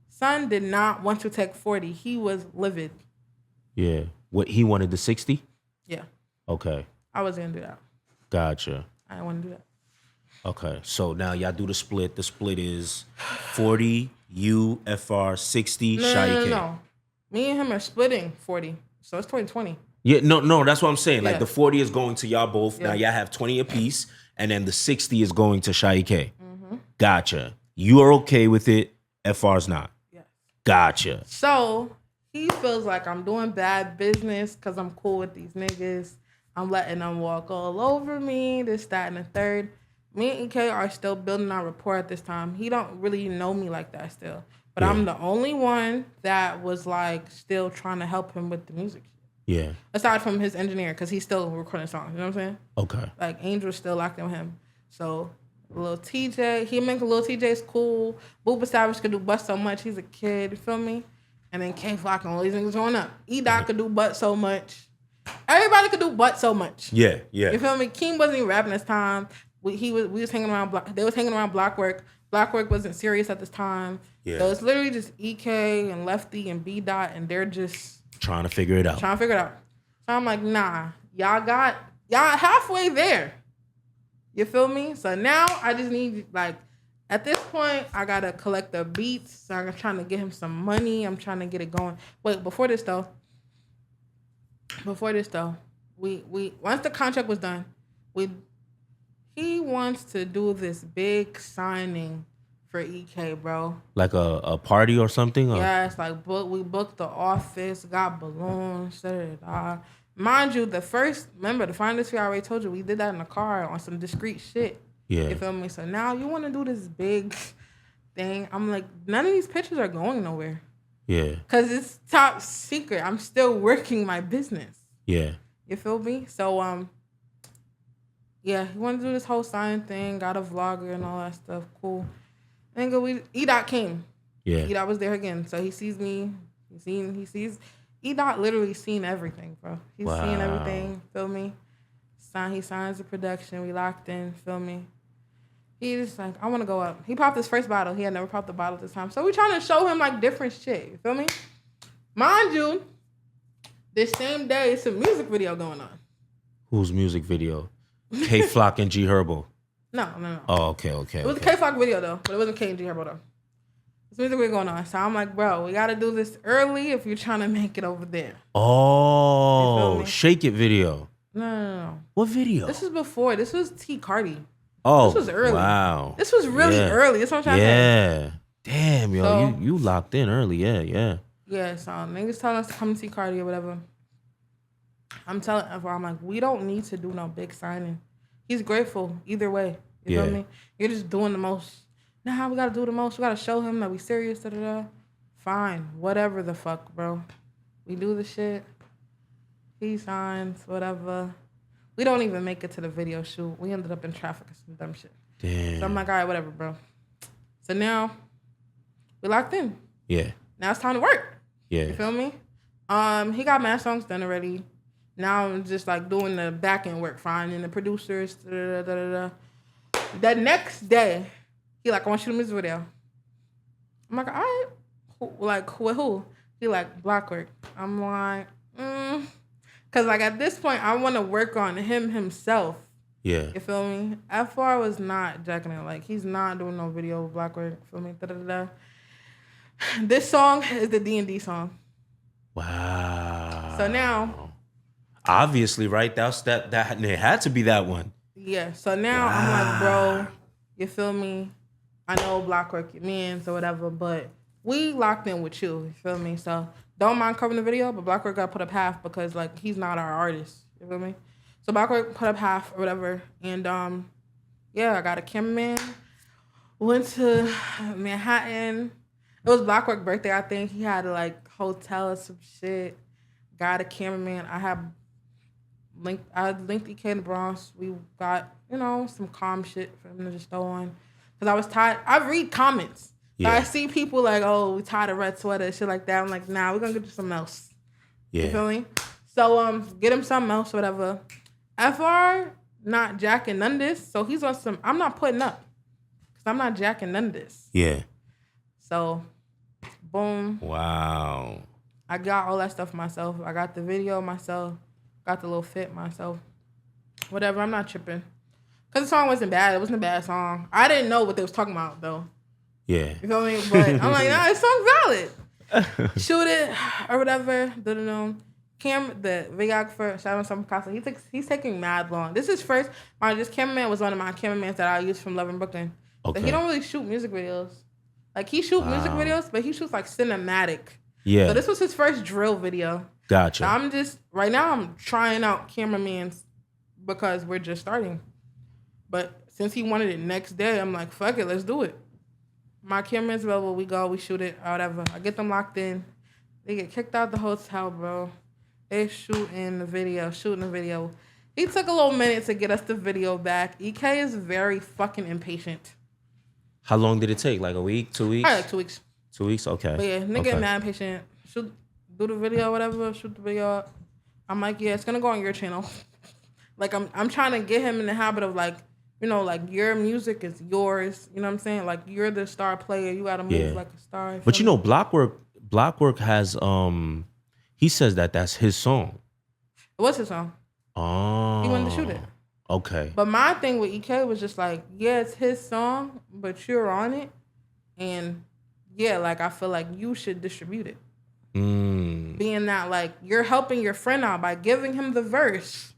[SPEAKER 2] Son did not want to take 40. He was livid.
[SPEAKER 1] Yeah. What, he wanted the 60?
[SPEAKER 2] Yeah.
[SPEAKER 1] Okay.
[SPEAKER 2] I wasn't going to do that.
[SPEAKER 1] Gotcha.
[SPEAKER 2] I didn't want to do that.
[SPEAKER 1] Okay. So now y'all do the split. The split is 40 you, FR, 60 Sha EK.
[SPEAKER 2] No. Me and him are splitting 40. So it's 20-20.
[SPEAKER 1] Yeah, no, that's what I'm saying. Like the 40 is going to y'all both. Yeah. Now y'all have 20 apiece, and then the 60 is going to Sha EK. Gotcha. You are okay with it. FR's not. Yeah. Gotcha.
[SPEAKER 2] So he feels like I'm doing bad business because I'm cool with these niggas. I'm letting them walk all over me, this, that, and the third. Me and EK are still building our rapport at this time. He don't really know me like that still. But I'm the only one that was like still trying to help him with the music.
[SPEAKER 1] Yeah.
[SPEAKER 2] Aside from his engineer, because he's still recording songs. You know what I'm saying?
[SPEAKER 1] Okay.
[SPEAKER 2] Like Angel's still locked in with him. So Lil TJ, Lil TJ's cool. Booba Savage could do but so much. He's a kid. You feel me? And then K Flock and all these niggas going up. Edot could do but so much. Everybody could do but so much.
[SPEAKER 1] Yeah.
[SPEAKER 2] You feel me? Keem wasn't even rapping this time. We was hanging around. They was hanging around Blockwork. Blockwork wasn't serious at this time. Yeah. So it's literally just EK and Lefty and B Dot, and they're just
[SPEAKER 1] trying to figure it out.
[SPEAKER 2] So I'm like, nah, y'all halfway there. You feel me? So now I just need, like, at this point, I gotta collect the beats. So I'm trying to get him some money. I'm trying to get it going. Wait, before this though, we once the contract was done, he wants to do this big signing for EK, bro.
[SPEAKER 1] Like a party or something?
[SPEAKER 2] Yeah, it's like we booked the office, got balloons, Mind you, the finest I already told you, we did that in the car on some discreet shit.
[SPEAKER 1] Yeah.
[SPEAKER 2] You feel me? So now you want to do this big thing. I'm like, none of these pictures are going nowhere.
[SPEAKER 1] Yeah.
[SPEAKER 2] Because it's top secret. I'm still working my business.
[SPEAKER 1] Yeah.
[SPEAKER 2] You feel me? So, yeah, he wanted to do this whole sign thing, got a vlogger and all that stuff. Cool. And Edot came.
[SPEAKER 1] Yeah.
[SPEAKER 2] Edot was there again. So he sees me. He sees Edot literally seen everything, bro. He's seen everything. Feel me? He signs the production. We locked in. Feel me? He just like, I want to go up. He popped his first bottle. He had never popped the bottle this time. So we trying to show him like different shit. You feel me? Mind you, this same day, it's a music video going on.
[SPEAKER 1] Whose music video? K Flock and G Herbo.
[SPEAKER 2] No.
[SPEAKER 1] Oh, okay.
[SPEAKER 2] It was a K Flock video though, but it wasn't K and G Herbo though. This music video going on. So I'm like, bro, we gotta do this early if you're trying to make it over there.
[SPEAKER 1] Oh, Shake It video.
[SPEAKER 2] No.
[SPEAKER 1] What video?
[SPEAKER 2] This was before. This was T Cardi.
[SPEAKER 1] Oh,
[SPEAKER 2] this was early.
[SPEAKER 1] Wow.
[SPEAKER 2] This was really early. That's what I'm trying to say.
[SPEAKER 1] Yeah. Damn, yo, so, you locked in early. Yeah.
[SPEAKER 2] Yeah, so niggas telling us to come see Cardi or whatever. I'm like, we don't need to do no big signing. He's grateful either way. You feel me? You're just doing the most. Nah, we gotta do the most. We gotta show him that we serious. Fine, whatever the fuck, bro. We do the shit. He signs, whatever. We don't even make it to the video shoot. We ended up in traffic or some dumb shit.
[SPEAKER 1] Damn.
[SPEAKER 2] So I'm like, all right, whatever, bro. So now we locked in.
[SPEAKER 1] Yeah.
[SPEAKER 2] Now it's time to work.
[SPEAKER 1] Yeah.
[SPEAKER 2] You feel me? He got mad songs done already. Now I'm just like doing the back end work, finding the producers. The next day, he like, I want you to music video. I'm like, all right. Like, with who? He like, Blockwork. I'm like, Because like at this point, I want to work on him himself.
[SPEAKER 1] Yeah.
[SPEAKER 2] You feel me? FR was not jacking it. Like, he's not doing no video with Blockwork. Feel me? This song is the D&D song.
[SPEAKER 1] Wow.
[SPEAKER 2] So now,
[SPEAKER 1] obviously, right? That it had to be that one.
[SPEAKER 2] Yeah. So now I'm like, bro, you feel me? I know Blockwork your mans or whatever, but we locked in with you. You feel me? So don't mind covering the video, but Blockwork got put up half because like he's not our artist. You feel me? So Blockwork put up half or whatever, and I got a cameraman. Went to Manhattan. It was Blockwork's birthday, I think. He had a like hotel or some shit. Got a cameraman. I linked EK in the Bronx. We got, some calm shit for him to just throw on. Because I was tired. I read comments. Yeah. So I see people like, oh, we tired of red sweater, shit like that. I'm like, nah, we're going to get you something else. Yeah. You feel me? So get him something else, whatever. FR, not jacking none of this. So he's on some, I'm not putting up. Because I'm not jacking none of this.
[SPEAKER 1] Yeah.
[SPEAKER 2] So, boom.
[SPEAKER 1] Wow.
[SPEAKER 2] I got all that stuff myself. I got the video myself. Got the little fit myself. Whatever, I'm not tripping. Because the song wasn't bad. It wasn't a bad song. I didn't know what they was talking about, though.
[SPEAKER 1] Yeah.
[SPEAKER 2] You feel me? But I'm like, nah, this song's valid. Shoot it or whatever. The videographer, shout out to some Picasso. He's taking mad long. This is first. This cameraman was one of my cameramans that I used from Love and Brooklyn. Okay. But he don't really shoot music videos. Like, he shoots music videos, but he shoots, like, cinematic. Yeah. So this was his first drill video.
[SPEAKER 1] Gotcha.
[SPEAKER 2] So I'm trying out cameramans because we're just starting. But since he wanted it next day, I'm like, fuck it, let's do it. My cameraman's available, we go, we shoot it, or whatever. I get them locked in. They get kicked out the hotel, bro. They shooting the video. He took a little minute to get us the video back. EK is very fucking impatient.
[SPEAKER 1] How long did it take? Like a week, 2 weeks?
[SPEAKER 2] Probably like 2 weeks.
[SPEAKER 1] 2 weeks? Okay.
[SPEAKER 2] But yeah, nigga mad impatient. Do the video, whatever, shoot the video up. I'm like, yeah, it's gonna go on your channel. Like, I'm trying to get him in the habit of like, like your music is yours. You know what I'm saying? Like, you're the star player. You gotta move like a star.
[SPEAKER 1] But Blockwork has he says that's his song.
[SPEAKER 2] It was his song.
[SPEAKER 1] Oh.
[SPEAKER 2] He wanted to shoot it.
[SPEAKER 1] Okay.
[SPEAKER 2] But my thing with EK was just like, yeah, it's his song, but you're on it. And yeah, like, I feel like you should distribute it. Being that, like, you're helping your friend out by giving him the verse.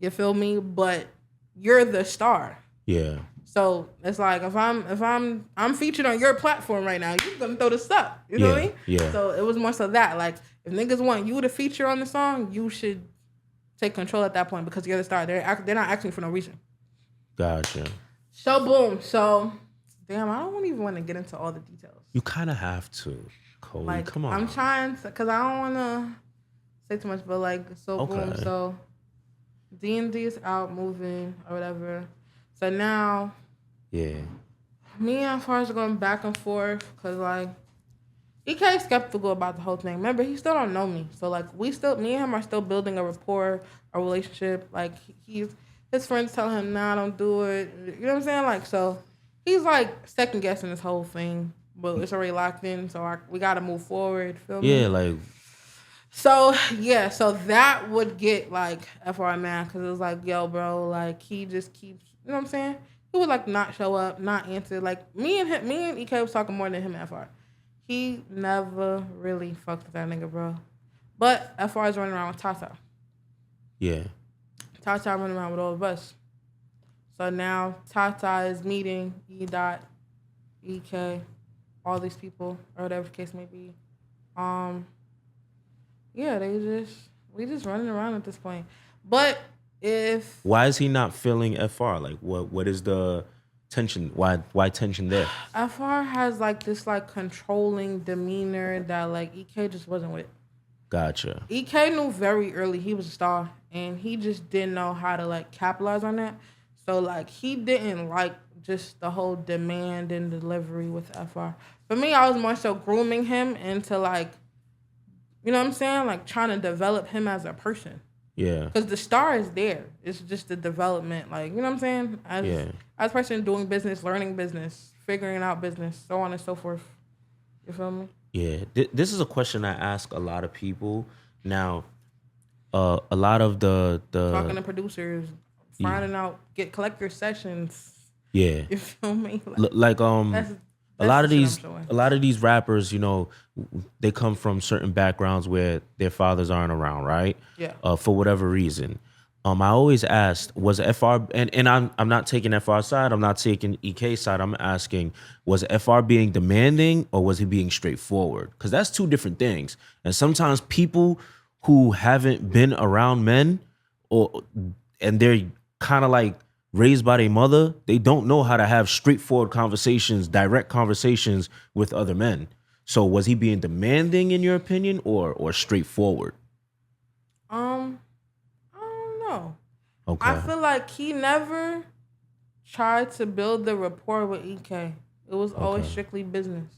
[SPEAKER 2] You feel me? But you're the star. Yeah. So it's like, if I'm featured on your platform right now, you're gonna throw this up. You know what I mean? Yeah. So it was more so that, like, if niggas want you to feature on the song, you should take control at that point because you're the star. They're not acting for no reason.
[SPEAKER 1] Gotcha.
[SPEAKER 2] So boom. So damn, I don't even want to get into all the details.
[SPEAKER 1] You kind of have to, Coey. Like, come on.
[SPEAKER 2] I'm trying to, because I don't want to say too much, but like, so boom. So D&D is out moving or whatever. So now,
[SPEAKER 1] yeah,
[SPEAKER 2] me and Far's are going back and forth because like, EK is skeptical about the whole thing. Remember, he still don't know me. So like, me and him are still building a rapport, a relationship. Like his friends tell him, nah, don't do it. You know what I'm saying? Like, so he's like second guessing this whole thing, but it's already locked in. So we got to move forward. Feel me?
[SPEAKER 1] Yeah, like.
[SPEAKER 2] So yeah, so that would get like FR mad because it was like, yo, bro, like he just keeps, you know what I'm saying? He would like not show up, not answer. Like me and EK was talking more than him and FR. He never really fucked with that nigga, bro. But FR is running around with TOTT.
[SPEAKER 1] Yeah.
[SPEAKER 2] TOTT running around with all of us. So now TOTT is meeting Edot, EK, all these people, or whatever the case may be. Yeah, we just running around at this point. But
[SPEAKER 1] why is he not feeling FR? Like what is the tension? Why tension there?
[SPEAKER 2] FR has like this like controlling demeanor that like EK just wasn't with.
[SPEAKER 1] Gotcha.
[SPEAKER 2] EK knew very early he was a star and he just didn't know how to like capitalize on that. So like he didn't like just the whole demand and delivery with FR. For me, I was more so grooming him into like, you know what I'm saying? Like trying to develop him as a person.
[SPEAKER 1] Yeah.
[SPEAKER 2] Because the star is there. It's just the development. Like, you know what I'm saying? As a person doing business, learning business, figuring out business, so on and so forth. You feel me?
[SPEAKER 1] Yeah. This is a question I ask a lot of people. Now, a lot of the
[SPEAKER 2] talking to producers, finding out, collect your sessions.
[SPEAKER 1] Yeah.
[SPEAKER 2] You feel me?
[SPEAKER 1] Like a lot of these rappers, you know, they come from certain backgrounds where their fathers aren't around, right?
[SPEAKER 2] Yeah.
[SPEAKER 1] For whatever reason. I always asked, was FR, and I'm not taking FR's side, I'm not taking EK's side, I'm asking, was FR being demanding or was he being straightforward? Because that's two different things. And sometimes people who haven't been around men and they're kind of like raised by their mother, they don't know how to have straightforward conversations, direct conversations with other men. So was he being demanding in your opinion or straightforward?
[SPEAKER 2] I don't know.
[SPEAKER 1] Okay.
[SPEAKER 2] I feel like he never tried to build the rapport with EK. It was always strictly business.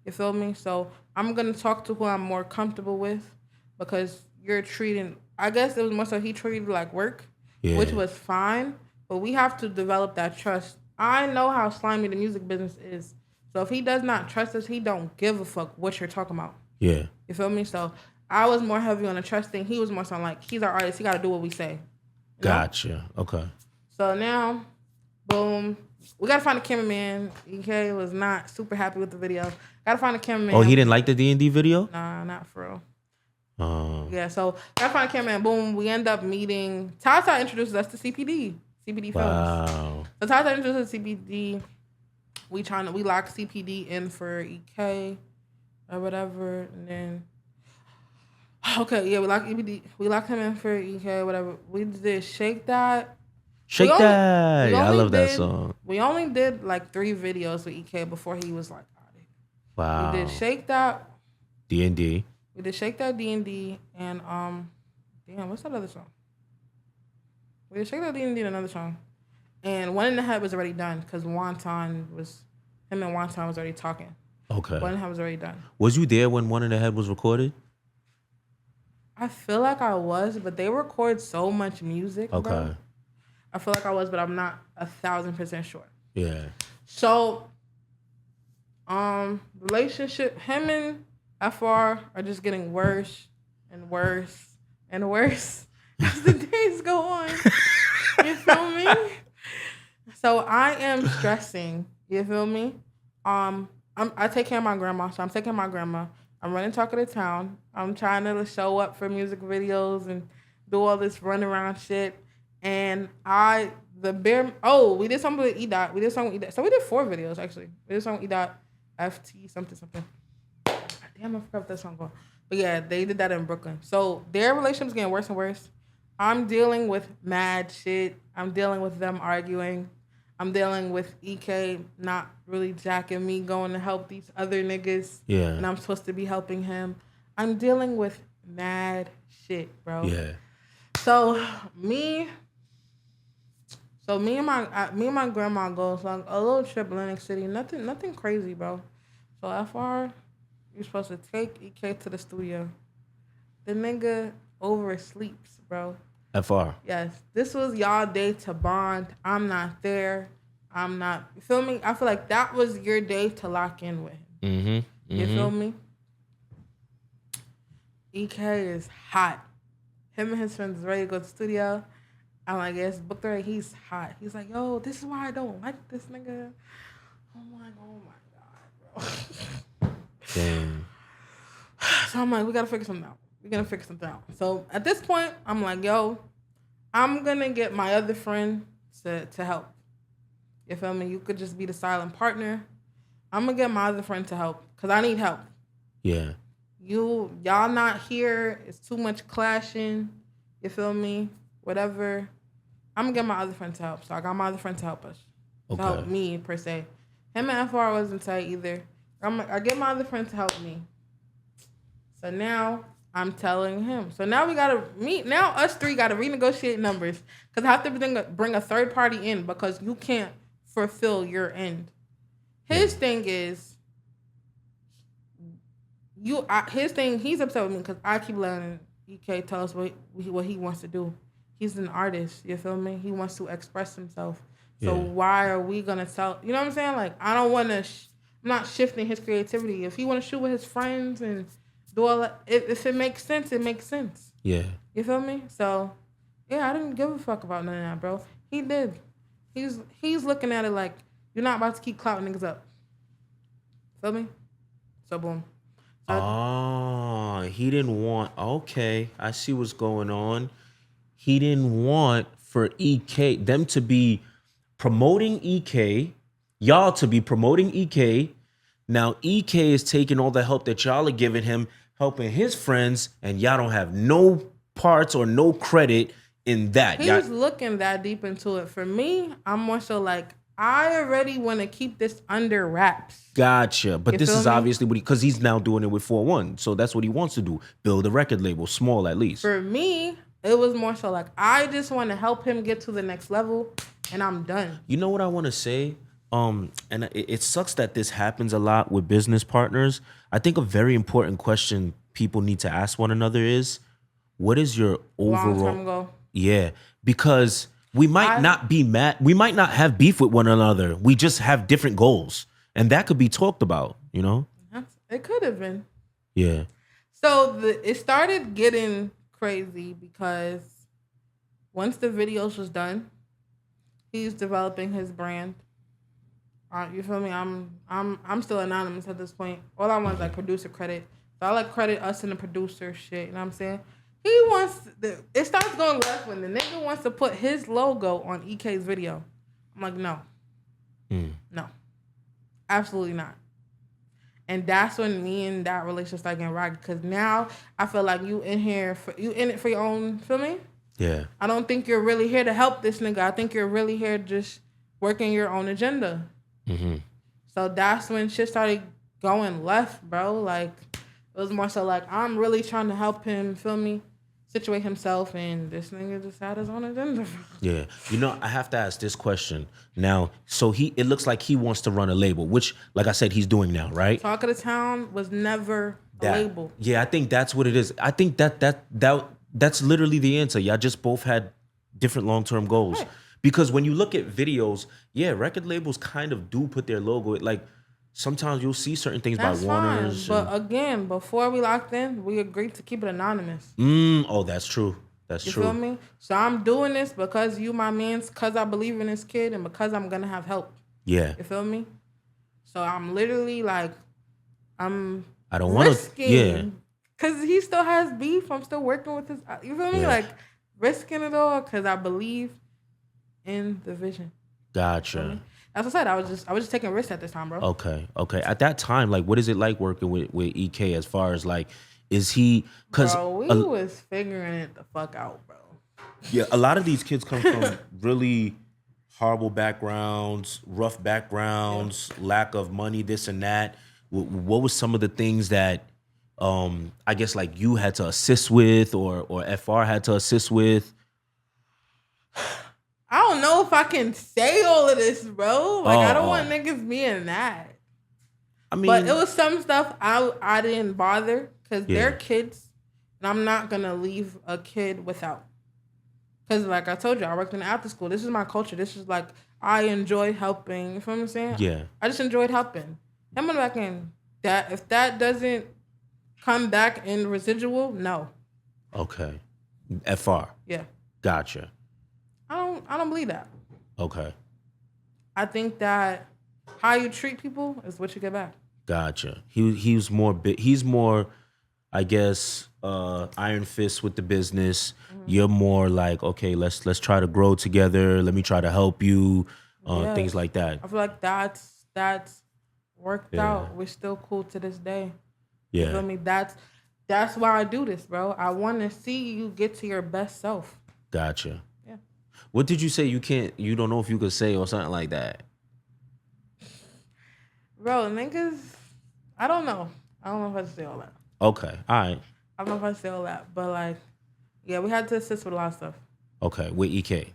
[SPEAKER 2] You feel me? So I'm going to talk to who I'm more comfortable with because you're treating, I guess it was more so he treated like work, which was fine. But we have to develop that trust. I know how slimy the music business is. So if he does not trust us, he don't give a fuck what you're talking about.
[SPEAKER 1] Yeah.
[SPEAKER 2] You feel me? So I was more heavy on the trust thing. He was more so like, he's our artist. He got to do what we say.
[SPEAKER 1] Gotcha. Okay.
[SPEAKER 2] So now, boom. We got to find a cameraman. EK was not super happy with the video. Got to find a cameraman.
[SPEAKER 1] Oh, he didn't like the D&D video?
[SPEAKER 2] Nah, not for real.
[SPEAKER 1] Oh.
[SPEAKER 2] Yeah, so got to find a cameraman. Boom. We end up meeting. TOTT introduces us to CPD. CPD
[SPEAKER 1] wow.
[SPEAKER 2] Films. So TOTT introduces CPD. We lock CPD in for EK or whatever, and then we lock EPD. We locked him in for EK or whatever. We did Shake That.
[SPEAKER 1] That. Yeah, I love that song.
[SPEAKER 2] We only did like 3 videos with EK before he was like out of here.
[SPEAKER 1] Wow.
[SPEAKER 2] We did Shake That.
[SPEAKER 1] D&D.
[SPEAKER 2] We did Shake That D&D and what's that other song? We did Shake That D&D and another song. And One in the Head was already done because him and Wonton was already talking.
[SPEAKER 1] Okay.
[SPEAKER 2] One in the Head was already done.
[SPEAKER 1] Was you there when One in the Head was recorded?
[SPEAKER 2] I feel like I was, but they record so much music.
[SPEAKER 1] Okay.
[SPEAKER 2] Bro. I feel like I was, but I'm not 1,000% sure.
[SPEAKER 1] Yeah. So,
[SPEAKER 2] relationship, him and FR are just getting worse and worse and worse as the days go on. You feel me? So I am stressing. You feel me? I take care of my grandma, so I'm taking care of my grandma. I'm running Talk of the Town. I'm trying to show up for music videos and do all this run around shit. And we did something with Edot. We did something with Edot. So we did 4 videos actually. We did something with Edot, FT, something. Damn, I forgot what that song called. But yeah, they did that in Brooklyn. So their relationship's getting worse and worse. I'm dealing with mad shit. I'm dealing with them arguing. I'm dealing with EK not really jacking me, going to help these other niggas.
[SPEAKER 1] Yeah.
[SPEAKER 2] And I'm supposed to be helping him. I'm dealing with mad shit, bro.
[SPEAKER 1] Yeah.
[SPEAKER 2] So me and my grandma go like a little trip Atlantic City. Nothing crazy, bro. So FR, you're supposed to take EK to the studio. The nigga oversleeps, bro.
[SPEAKER 1] FR.
[SPEAKER 2] Yes. This was y'all day to bond. I'm not there. I'm not. You feel me? I feel like that was your day to lock in with him.
[SPEAKER 1] Mm-hmm.
[SPEAKER 2] You feel me? EK is hot. Him and his friends ready to go to the studio. I'm like, yes, booked already. He's hot. He's like, yo, this is why I don't like this nigga. I'm like, oh my God, bro.
[SPEAKER 1] Damn.
[SPEAKER 2] So I'm like, we gotta figure something out. We're gonna figure something out. So at this point, I'm like, yo, I'm gonna get my other friend to help. You feel me? You could just be the silent partner. I'm gonna get my other friend to help because I need help.
[SPEAKER 1] Yeah.
[SPEAKER 2] Y'all not here. It's too much clashing. You feel me? Whatever. I'm gonna get my other friend to help. So I got my other friend to help us.
[SPEAKER 1] Okay.
[SPEAKER 2] To help me per se. Him and FR wasn't tight either. I get my other friend to help me. So now I'm telling him. So now we gotta meet. Now us three gotta renegotiate numbers because I have to bring a third party in because you can't fulfill your end. His thing is, he's upset with me because I keep letting EK tell us what he wants to do. He's an artist, you feel me? He wants to express himself. So why are we gonna tell? You know what I'm saying? Like I don't want to. I'm not shifting his creativity. If he want to shoot with his friends and do all that, if it makes sense, it makes sense. Yeah. You feel me? So yeah, I didn't give a fuck about none of that, bro. He did. He's looking at it like you're not about to keep clouting niggas up. Feel me? So boom.
[SPEAKER 1] He didn't want. Okay, I see what's going on. He didn't want for them to be promoting EK, y'all to be promoting EK. Now EK is taking all the help that y'all are giving him, helping his friends, and y'all don't have no parts or no credit in that.
[SPEAKER 2] He's looking that deep into it. For me, I'm more so like, I already want to keep this under wraps.
[SPEAKER 1] Gotcha. But this is obviously what because he's now doing it with 4-1. So that's what he wants to do. Build a record label, small at least.
[SPEAKER 2] For me, it was more so like, I just want to help him get to the next level, and I'm done.
[SPEAKER 1] You know what I want to say? And it sucks that this happens a lot with business partners. I think a very important question people need to ask one another is, what is your overall...
[SPEAKER 2] Long-term goal.
[SPEAKER 1] Yeah, because we might not be mad. We might not have beef with one another. We just have different goals. And that could be talked about, you know?
[SPEAKER 2] It could have been.
[SPEAKER 1] Yeah.
[SPEAKER 2] So it started getting crazy because once the videos was done, he's developing his brand. You feel me? I'm still anonymous at this point. All I want is like producer credit. So I like credit us in the producer shit. You know what I'm saying? It starts going left when the nigga wants to put his logo on EK's video. I'm like, no. No. Absolutely not. And that's when me and that relationship started getting rocky. Because now I feel like you in it for your own, feel me?
[SPEAKER 1] Yeah.
[SPEAKER 2] I don't think you're really here to help this nigga. I think you're really here just working your own agenda. Mm-hmm. So that's when shit started going left, bro. Like, it was more so like, I'm really trying to help him, feel me, situate himself, and this nigga just had his own agenda.
[SPEAKER 1] Yeah. You know, I have to ask this question. Now, so it looks like he wants to run a label, which, like I said, he's doing now, right?
[SPEAKER 2] Talk of the Town was never a label.
[SPEAKER 1] Yeah, I think that's what it is. I think that's literally the answer. Y'all just both had different long-term goals. Right. Because when you look at videos, yeah, record labels kind of do put their logo. Like, sometimes you'll see certain things by Warner's.
[SPEAKER 2] But again, before we locked in, we agreed to keep it anonymous.
[SPEAKER 1] Oh, that's true. That's true.
[SPEAKER 2] You feel me? So I'm doing this because you my mans, because I believe in this kid and because I'm going to have help. Yeah. You feel me? So I'm literally like, I don't want to. Yeah. Because he still has beef. I'm still working with his, you feel me? Yeah. Like, risking it all because I believe in the vision.
[SPEAKER 1] Gotcha.
[SPEAKER 2] As I said, I was just taking risks at this time, bro.
[SPEAKER 1] Okay. At that time, like, what is it like working with EK as far as like, is he? Cause
[SPEAKER 2] bro, we was figuring it the fuck out, bro.
[SPEAKER 1] Yeah, a lot of these kids come from really horrible backgrounds, rough backgrounds, lack of money, this and that. What was some of the things that I guess like you had to assist with or FR had to assist with?
[SPEAKER 2] I don't know if I can say all of this, bro. Like I don't want niggas being that. I mean, but it was some stuff I didn't bother because they're kids, and I'm not gonna leave a kid without. Because like I told you, I worked in after school. This is my culture. This is like I enjoy helping. You feel what I'm saying?
[SPEAKER 1] Yeah.
[SPEAKER 2] I just enjoyed helping. I'm gonna back in that. If that doesn't come back in residual, no.
[SPEAKER 1] Okay. FR.
[SPEAKER 2] Yeah.
[SPEAKER 1] Gotcha.
[SPEAKER 2] I don't believe that.
[SPEAKER 1] Okay.
[SPEAKER 2] I think that how you treat people is what you get back.
[SPEAKER 1] Gotcha. He's more, I guess, iron fist with the business. Mm-hmm. You're more like, okay, let's try to grow together. Let me try to help you. Things like that.
[SPEAKER 2] I feel like that's worked out. We're still cool to this day.
[SPEAKER 1] Yeah.
[SPEAKER 2] You feel me? That's why I do this, bro. I want to see you get to your best self.
[SPEAKER 1] Gotcha. Yeah. What did you say you don't know if you could say or something like that?
[SPEAKER 2] Bro, niggas, I don't know. I don't know if I should say all that.
[SPEAKER 1] Okay. All right.
[SPEAKER 2] I don't know if I should say all that. But like, yeah, we had to assist with a lot of stuff.
[SPEAKER 1] Okay. With EK.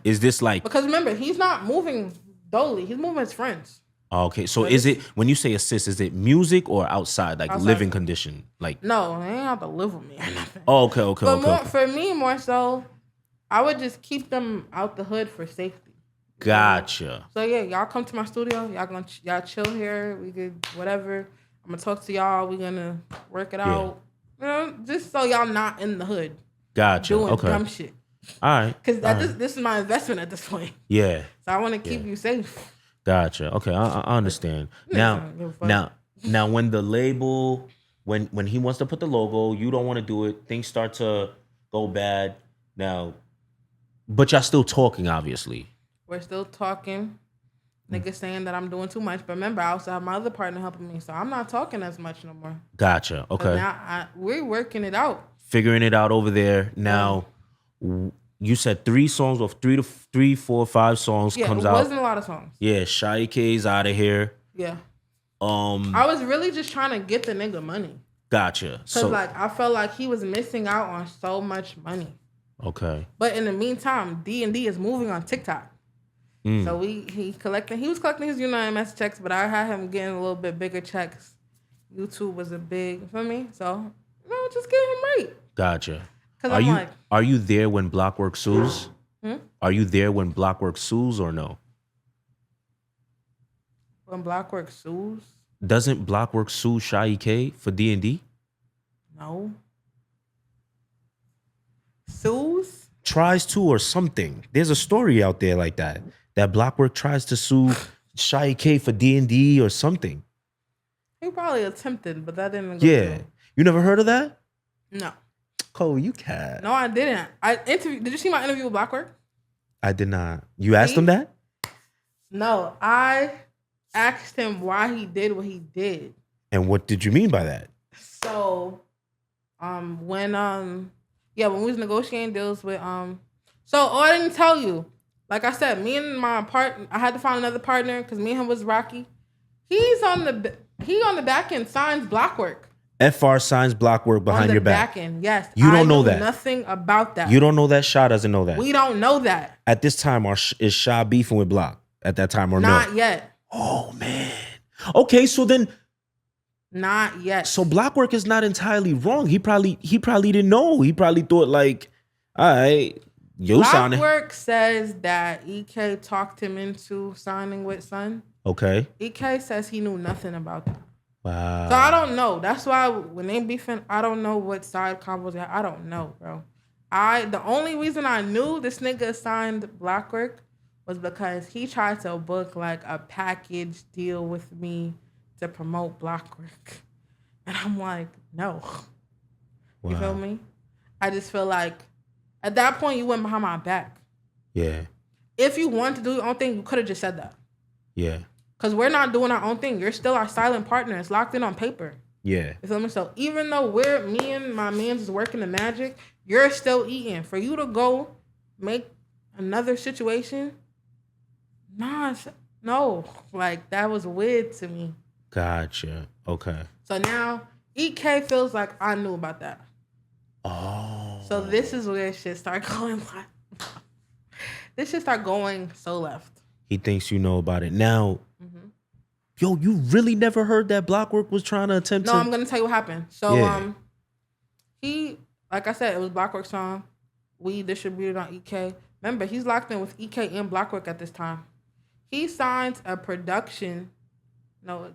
[SPEAKER 2] Is
[SPEAKER 1] this like...
[SPEAKER 2] Because remember, he's not moving solely. He's moving his friends.
[SPEAKER 1] Okay, so is it, when you say assist, is it music or outside, like outside living condition? Like
[SPEAKER 2] no, they ain't have to live with me or nothing.
[SPEAKER 1] Oh, okay.
[SPEAKER 2] For me, more so, I would just keep them out the hood for safety.
[SPEAKER 1] Gotcha.
[SPEAKER 2] So yeah, y'all come to my studio. Y'all chill here. We could whatever. I'm gonna talk to y'all. We gonna work it out. You know, just so y'all not in the hood.
[SPEAKER 1] Gotcha.
[SPEAKER 2] Doing dumb shit.
[SPEAKER 1] All right.
[SPEAKER 2] Because this is my investment at this point.
[SPEAKER 1] Yeah.
[SPEAKER 2] So I want to keep you safe.
[SPEAKER 1] Gotcha. Okay, I understand. Now, when the label, when he wants to put the logo, you don't want to do it. Things start to go bad. Now, but y'all still talking, obviously.
[SPEAKER 2] We're still talking. Niggas saying that I'm doing too much, but remember, I also have my other partner helping me, so I'm not talking as much no more.
[SPEAKER 1] Gotcha. Okay.
[SPEAKER 2] Now we're working it out,
[SPEAKER 1] figuring it out over there. Now, you said 3 songs or 3, 4, 5 songs comes out.
[SPEAKER 2] Yeah, it wasn't a lot of songs.
[SPEAKER 1] Yeah, Sha EK's out of here.
[SPEAKER 2] Yeah. I was really just trying to get the nigga money.
[SPEAKER 1] Gotcha.
[SPEAKER 2] Cause like I felt like he was missing out on so much money.
[SPEAKER 1] Okay.
[SPEAKER 2] But in the meantime, D&D is moving on TikTok. So he was collecting his UNIMS checks, but I had him getting a little bit bigger checks. YouTube was a big for me, so just get him right.
[SPEAKER 1] Gotcha.
[SPEAKER 2] Are
[SPEAKER 1] you there when Blockwork sues? Are you there when Blockwork sues or no?
[SPEAKER 2] When Blockwork sues?
[SPEAKER 1] Doesn't Blockwork sue Sha EK for D&D?
[SPEAKER 2] No. Sues?
[SPEAKER 1] Tries to or something. There's a story out there like that. That Blockwork tries to sue Sha EK for D&D or something.
[SPEAKER 2] He probably attempted, but that didn't go through.
[SPEAKER 1] You never heard of that?
[SPEAKER 2] No.
[SPEAKER 1] Coey, you cat.
[SPEAKER 2] No, I didn't. Did you see my interview with Blockwork?
[SPEAKER 1] I did not. You asked him that?
[SPEAKER 2] No, I asked him why he did what he did.
[SPEAKER 1] And what did you mean by that?
[SPEAKER 2] So, when we was negotiating deals with I didn't tell you. Like I said, me and my partner, I had to find another partner because me and him was rocky. He on the back end signs Blockwork.
[SPEAKER 1] FR signs Blockwork behind your back.
[SPEAKER 2] Back end, yes.
[SPEAKER 1] You don't know that.
[SPEAKER 2] Nothing about that.
[SPEAKER 1] You don't know that. Sha doesn't know that.
[SPEAKER 2] We don't know that.
[SPEAKER 1] At this time, is Sha beefing with Block at that time or
[SPEAKER 2] not yet?
[SPEAKER 1] Oh man. Okay, so then.
[SPEAKER 2] Not yet.
[SPEAKER 1] So Blockwork is not entirely wrong. He probably didn't know. He probably thought like, all right,
[SPEAKER 2] Blockwork says that EK talked him into signing with Sun.
[SPEAKER 1] Okay.
[SPEAKER 2] EK says he knew nothing about that.
[SPEAKER 1] Wow.
[SPEAKER 2] So I don't know. That's why when they beefing, I don't know what side combos they have. I don't know, bro. The only reason I knew this nigga signed Blockwork was because he tried to book like a package deal with me to promote Blockwork. And I'm like, no. Wow. You feel me? I just feel like at that point you went behind my back.
[SPEAKER 1] Yeah.
[SPEAKER 2] If you wanted to do your own thing, you could have just said that.
[SPEAKER 1] Yeah.
[SPEAKER 2] Because we're not doing our own thing. You're still our silent partner. It's locked in on paper.
[SPEAKER 1] Yeah.
[SPEAKER 2] You feel me? So even though me and my mans is working the magic, you're still eating. For you to go make another situation, no. Like, that was weird to me.
[SPEAKER 1] Gotcha. Okay.
[SPEAKER 2] So now EK feels like I knew about that.
[SPEAKER 1] Oh.
[SPEAKER 2] So this is where shit start going left. This shit start going so left.
[SPEAKER 1] He thinks you know about it. Now, yo, you really never heard that Blockwork was trying to attempt to...
[SPEAKER 2] No, I'm going to tell you what happened. So, he, like I said, it was Blockwork's song. We distributed on EK. Remember, he's locked in with EK and Blockwork at this time. He signs a production or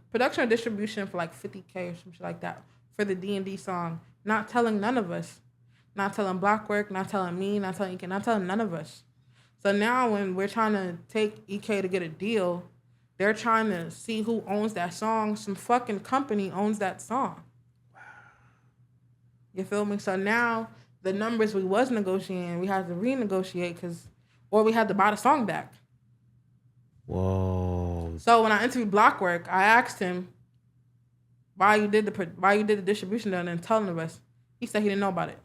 [SPEAKER 2] distribution for like $50K or some shit like that for the D&D song. Not telling none of us. Not telling Blockwork, not telling me, not telling EK, not telling none of us. So now when we're trying to take EK to get a deal, they're trying to see who owns that song. Some fucking company owns that song. Wow. You feel me? So now the numbers we was negotiating, we had to renegotiate or we had to buy the song back.
[SPEAKER 1] Whoa.
[SPEAKER 2] So when I interviewed Blockwork, I asked him why you did the distribution deal and then telling us. He said he didn't know about it.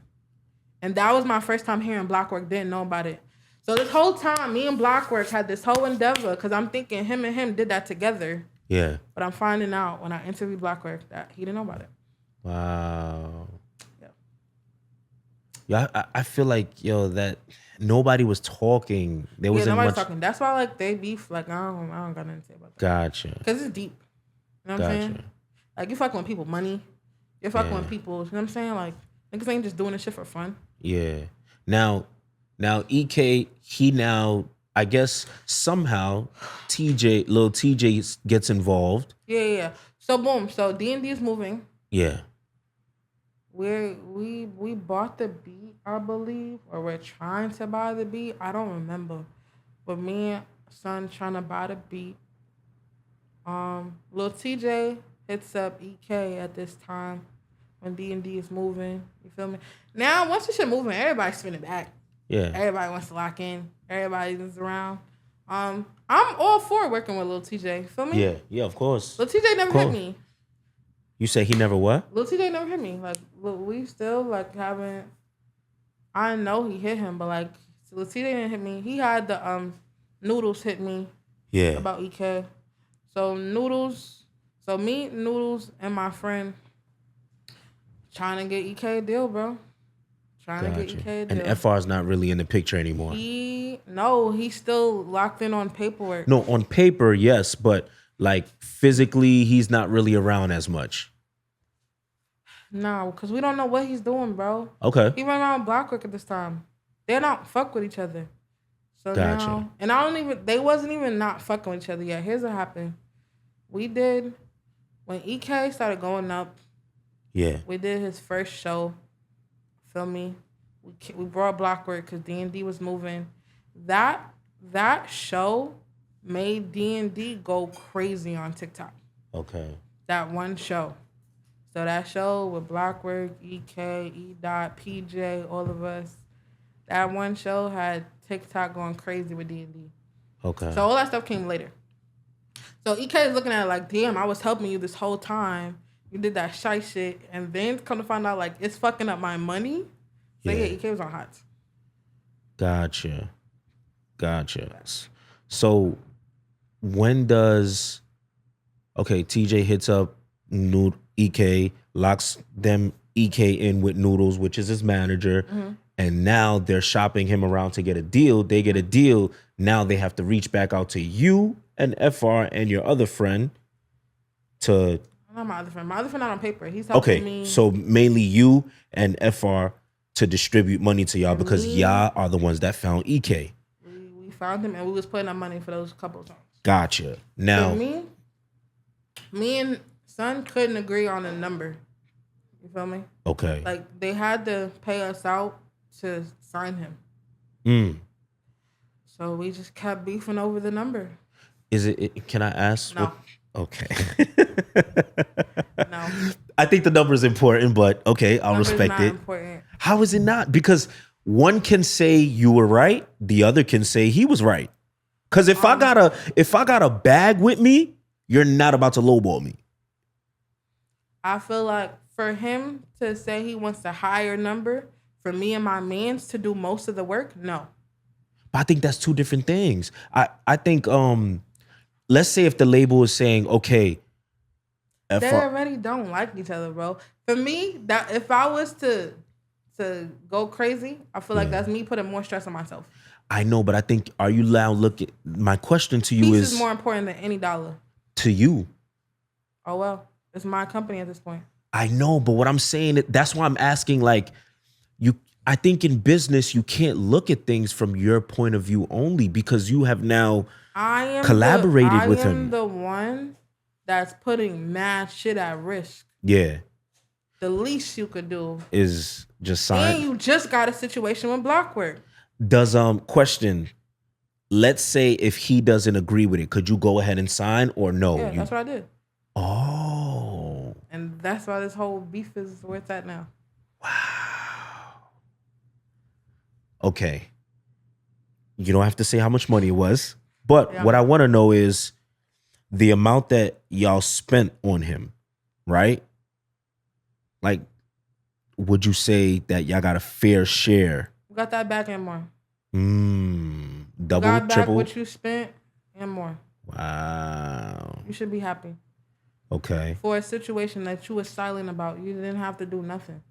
[SPEAKER 2] And that was my first time hearing Blockwork didn't know about it. So this whole time, me and Blockwork had this whole endeavor because I'm thinking him and him did that together.
[SPEAKER 1] Yeah.
[SPEAKER 2] But I'm finding out when I interviewed Blockwork that he didn't know about it.
[SPEAKER 1] Wow. Yeah, I feel like, that nobody was talking. There wasn't
[SPEAKER 2] nobody's
[SPEAKER 1] much...
[SPEAKER 2] talking. That's why, like, they beef. Like, I don't got nothing to say about that.
[SPEAKER 1] Gotcha.
[SPEAKER 2] Because it's deep. You know what I'm saying? Like, you fucking with people money. You're fucking with people. You know what I'm saying? Like, niggas ain't just doing this shit for fun.
[SPEAKER 1] Yeah. Now EK, he now, I guess somehow little TJ gets involved.
[SPEAKER 2] Yeah. So boom. So D&D is moving.
[SPEAKER 1] Yeah.
[SPEAKER 2] We bought the beat, I believe, or we're trying to buy the beat. I don't remember. But me and son trying to buy the beat. Lil TJ hits up EK at this time when D&D is moving. You feel me? Now, once the shit moving, everybody's spinning back.
[SPEAKER 1] Yeah.
[SPEAKER 2] Everybody wants to lock in. Everybody's around. I'm all for working with Lil TJ. Feel me?
[SPEAKER 1] Yeah, of course.
[SPEAKER 2] Lil TJ never hit me.
[SPEAKER 1] You say he never what?
[SPEAKER 2] Lil TJ never hit me. Like, we still, like, haven't... I know he hit him, but, like, Lil TJ didn't hit me. He had the Noodles hit me about EK. So, me, Noodles, and my friend trying to get EK a deal, bro. Trying to get EK a deal.
[SPEAKER 1] And FR's not really in the picture anymore.
[SPEAKER 2] He's still locked in on paperwork.
[SPEAKER 1] No, on paper, yes, but like physically, he's not really around as much.
[SPEAKER 2] No, because we don't know what he's doing, bro.
[SPEAKER 1] Okay.
[SPEAKER 2] He ran around Blockwork at this time. They don't fuck with each other. So
[SPEAKER 1] gotcha.
[SPEAKER 2] Now, and they wasn't even not fucking with each other yet. Here's what happened. When EK started going up, we did his first show. Feel me? We brought Blockwork because D&D was moving. That show made D&D go crazy on TikTok.
[SPEAKER 1] Okay.
[SPEAKER 2] That one show. So that show with Blockwork, EK, Edot, PJ, all of us. That one show had TikTok going crazy with D&D.
[SPEAKER 1] Okay.
[SPEAKER 2] So all that stuff came later. So EK is looking at it like, damn, I was helping you this whole time. You did that shy shit, and then come to find out, like, it's fucking up my money. So yeah, EK was on hot.
[SPEAKER 1] Gotcha. So when does TJ hits up EK, locks them EK in with Noodles, which is his manager, and now they're shopping him around to get a deal. They get a deal. Now they have to reach back out to you and FR and your other friend to...
[SPEAKER 2] Not my other friend. My other friend not on paper. He's helping me.
[SPEAKER 1] So mainly you and FR to distribute money to y'all because y'all are the ones that found EK.
[SPEAKER 2] We found him and we was putting up money for those couple of songs.
[SPEAKER 1] Gotcha. Now...
[SPEAKER 2] Me and son couldn't agree on a number. You feel me?
[SPEAKER 1] Okay.
[SPEAKER 2] Like, they had to pay us out to sign him. So we just kept beefing over the number.
[SPEAKER 1] Can I ask?
[SPEAKER 2] No.
[SPEAKER 1] Okay.
[SPEAKER 2] No.
[SPEAKER 1] I think the number is important, but okay, I'll respect it.
[SPEAKER 2] Important.
[SPEAKER 1] How is it not? Because one can say you were right, the other can say he was right. Because if I got a bag with me, you're not about to lowball me.
[SPEAKER 2] I feel like for him to say he wants a higher number, for me and my mans to do most of the work, no.
[SPEAKER 1] But I think that's two different things. I think let's say if the label is saying, okay,
[SPEAKER 2] they already don't like each other, bro. For me, that if I was to go crazy, I feel like that's me putting more stress on myself.
[SPEAKER 1] I know, but I think, are you allowed look at my question to you
[SPEAKER 2] Peace is more important than any dollar.
[SPEAKER 1] To you.
[SPEAKER 2] Oh well, it's my company at this point.
[SPEAKER 1] I know, but what I'm saying, that's why I'm asking, like, I think in business, you can't look at things from your point of view only because you have now collaborated with him. I am
[SPEAKER 2] the one that's putting mad shit at risk.
[SPEAKER 1] Yeah.
[SPEAKER 2] The least you could do
[SPEAKER 1] is just sign.
[SPEAKER 2] And you just got a situation with Blockwork.
[SPEAKER 1] Does question, let's say if he doesn't agree with it, could you go ahead and sign or no?
[SPEAKER 2] Yeah, that's what I did.
[SPEAKER 1] Oh.
[SPEAKER 2] And that's why this whole beef is where it's at now.
[SPEAKER 1] Wow. Okay. You don't have to say how much money it was, but what I want to know is the amount that y'all spent on him, right? Like, would you say that y'all got a fair share?
[SPEAKER 2] We got that back and more.
[SPEAKER 1] Double,
[SPEAKER 2] got back
[SPEAKER 1] triple?
[SPEAKER 2] What you spent and more.
[SPEAKER 1] Wow.
[SPEAKER 2] You should be happy.
[SPEAKER 1] Okay.
[SPEAKER 2] For a situation that you were silent about, you didn't have to do nothing.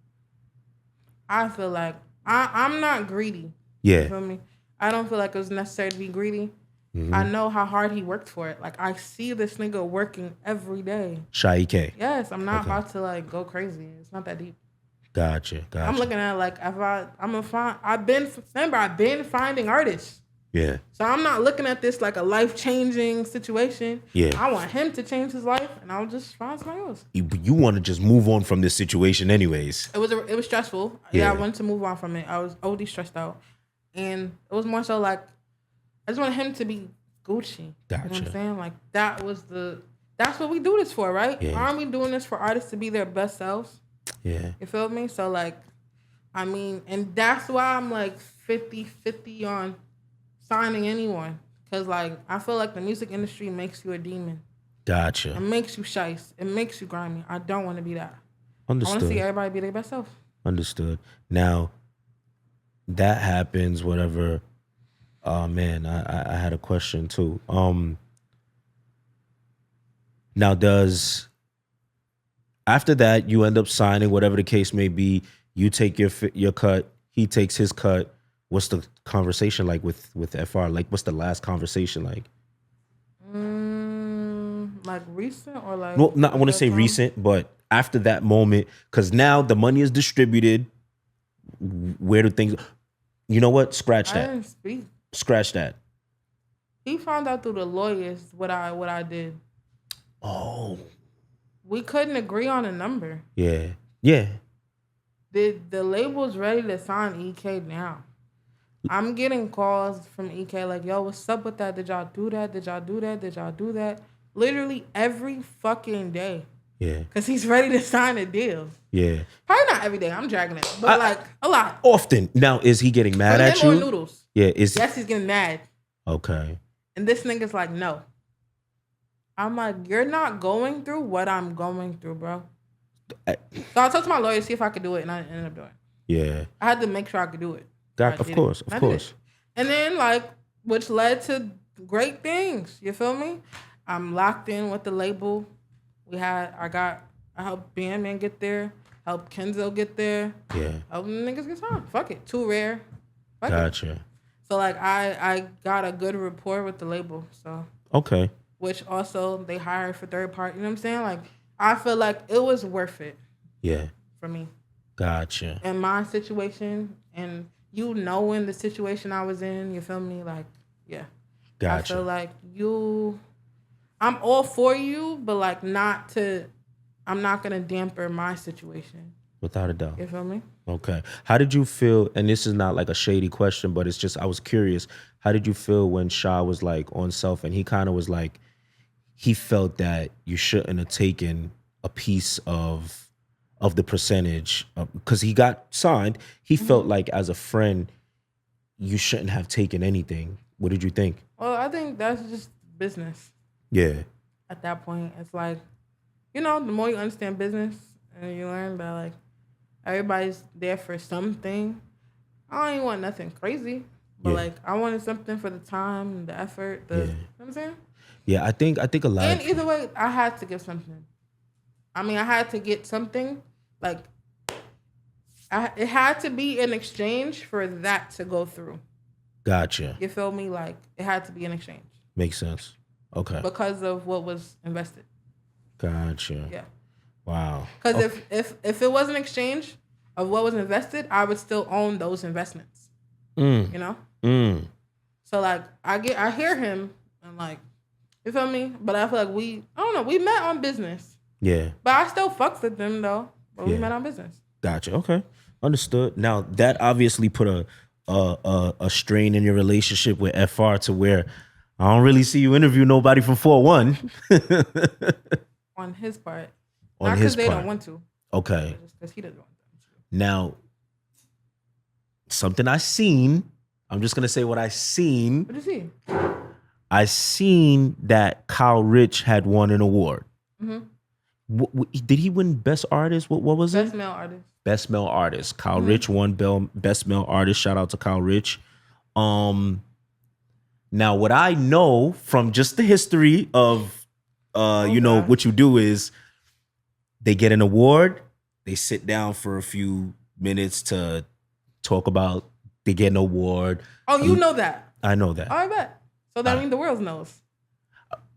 [SPEAKER 2] I feel like I'm not greedy.
[SPEAKER 1] Yeah.
[SPEAKER 2] You feel me? I don't feel like it was necessary to be greedy. Mm-hmm. I know how hard he worked for it. Like, I see this nigga working every day.
[SPEAKER 1] Sha EK.
[SPEAKER 2] Yes, I'm not about to like go crazy. It's not that deep.
[SPEAKER 1] Gotcha.
[SPEAKER 2] I'm looking at it like I've been finding artists.
[SPEAKER 1] Yeah.
[SPEAKER 2] So I'm not looking at this like a life-changing situation.
[SPEAKER 1] Yeah.
[SPEAKER 2] I want him to change his life, and I'll just find somebody else.
[SPEAKER 1] You want to just move on from this situation anyways.
[SPEAKER 2] It was stressful. Yeah, I wanted to move on from it. I was OD stressed out. And it was more so like, I just wanted him to be Gucci.
[SPEAKER 1] Gotcha.
[SPEAKER 2] You know what I'm saying? Like, that's what we do this for, right?
[SPEAKER 1] Yeah.
[SPEAKER 2] Aren't we doing this for artists to be their best selves?
[SPEAKER 1] Yeah.
[SPEAKER 2] You feel me? So, like, I mean, and that's why I'm like 50-50 on signing anyone. Because, like, I feel like the music industry makes you a demon.
[SPEAKER 1] Gotcha.
[SPEAKER 2] It makes you shice. It makes you grimy. I don't want to be that.
[SPEAKER 1] Understood.
[SPEAKER 2] I want to see everybody be their best self.
[SPEAKER 1] Understood. Now, that happens, whatever. Man, I had a question too. Now after that you end up signing, whatever the case may be, you take your cut, he takes his cut. What's the conversation like with FR? Like, what's the last conversation like?
[SPEAKER 2] Like recent or like?
[SPEAKER 1] Well, I want to say recent, but after that moment, because now the money is distributed. Where do things? You know what? Scratch that.
[SPEAKER 2] I didn't speak.
[SPEAKER 1] Scratch that.
[SPEAKER 2] He found out through the lawyers what I did.
[SPEAKER 1] Oh.
[SPEAKER 2] We couldn't agree on a number.
[SPEAKER 1] Yeah. Yeah.
[SPEAKER 2] The label's ready to sign EK now. I'm getting calls from EK like, yo, what's up with that? Did y'all do that? Did y'all do that? Did y'all do that? Literally every fucking day.
[SPEAKER 1] Yeah.
[SPEAKER 2] Because he's ready to sign a deal.
[SPEAKER 1] Yeah.
[SPEAKER 2] Probably not every day. I'm dragging it. But like a lot.
[SPEAKER 1] Often. Now, is he getting mad at you?
[SPEAKER 2] Or noodles.
[SPEAKER 1] Yeah.
[SPEAKER 2] Yes, he's getting mad.
[SPEAKER 1] Okay.
[SPEAKER 2] And this nigga's like, no. I'm like, you're not going through what I'm going through, bro. So I talked to my lawyer to see if I could do it, and I ended up doing it.
[SPEAKER 1] Yeah.
[SPEAKER 2] I had to make sure I could do it.
[SPEAKER 1] Of course.
[SPEAKER 2] And then, like, which led to great things. You feel me? I'm locked in with the label. I helped Bandman get there, helped Kenzo get there.
[SPEAKER 1] Yeah.
[SPEAKER 2] Helped niggas get signed. Fuck it. Too rare. Fuck
[SPEAKER 1] gotcha.
[SPEAKER 2] It. So, like, I got a good rapport with the label. So.
[SPEAKER 1] Okay.
[SPEAKER 2] Which also they hired for third party. You know what I'm saying? Like, I feel like it was worth it.
[SPEAKER 1] Yeah.
[SPEAKER 2] For me.
[SPEAKER 1] Gotcha.
[SPEAKER 2] In my situation, and you knowing the situation I was in, you feel me? Like, yeah.
[SPEAKER 1] Gotcha.
[SPEAKER 2] I feel like I'm all for you, but like I'm not gonna damper my situation.
[SPEAKER 1] Without a doubt.
[SPEAKER 2] You feel me?
[SPEAKER 1] Okay. How did you feel, and this is not like a shady question, but it's just, I was curious, how did you feel when Sha was like on Self and he kind of was like, he felt that you shouldn't have taken a piece of the percentage because he got signed. He felt like as a friend, you shouldn't have taken anything. What did you think?
[SPEAKER 2] Well, I think that's just business.
[SPEAKER 1] Yeah.
[SPEAKER 2] At that point, it's like, the more you understand business and you learn that like everybody's there for something. I don't even want nothing crazy, but like I wanted something for the time, the effort, you know what I'm saying?
[SPEAKER 1] Yeah, I think a lot.
[SPEAKER 2] And either way, I had to give something. I mean, I had to get something. Like, it had to be in exchange for that to go through.
[SPEAKER 1] Gotcha.
[SPEAKER 2] You feel me? Like, it had to be in exchange.
[SPEAKER 1] Makes sense. Okay.
[SPEAKER 2] Because of what was invested.
[SPEAKER 1] Gotcha.
[SPEAKER 2] Yeah.
[SPEAKER 1] Wow.
[SPEAKER 2] Because if it was an exchange of what was invested, I would still own those investments. You know? So like I hear him and like, you feel me? But I feel like we met on business.
[SPEAKER 1] Yeah.
[SPEAKER 2] But I still fucked with them though. But we met on business.
[SPEAKER 1] Gotcha. Okay. Understood. Now that obviously put a strain in your relationship with FR to where I don't really see you interview nobody from 4-1.
[SPEAKER 2] On his part.
[SPEAKER 1] On
[SPEAKER 2] Not
[SPEAKER 1] his
[SPEAKER 2] because they
[SPEAKER 1] part.
[SPEAKER 2] don't want to.
[SPEAKER 1] Okay.
[SPEAKER 2] Just because he doesn't want them to.
[SPEAKER 1] Now, something I seen, I'm just gonna say what I seen.
[SPEAKER 2] What did you see?
[SPEAKER 1] I seen that Kyle Rich had won an award. Did he win Best Artist? What was it?
[SPEAKER 2] Best Male Artist.
[SPEAKER 1] Best Male Artist. Kyle Rich won Best Male Artist. Shout out to Kyle Rich. Now, what I know from just the history of, you know, what you do is they get an award. They sit down for a few minutes to talk about they get an award.
[SPEAKER 2] Oh, you know that?
[SPEAKER 1] I know that.
[SPEAKER 2] Oh, I bet. So that means the world knows.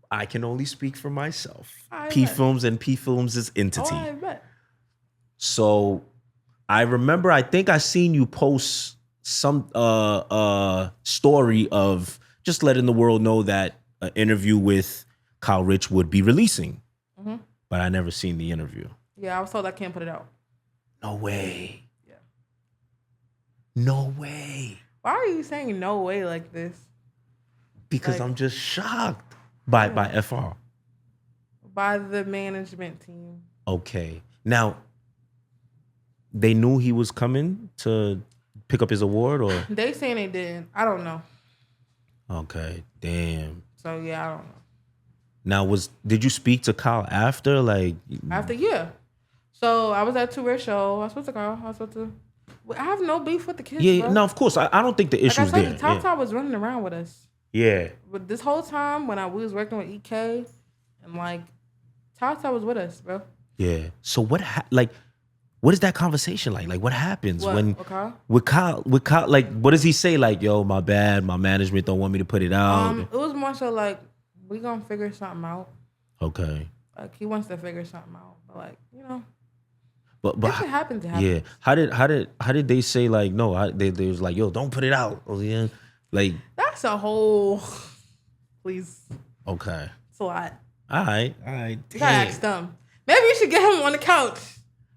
[SPEAKER 1] I can only speak for myself.
[SPEAKER 2] I
[SPEAKER 1] PPhilms and PPhilms' entity.
[SPEAKER 2] Oh, I bet.
[SPEAKER 1] So I remember, I think I seen you post some story of just letting the world know that an interview with Kyle Rich would be releasing. But I never seen the interview.
[SPEAKER 2] Yeah, I was told I can't put it out.
[SPEAKER 1] No way.
[SPEAKER 2] Yeah.
[SPEAKER 1] No way.
[SPEAKER 2] Why are you saying no way like this?
[SPEAKER 1] Because I'm just shocked by FR.
[SPEAKER 2] By the management team.
[SPEAKER 1] Okay. Now, they knew he was coming to pick up his award, or?
[SPEAKER 2] They saying they didn't. I don't know.
[SPEAKER 1] Okay. Damn.
[SPEAKER 2] So, yeah, I don't know.
[SPEAKER 1] Now, did you speak to Kyle after? Like
[SPEAKER 2] after, yeah. So I was at a 2-Rare show. I was supposed to go. I have no beef with the kids.
[SPEAKER 1] Yeah,
[SPEAKER 2] bro.
[SPEAKER 1] no, of course. I don't think the issue's there.
[SPEAKER 2] TOTT was running around with us.
[SPEAKER 1] Yeah.
[SPEAKER 2] But this whole time when we was working with EK, and like TOTT was with us, bro.
[SPEAKER 1] Yeah. So what is that conversation like? Like what happens when with Kyle? Like what does he say? Like, yo, my bad, my management don't want me to put it out.
[SPEAKER 2] It was more so like, we gonna figure something out.
[SPEAKER 1] Okay.
[SPEAKER 2] Like he wants to figure something out, but like, you know.
[SPEAKER 1] But
[SPEAKER 2] if it happens, it happens.
[SPEAKER 1] Yeah. How did they say like no? They was like, yo, don't put it out. Oh yeah. Like
[SPEAKER 2] that's a whole. Please.
[SPEAKER 1] Okay.
[SPEAKER 2] It's a lot.
[SPEAKER 1] All right.
[SPEAKER 2] You gotta ask them. Maybe you should get him on the couch.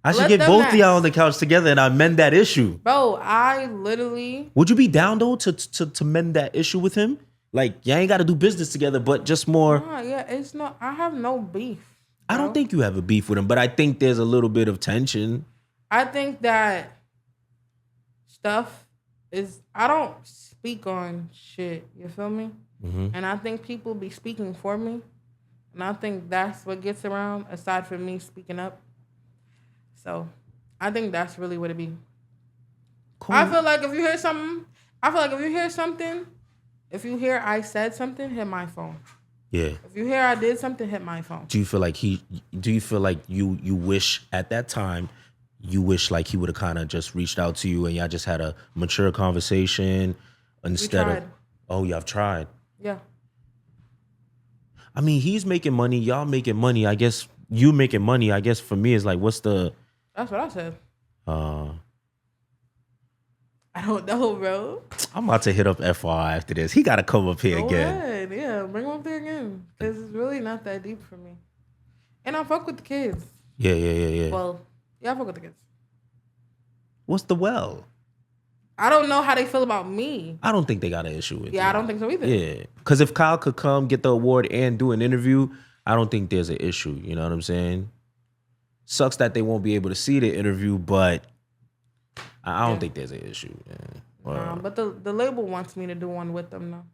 [SPEAKER 1] I should get both of y'all on the couch together and I mend that issue.
[SPEAKER 2] Bro, I literally.
[SPEAKER 1] Would you be down though to mend that issue with him? Like, y'all ain't got to do business together, but just more.
[SPEAKER 2] Yeah, it's not. I have no beef.
[SPEAKER 1] Bro. I don't think you have a beef with him, but I think there's a little bit of tension.
[SPEAKER 2] I think that stuff is. I don't speak on shit. You feel me? And I think people be speaking for me, and I think that's what gets around. Aside from me speaking up, so I think that's really what it be. Cool. I feel like if you hear something. If you hear I said something, hit my phone. Yeah. If you hear I did something, hit my phone.
[SPEAKER 1] Do you feel like you wish at that time, you wish like he would have kind of just reached out to you and y'all just had a mature conversation instead of, oh, y'all have tried?
[SPEAKER 2] Yeah.
[SPEAKER 1] I mean, he's making money, y'all making money. I guess you making money. I guess for me, it's like, what's the...
[SPEAKER 2] That's what I said. I don't know, bro.
[SPEAKER 1] I'm about to hit up FR after this. He got to come up here again.
[SPEAKER 2] Ahead. Yeah, bring him up there again. Because it's really not that deep for me. And I fuck with the kids.
[SPEAKER 1] Yeah.
[SPEAKER 2] Well, yeah, I fuck with the kids.
[SPEAKER 1] What's the well?
[SPEAKER 2] I don't know how they feel about me.
[SPEAKER 1] I don't think they got an issue with it.
[SPEAKER 2] Yeah, I don't think so either.
[SPEAKER 1] Yeah. Because if Kyle could come, get the award, and do an interview, I don't think there's an issue. You know what I'm saying? Sucks that they won't be able to see the interview, but... I don't think there's an issue. Yeah.
[SPEAKER 2] But the label wants me to do one with them, though.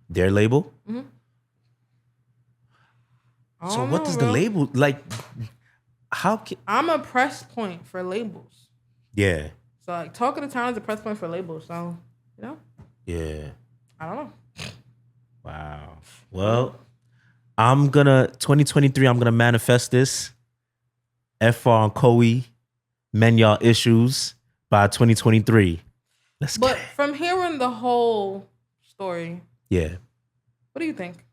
[SPEAKER 1] Their label?
[SPEAKER 2] Mm-hmm.
[SPEAKER 1] So what does the label, like, how can...
[SPEAKER 2] I'm a press point for labels.
[SPEAKER 1] Yeah.
[SPEAKER 2] So like Talk of the Town is a press point for labels. So, you know?
[SPEAKER 1] Yeah.
[SPEAKER 2] I don't know.
[SPEAKER 1] Wow. Well, 2023, I'm gonna manifest this. FR on Coey, Men Y'all Issues by 2023.
[SPEAKER 2] But from hearing the whole story,
[SPEAKER 1] yeah.
[SPEAKER 2] What do you think?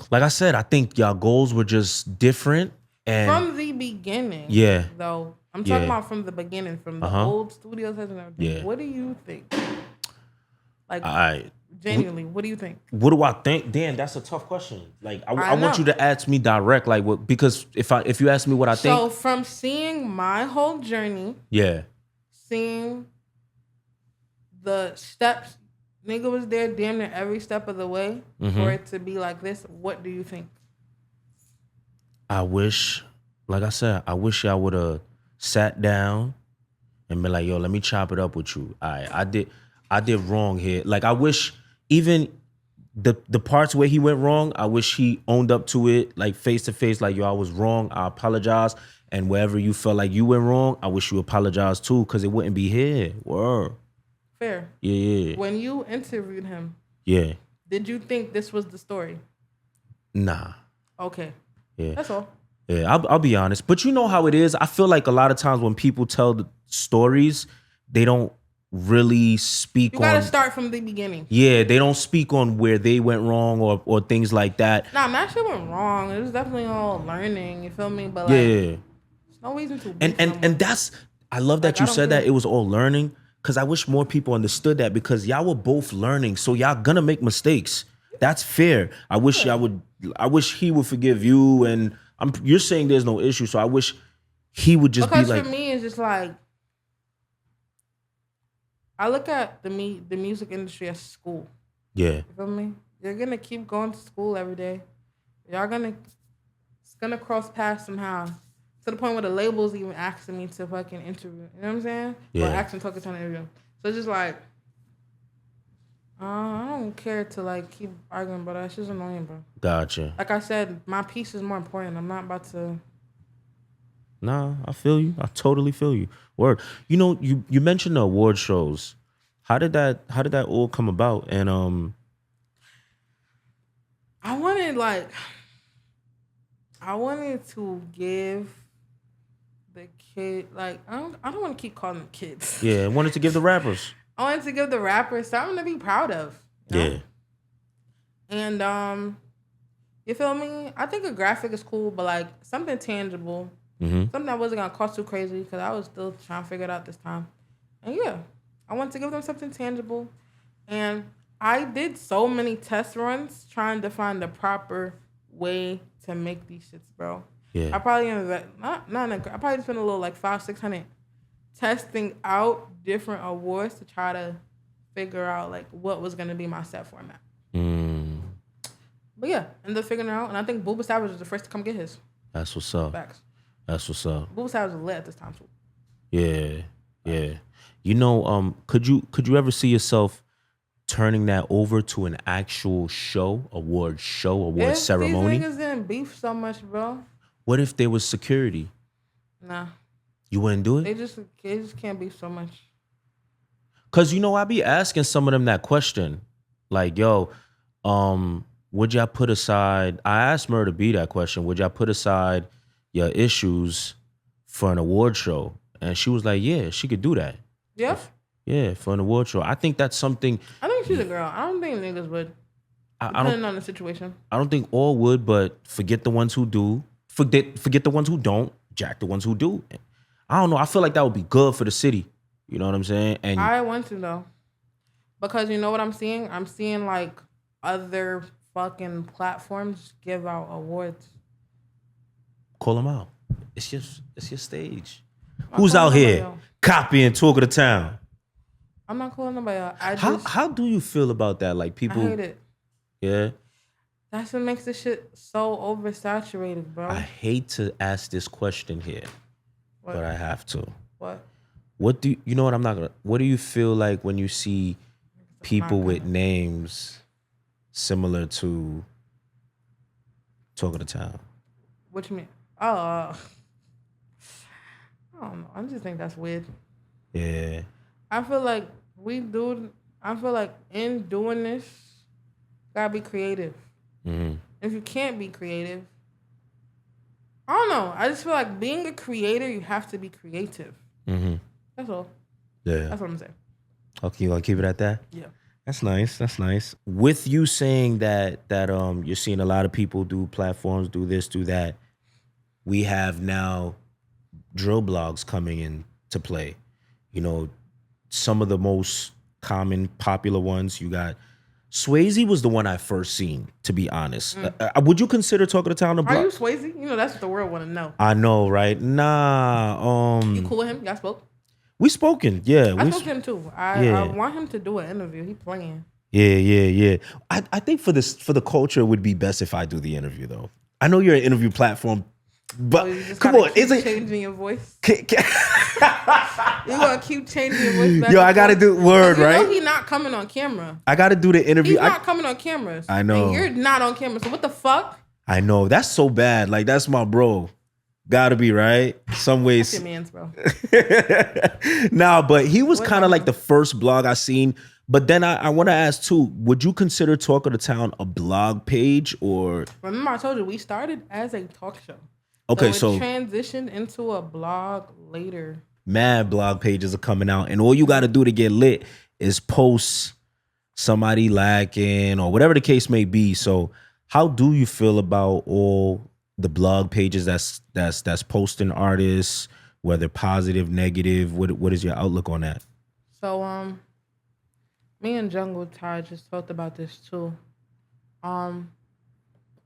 [SPEAKER 1] Like I said, I think y'all goals were just different. And
[SPEAKER 2] from the beginning, though, I'm talking about from the beginning, from the old studios and everything. Yeah. What do you think? Like, genuinely, what do you think?
[SPEAKER 1] What do I think? Dan, that's a tough question. Like, I want you to ask me direct, like, what? Because if you ask me what I think,
[SPEAKER 2] so from seeing my whole journey, seeing the steps, nigga was there damn near every step of the way for it to be like this. What do you think?
[SPEAKER 1] I wish, like I said, I wish y'all would have sat down and been like, yo, let me chop it up with you. I did wrong here. Like, I wish even the parts where he went wrong, I wish he owned up to it, like face to face, like, yo, I was wrong. I apologize. And wherever you felt like you went wrong, I wish you apologized too, because it wouldn't be here. Word.
[SPEAKER 2] Fair.
[SPEAKER 1] Yeah.
[SPEAKER 2] When you interviewed him, did you think this was the story?
[SPEAKER 1] Nah.
[SPEAKER 2] Okay.
[SPEAKER 1] Yeah.
[SPEAKER 2] That's all.
[SPEAKER 1] Yeah, I'll be honest. But you know how it is. I feel like a lot of times when people tell the stories, they don't really speak on... You
[SPEAKER 2] gotta start from the beginning.
[SPEAKER 1] Yeah, they don't speak on where they went wrong or things like that.
[SPEAKER 2] Nah, that shit went wrong. It was definitely all learning, you feel me? But like, there's no reason to...
[SPEAKER 1] And that's... I love that you said that it was all learning, because I wish more people understood that, because y'all were both learning, so y'all gonna make mistakes. That's fair. I wish he would forgive you, and you're saying there's no issue, so I wish he would just be like...
[SPEAKER 2] Because for me, it's just like, I look at the music industry as school.
[SPEAKER 1] Yeah.
[SPEAKER 2] You feel me? You're gonna keep going to school every day. It's gonna cross paths somehow. To the point where the labels even asking me to fucking interview. You know what I'm saying?
[SPEAKER 1] Yeah.
[SPEAKER 2] Or asking Tucker to interview. So it's just like, I don't care to like keep arguing about that. It's just annoying, bro.
[SPEAKER 1] Gotcha.
[SPEAKER 2] Like I said, my peace is more important. I'm not about to...
[SPEAKER 1] Nah, I feel you. I totally feel you. Word. You know, you mentioned the award shows. How did that all come about? And
[SPEAKER 2] I wanted to give the kid, like, I don't want to keep calling them kids.
[SPEAKER 1] Yeah, I wanted to give the rappers.
[SPEAKER 2] I wanted to give the rappers something to be proud of. You know? Yeah. And you feel me? I think a graphic is cool, but like something tangible. Something that wasn't gonna cost too crazy, because I was still trying to figure it out this time. And yeah, I wanted to give them something tangible. And I did so many test runs trying to find the proper way to make these shits, bro.
[SPEAKER 1] Yeah.
[SPEAKER 2] I probably I probably spent a little like $500-600 testing out different awards to try to figure out like what was gonna be my set format. But yeah, ended up figuring it out, and I think Booba Savage was the first to come get his.
[SPEAKER 1] That's what's up.
[SPEAKER 2] Facts.
[SPEAKER 1] That's what's up.
[SPEAKER 2] Booba Savage was lit at this time too.
[SPEAKER 1] Yeah, yeah. You know, could you ever see yourself turning that over to an actual award ceremony?
[SPEAKER 2] These niggas didn't beef so much, bro.
[SPEAKER 1] What if there was security?
[SPEAKER 2] Nah.
[SPEAKER 1] You wouldn't do it?
[SPEAKER 2] They just can't beef so much.
[SPEAKER 1] Cause you know, I be asking some of them that question. Like, yo, would y'all put aside, I asked Murda B that question, would y'all put aside your issues for an award show? And she was like, yeah, she could do that.
[SPEAKER 2] Yeah?
[SPEAKER 1] Yeah, for an award show. I think that's something.
[SPEAKER 2] I think she's a girl. I don't think niggas would. Depending on the situation.
[SPEAKER 1] I don't think all would, but forget the ones who do. Forget the ones who don't. Jack the ones who do. I don't know. I feel like that would be good for the city. You know what I'm saying? And
[SPEAKER 2] I want to though. Because you know what I'm seeing? I'm seeing like other fucking platforms give out awards.
[SPEAKER 1] Call them out. It's your stage. Who's out here copying Talk of the Town?
[SPEAKER 2] I'm not calling nobody out.
[SPEAKER 1] How do you feel about that? Like people...
[SPEAKER 2] I hate it.
[SPEAKER 1] Yeah?
[SPEAKER 2] That's what makes this shit so oversaturated, bro.
[SPEAKER 1] I hate to ask this question here, but I have to.
[SPEAKER 2] What?
[SPEAKER 1] What do you know what I'm not gonna... What do you feel like when you see people with names similar to Talk of the Town?
[SPEAKER 2] What you mean? Oh, don't know. I just think that's weird.
[SPEAKER 1] Yeah.
[SPEAKER 2] I feel like in doing this, gotta be creative. Mm-hmm. If you can't be creative, I don't know. I just feel like being a creator, you have to be creative. Mm-hmm. That's all. Yeah. That's what I'm saying.
[SPEAKER 1] Okay, you gonna keep it at that?
[SPEAKER 2] Yeah.
[SPEAKER 1] That's nice. That's nice. With you saying that you're seeing a lot of people do platforms, do this, do that. We have now drill blogs coming into play. You know, some of the most common, popular ones. You got Swayze was the one I first seen, to be honest. Would you consider Talk of the Town a blog?
[SPEAKER 2] Are you Swayze? You know, that's what the world want to know.
[SPEAKER 1] I know, right? Nah.
[SPEAKER 2] You cool with him? Y'all spoke?
[SPEAKER 1] We spoken, yeah.
[SPEAKER 2] I spoke to him too. I want him to do an interview. He playing.
[SPEAKER 1] Yeah. I think for the culture, it would be best if I do the interview, though. I know you're an interview platform, but come on, is it
[SPEAKER 2] changing your voice? You gonna keep changing your voice? Back
[SPEAKER 1] Yo, I gotta do word right.
[SPEAKER 2] You know he's not coming on camera.
[SPEAKER 1] I gotta do the interview.
[SPEAKER 2] He's not coming on camera.
[SPEAKER 1] I know.
[SPEAKER 2] And you're not on camera. So what the fuck?
[SPEAKER 1] I know. That's so bad. Like, that's my bro. Gotta be, right? Some ways.
[SPEAKER 2] That's your man's, bro.
[SPEAKER 1] Nah, but he was kind of like the first blog I seen. But then I want to ask too, would you consider Talk of the Town a blog page or?
[SPEAKER 2] Remember I told you we started as a talk show.
[SPEAKER 1] Okay,
[SPEAKER 2] so it transitioned into a blog later.
[SPEAKER 1] Mad blog pages are coming out, and all you got to do to get lit is post somebody lacking or whatever the case may be. So how do you feel about all the blog pages that's posting artists, whether positive, negative? What is your outlook on that?
[SPEAKER 2] So me and Jungle Ty just talked about this too.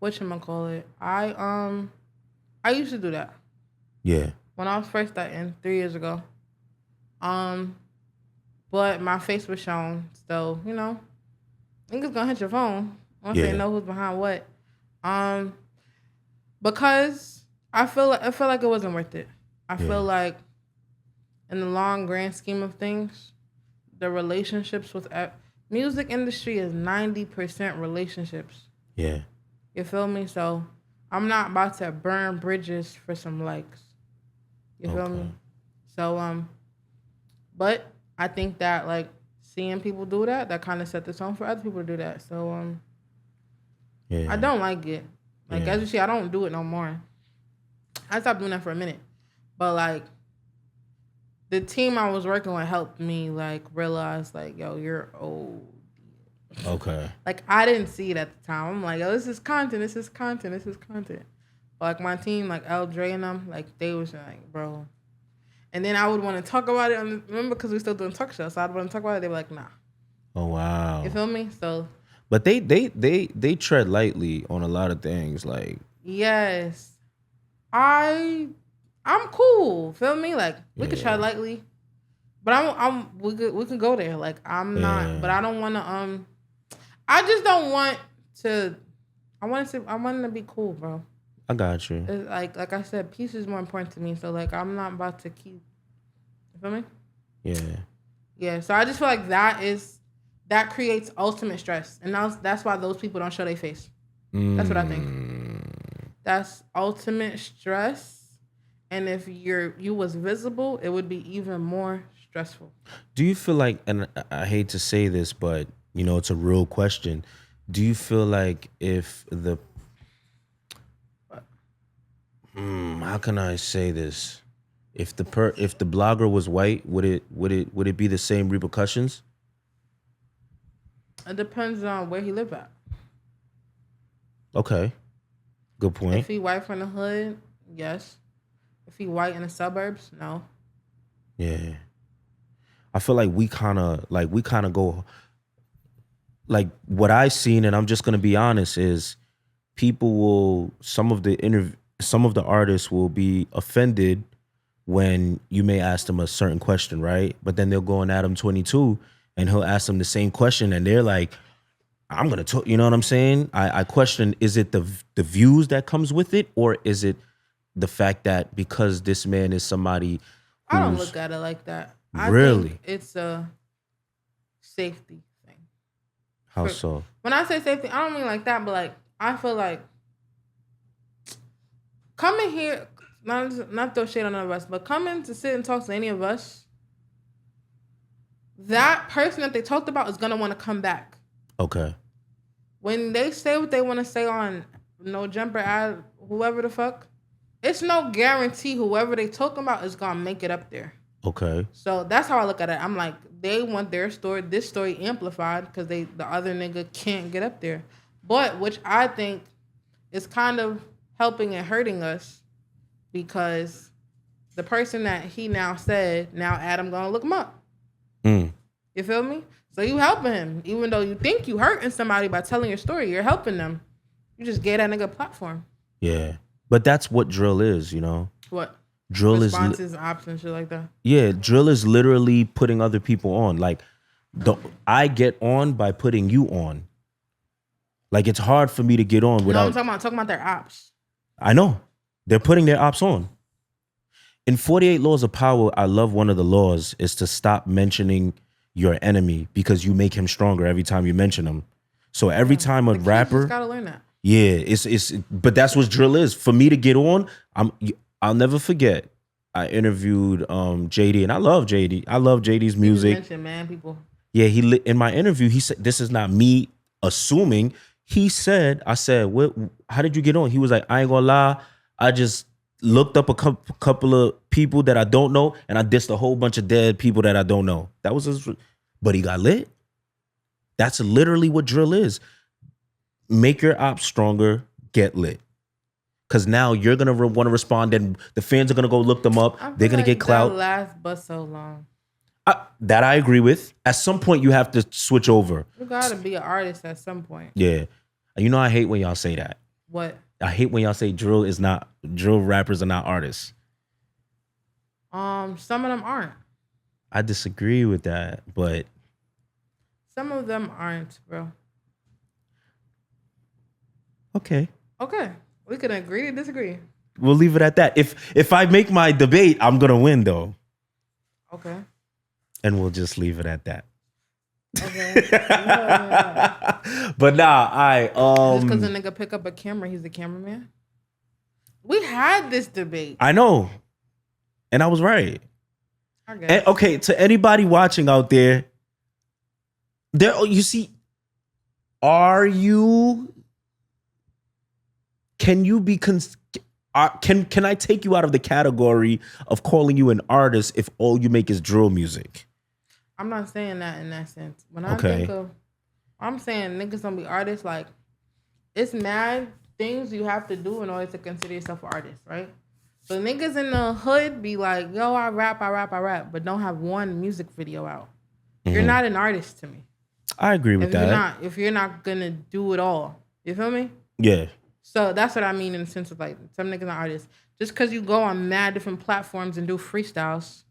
[SPEAKER 2] Whatchamacallit? I used to do that.
[SPEAKER 1] Yeah.
[SPEAKER 2] When I was first starting 3 years ago. But my face was shown, so you know, niggas gonna hit your phone once they know who's behind what. Because I feel like it wasn't worth it. I feel like in the long grand scheme of things, the relationships with music industry is 90% relationships.
[SPEAKER 1] Yeah.
[SPEAKER 2] You feel me? So I'm not about to burn bridges for some likes. You feel me? So but I think that like seeing people do that kind of set the tone for other people to do that. So I don't like it. Like as you see, I don't do it no more. I stopped doing that for a minute. But like the team I was working with helped me like realize like, yo, you're old.
[SPEAKER 1] Okay.
[SPEAKER 2] Like I didn't see it at the time. I'm like, oh, this is content. But like my team, like El Dre and them, like they was like, bro. And then I would want to talk about it. Remember, because we still doing talk shows, so I'd want to talk about it. They were like, nah.
[SPEAKER 1] Oh wow.
[SPEAKER 2] You feel me? So.
[SPEAKER 1] But they tread lightly on a lot of things, like.
[SPEAKER 2] Yes, I'm cool. Feel me? Like we could tread lightly, but we could go there. Like I'm not, but I don't want to. I just don't want to. I want to be cool, bro.
[SPEAKER 1] I got you.
[SPEAKER 2] It's like I said, peace is more important to me. So like I'm not about to keep. You feel me?
[SPEAKER 1] Yeah.
[SPEAKER 2] Yeah. So I just feel like that creates ultimate stress, and that's why those people don't show their face. That's what I think. That's ultimate stress, and if you was visible, it would be even more stressful.
[SPEAKER 1] Do you feel like, and I hate to say this, but you know it's a real question. Do you feel like if the how can I say this? If the blogger was white, would it be the same repercussions?
[SPEAKER 2] It depends on where he live at.
[SPEAKER 1] Okay. Good point.
[SPEAKER 2] If he white from the hood, yes. If he white in the suburbs, no.
[SPEAKER 1] Yeah. I feel like we kind of go like what I seen, and I'm just gonna be honest, is people will some of the artists will be offended when you may ask them a certain question, right? But then they'll go on Adam 22 and he'll ask them the same question, and they're like, I'm gonna talk, you know what I'm saying? I question, is it the views that comes with it, or is it the fact that because this man is somebody
[SPEAKER 2] I don't look at it like that.
[SPEAKER 1] Really?
[SPEAKER 2] I think it's a safety thing.
[SPEAKER 1] How so?
[SPEAKER 2] When I say safety, I don't mean like that, but like I feel like coming here, not throw shade on none of us, but coming to sit and talk to any of us, that person that they talked about is gonna want to come back.
[SPEAKER 1] Okay.
[SPEAKER 2] When they say what they want to say on No Jumper ad, whoever the fuck, it's no guarantee whoever they talking about is gonna make it up there.
[SPEAKER 1] Okay.
[SPEAKER 2] So that's how I look at it. I'm like, they want this story amplified because the other nigga can't get up there. But which I think is kind of helping and hurting us because the person that he now said, now Adam gonna look him up. You feel me? So you helping him. Even though you think you hurting somebody by telling your story, you're helping them. You just gave that nigga a platform.
[SPEAKER 1] Yeah. But that's what drill is, you know?
[SPEAKER 2] What?
[SPEAKER 1] Drill
[SPEAKER 2] responses, options, shit like that.
[SPEAKER 1] Yeah, drill is literally putting other people on. Like, I get on by putting you on. Like, it's hard for me to get on without.
[SPEAKER 2] No, I'm talking about their ops.
[SPEAKER 1] I know. They're putting their ops on. In 48 Laws of Power, I love one of the laws is to stop mentioning your enemy because you make him stronger every time you mention him. So every time a rapper.
[SPEAKER 2] Just gotta learn that.
[SPEAKER 1] Yeah, but that's what drill is. For me to get on, I'll never forget. I interviewed JD, and I love JD. I love JD's music.
[SPEAKER 2] Mention, man, people.
[SPEAKER 1] Yeah, in my interview, he said, this is not me assuming. I said, how did you get on? He was like, I ain't gonna lie. I just looked up a couple of people that I don't know, and I dissed a whole bunch of dead people that I don't know. That was but he got lit. That's literally what drill is. Make your ops stronger, get lit. Because now you're going to want to respond and the fans are going to go look them up. They're going to get clout.
[SPEAKER 2] That lasts but so long.
[SPEAKER 1] That I agree with. At some point, you have to switch over.
[SPEAKER 2] You got to be an artist at some point.
[SPEAKER 1] Yeah. You know, I hate when y'all say that.
[SPEAKER 2] What?
[SPEAKER 1] I hate when y'all say drill rappers are not artists.
[SPEAKER 2] Some of them aren't.
[SPEAKER 1] I disagree with that, but.
[SPEAKER 2] Some of them aren't, bro.
[SPEAKER 1] Okay.
[SPEAKER 2] We can agree to disagree.
[SPEAKER 1] We'll leave it at that. If I make my debate, I'm gonna win though.
[SPEAKER 2] Okay.
[SPEAKER 1] And we'll just leave it at that.
[SPEAKER 2] Okay.
[SPEAKER 1] But nah,
[SPEAKER 2] just because a nigga pick up a camera, he's the cameraman. We had this debate.
[SPEAKER 1] I know. And I was right.
[SPEAKER 2] I guess.
[SPEAKER 1] And, okay, to anybody watching out there, you see, can you be can I take you out of the category of calling you an artist if all you make is drill music?
[SPEAKER 2] I'm not saying that in that sense. When I think of, I'm saying niggas don't be artists. Like, it's mad things you have to do in order to consider yourself an artist, right? So niggas in the hood be like, yo, I rap, but don't have one music video out. You're not an artist to me.
[SPEAKER 1] I agree with that.
[SPEAKER 2] If you're not gonna do it all. You feel me?
[SPEAKER 1] Yeah.
[SPEAKER 2] So that's what I mean in the sense of like some niggas are artists. Just because you go on mad different platforms and do freestyles,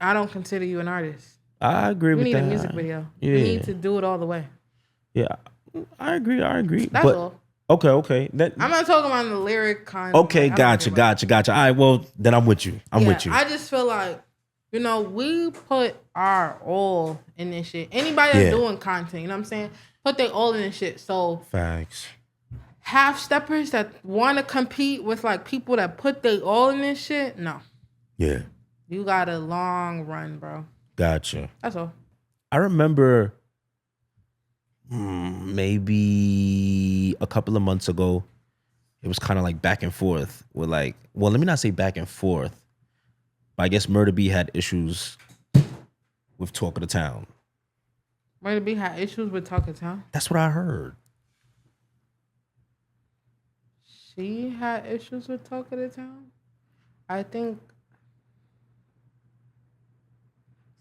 [SPEAKER 2] I don't consider you an artist.
[SPEAKER 1] I agree with that.
[SPEAKER 2] You need a music video. Yeah. You need to do it all the way.
[SPEAKER 1] Yeah, I agree.
[SPEAKER 2] That's all.
[SPEAKER 1] Okay.
[SPEAKER 2] I'm not talking about the lyric kind.
[SPEAKER 1] Okay, gotcha. All right, well, then I'm with you. I'm with you.
[SPEAKER 2] I just feel like, we put our all in this shit. Anybody that's doing content, you know what I'm saying? Put their all in this shit. So
[SPEAKER 1] facts.
[SPEAKER 2] Half steppers that want to compete with like people that put their all in this shit, no. Yeah. You got a long run, bro.
[SPEAKER 1] Gotcha.
[SPEAKER 2] That's all.
[SPEAKER 1] I remember maybe a couple of months ago, it was kind of like back and forth with like, well, let me not say back and forth, but I guess Murda B had issues with Talk of the Town.
[SPEAKER 2] Murda B had issues with Talk of the Town?
[SPEAKER 1] That's what I heard.
[SPEAKER 2] She had issues with Talk of the Town? I think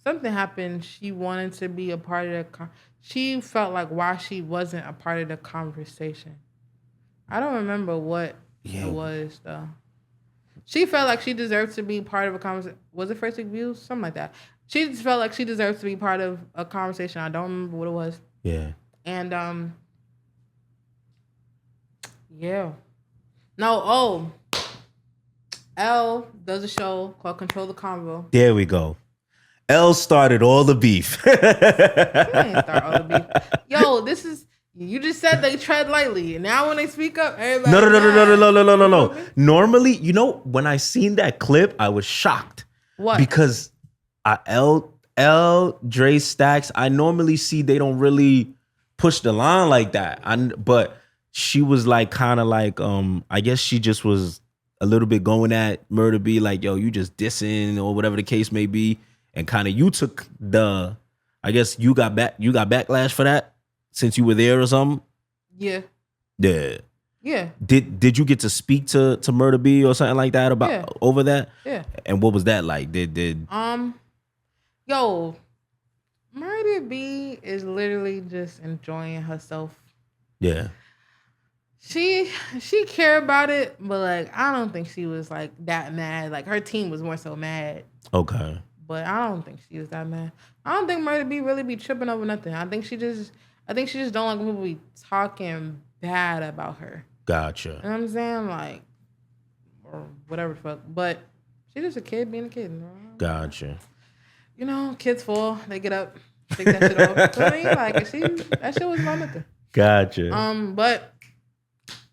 [SPEAKER 2] something happened. She wanted to be a part of the she felt like why she wasn't a part of the conversation. I don't remember what it was, though. She felt like she deserved to be part of a conversation. Was it First Week Views? Something like that. She just felt like she deserved to be part of a conversation. I don't remember what it was.
[SPEAKER 1] Yeah.
[SPEAKER 2] And, yeah. No, L does a show called Control the Convo.
[SPEAKER 1] There we go. L started all the beef.
[SPEAKER 2] She didn't start all the beef. Yo, You just said they tread lightly. Now when they speak up, everybody.
[SPEAKER 1] No. Normally, you know, when I seen that clip, I was shocked.
[SPEAKER 2] What?
[SPEAKER 1] Because Dre Stacks, I normally see they don't really push the line like that. But she was like kind of like, I guess she just was a little bit going at Murda B, like, yo, you just dissing or whatever the case may be. And kind of you took I guess you got backlash for that since you were there or something.
[SPEAKER 2] Yeah.
[SPEAKER 1] Yeah. Did you get to speak to Murda B or something like that about over that?
[SPEAKER 2] Yeah.
[SPEAKER 1] And what was that like?
[SPEAKER 2] Yo, Murda B is literally just enjoying herself.
[SPEAKER 1] Yeah.
[SPEAKER 2] She cared about it, but like I don't think she was like that mad. Like her team was more so mad.
[SPEAKER 1] Okay.
[SPEAKER 2] But I don't think she was that mad. I don't think Murda B really be tripping over nothing. I think she just don't like when people be talking bad about her.
[SPEAKER 1] Gotcha.
[SPEAKER 2] You know what I'm saying? Like, or whatever the fuck. But she's just a kid being a kid. You know?
[SPEAKER 1] Gotcha.
[SPEAKER 2] You know, kids fall, they get up, take that shit off. So I mean, like, that shit was my nothing.
[SPEAKER 1] Gotcha.
[SPEAKER 2] But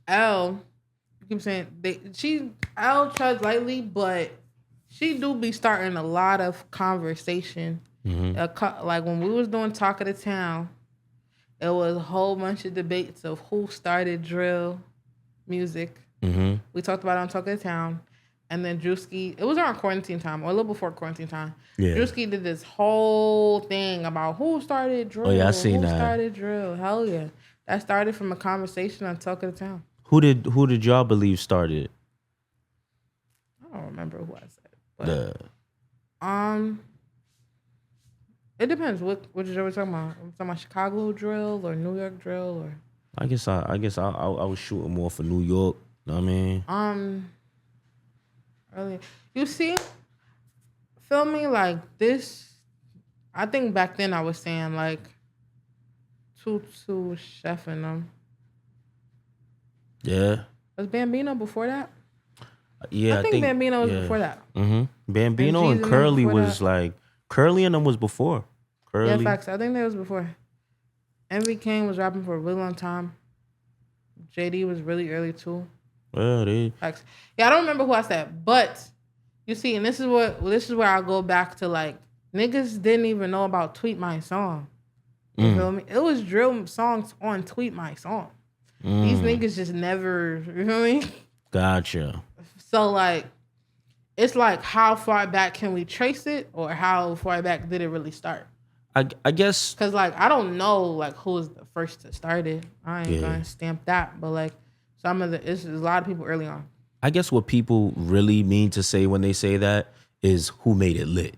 [SPEAKER 2] L, you keep saying L treads lightly, but she do be starting a lot of conversation. Mm-hmm. Like when we was doing Talk of the Town, it was a whole bunch of debates of who started drill music. Mm-hmm. We talked about it on Talk of the Town. And then Drewski, it was around quarantine time or a little before quarantine time. Yeah. Drewski did this whole thing about who started drill.
[SPEAKER 1] Oh, yeah, I seen that.
[SPEAKER 2] Who started drill? Hell yeah. That started from a conversation on Talk of the Town.
[SPEAKER 1] Who did y'all believe started?
[SPEAKER 2] I don't remember who I said. But, it depends. What drill we're talking about? We're talking about Chicago drill or New York drill or?
[SPEAKER 1] I guess I was shooting more for New York. You know what I mean?
[SPEAKER 2] Early. You see, feel me like this. I think back then I was saying like Tutu, Chef and them.
[SPEAKER 1] Yeah.
[SPEAKER 2] Was Bambino before that?
[SPEAKER 1] Yeah,
[SPEAKER 2] I think Bambino was before that.
[SPEAKER 1] Mm-hmm. Bambino and Curly was that. Like Curly and them was before. Curly.
[SPEAKER 2] Yeah, facts. I think that was before. Envy King was rapping for a really long time. JD was really early too.
[SPEAKER 1] Well,
[SPEAKER 2] facts. Yeah, I don't remember who I said, but you see, and this is where I go back to like niggas didn't even know about Tweet My Song. You feel me? It was drill songs on Tweet My Song. These niggas just never, you feel me?
[SPEAKER 1] Gotcha.
[SPEAKER 2] So like, it's like how far back can we trace it, or how far back did it really start?
[SPEAKER 1] I guess
[SPEAKER 2] because like I don't know like who was the first to start it. I ain't gonna stamp that, but like it's a lot of people early on.
[SPEAKER 1] I guess what people really mean to say when they say that is who made it lit.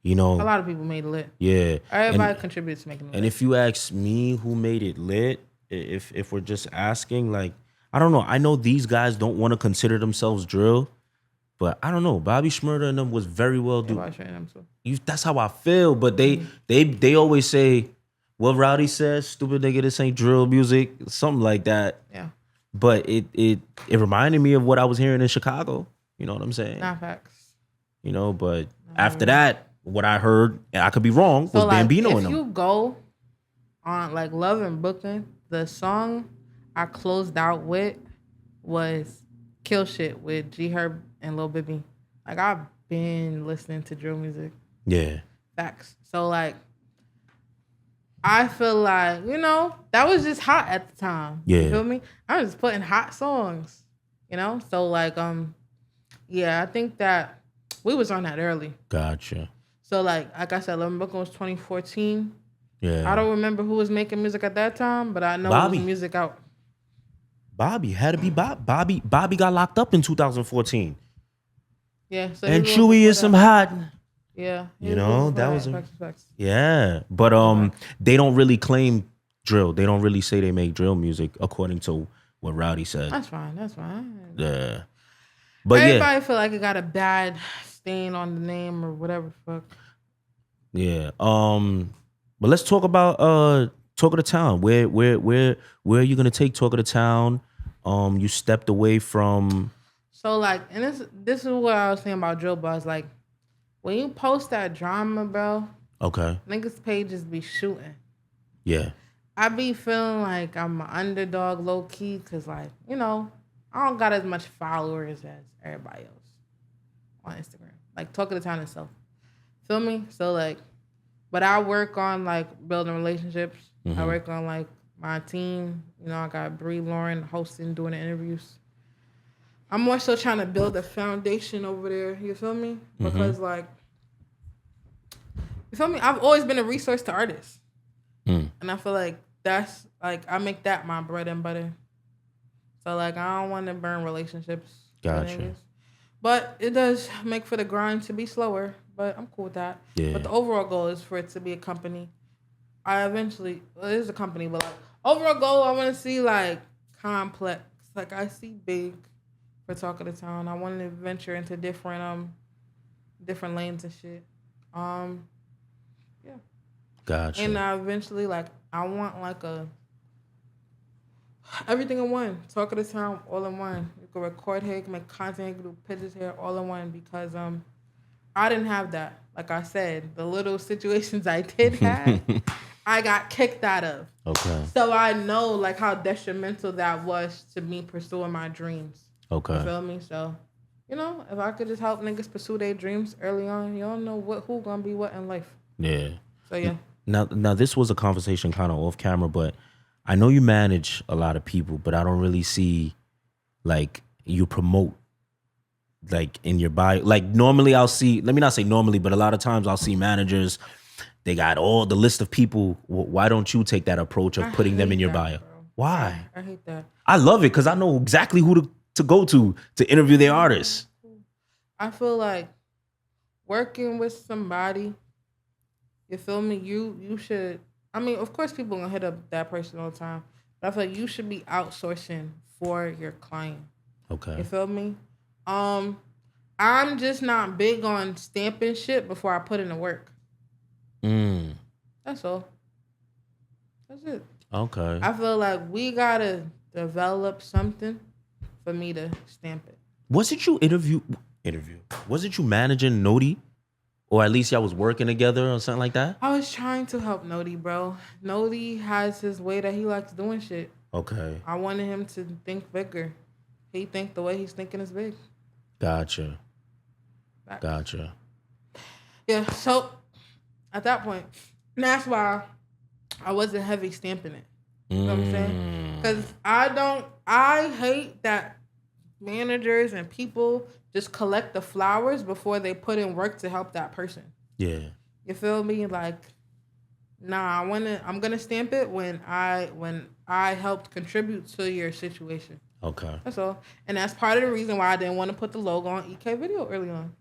[SPEAKER 1] You know,
[SPEAKER 2] a lot of people made it lit.
[SPEAKER 1] Yeah,
[SPEAKER 2] everybody contributed to making it lit.
[SPEAKER 1] And if you ask me who made it lit, if we're just asking, like I don't know. I know these guys don't want to consider themselves drill. But I don't know. Bobby Shmurda and them was very well doing. That's how I feel. But they always say, what Rowdy says, stupid nigga, this ain't drill music, something like that.
[SPEAKER 2] Yeah.
[SPEAKER 1] But it reminded me of what I was hearing in Chicago. You know what I'm saying?
[SPEAKER 2] Not facts.
[SPEAKER 1] You know, but after that, what I heard, and I could be wrong, was like, Bambino and them.
[SPEAKER 2] If you go on like Love and Brooklyn, the song I closed out with was Kill Shit with G Herb and Lil Bibby. Like I've been listening to drill music.
[SPEAKER 1] Yeah.
[SPEAKER 2] Facts. So like I feel like, you know, that was just hot at the time.
[SPEAKER 1] Yeah.
[SPEAKER 2] You feel me? I was just putting hot songs. You know? So like yeah, I think that we was on that early.
[SPEAKER 1] Gotcha.
[SPEAKER 2] So like I said, Love and Brooklyn was 2014.
[SPEAKER 1] Yeah.
[SPEAKER 2] I don't remember who was making music at that time, but I know it was music out.
[SPEAKER 1] Bobby had to be Bobby. Bobby got locked up in 2014.
[SPEAKER 2] Yeah. So
[SPEAKER 1] and Chewy is some hot.
[SPEAKER 2] Yeah.
[SPEAKER 1] You know, that was
[SPEAKER 2] facts.
[SPEAKER 1] Yeah. But they don't really claim drill. They don't really say they make drill music according to what Rowdy said.
[SPEAKER 2] That's fine.
[SPEAKER 1] Yeah. But
[SPEAKER 2] everybody feel like it got a bad stain on the name or whatever the fuck.
[SPEAKER 1] Yeah. But let's talk about Talk of the Town. Where are you gonna take Talk of the Town? You stepped away from.
[SPEAKER 2] So like, and this is what I was saying about drill bars. Like, when you post that drama, bro.
[SPEAKER 1] Okay.
[SPEAKER 2] Niggas pages be shooting.
[SPEAKER 1] Yeah.
[SPEAKER 2] I be feeling like I'm an underdog low key because, like, you know, I don't got as much followers as everybody else on Instagram. Like, Talk of the Town itself. Feel me? So, like, but I work on, like, building relationships. I work on, like, my team. You know, I got Bree Lauren hosting, doing the interviews. I'm more so trying to build a foundation over there. You feel me? Because, like, you feel me? I've always been a resource to artists. And I feel like that's, like, I make that my bread and butter. So, like, I don't want to burn relationships.
[SPEAKER 1] Gotcha.
[SPEAKER 2] But it does make for the grind to be slower. But I'm cool with that.
[SPEAKER 1] Yeah.
[SPEAKER 2] But the overall goal is for it to be a company. It is a company, but, like, overall goal, I want to see, like, complex. Like, I see big for Talk of the Town. I want to venture into different lanes and shit. Yeah.
[SPEAKER 1] Gotcha.
[SPEAKER 2] And I eventually, like, I want, like, everything in one. Talk of the Town, all in one. You can record here, you can make content, you can do pictures here, all in one. Because I didn't have that. Like I said, the little situations I did have, I got kicked out of.
[SPEAKER 1] Okay.
[SPEAKER 2] So I know, like, how detrimental that was to me pursuing my dreams.
[SPEAKER 1] Okay.
[SPEAKER 2] You feel me? So, you know, if I could just help niggas pursue their dreams early on, you don't know who gonna be what in life.
[SPEAKER 1] Yeah.
[SPEAKER 2] So, yeah.
[SPEAKER 1] Now this was a conversation kind of off camera, but I know you manage a lot of people, but I don't really see, like, you promote, like, in your bio. Like, normally I'll see, let me not say normally, but a lot of times I'll see managers, they got all the list of people. Why don't you take that approach of putting them in your bio? Bro. Why?
[SPEAKER 2] I hate that.
[SPEAKER 1] I love it because I know exactly who to go to interview their artists.
[SPEAKER 2] I feel like working with somebody, you feel me? You should, I mean, of course people gonna hit up that person all the time, but I feel like you should be outsourcing for your client.
[SPEAKER 1] Okay.
[SPEAKER 2] You feel me? I'm just not big on stamping shit before I put in the work. That's all. That's it.
[SPEAKER 1] Okay.
[SPEAKER 2] I feel like we gotta develop something for me to stamp it.
[SPEAKER 1] Wasn't you interview? Wasn't you managing Noti? Or at least y'all was working together or something like that?
[SPEAKER 2] I was trying to help Noti, bro. Noti has his way that he likes doing shit.
[SPEAKER 1] Okay.
[SPEAKER 2] I wanted him to think bigger. He think the way he's thinking is big.
[SPEAKER 1] Gotcha.
[SPEAKER 2] Back.
[SPEAKER 1] Gotcha.
[SPEAKER 2] Yeah, so at that point, that's why I wasn't heavy stamping it. You know what I'm saying? Because I hate that managers and people just collect the flowers before they put in work to help that person.
[SPEAKER 1] Yeah.
[SPEAKER 2] You feel me? Like, nah, I'm gonna stamp it when I helped contribute to your situation.
[SPEAKER 1] Okay.
[SPEAKER 2] That's all. And that's part of the reason why I didn't want to put the logo on EK video early on.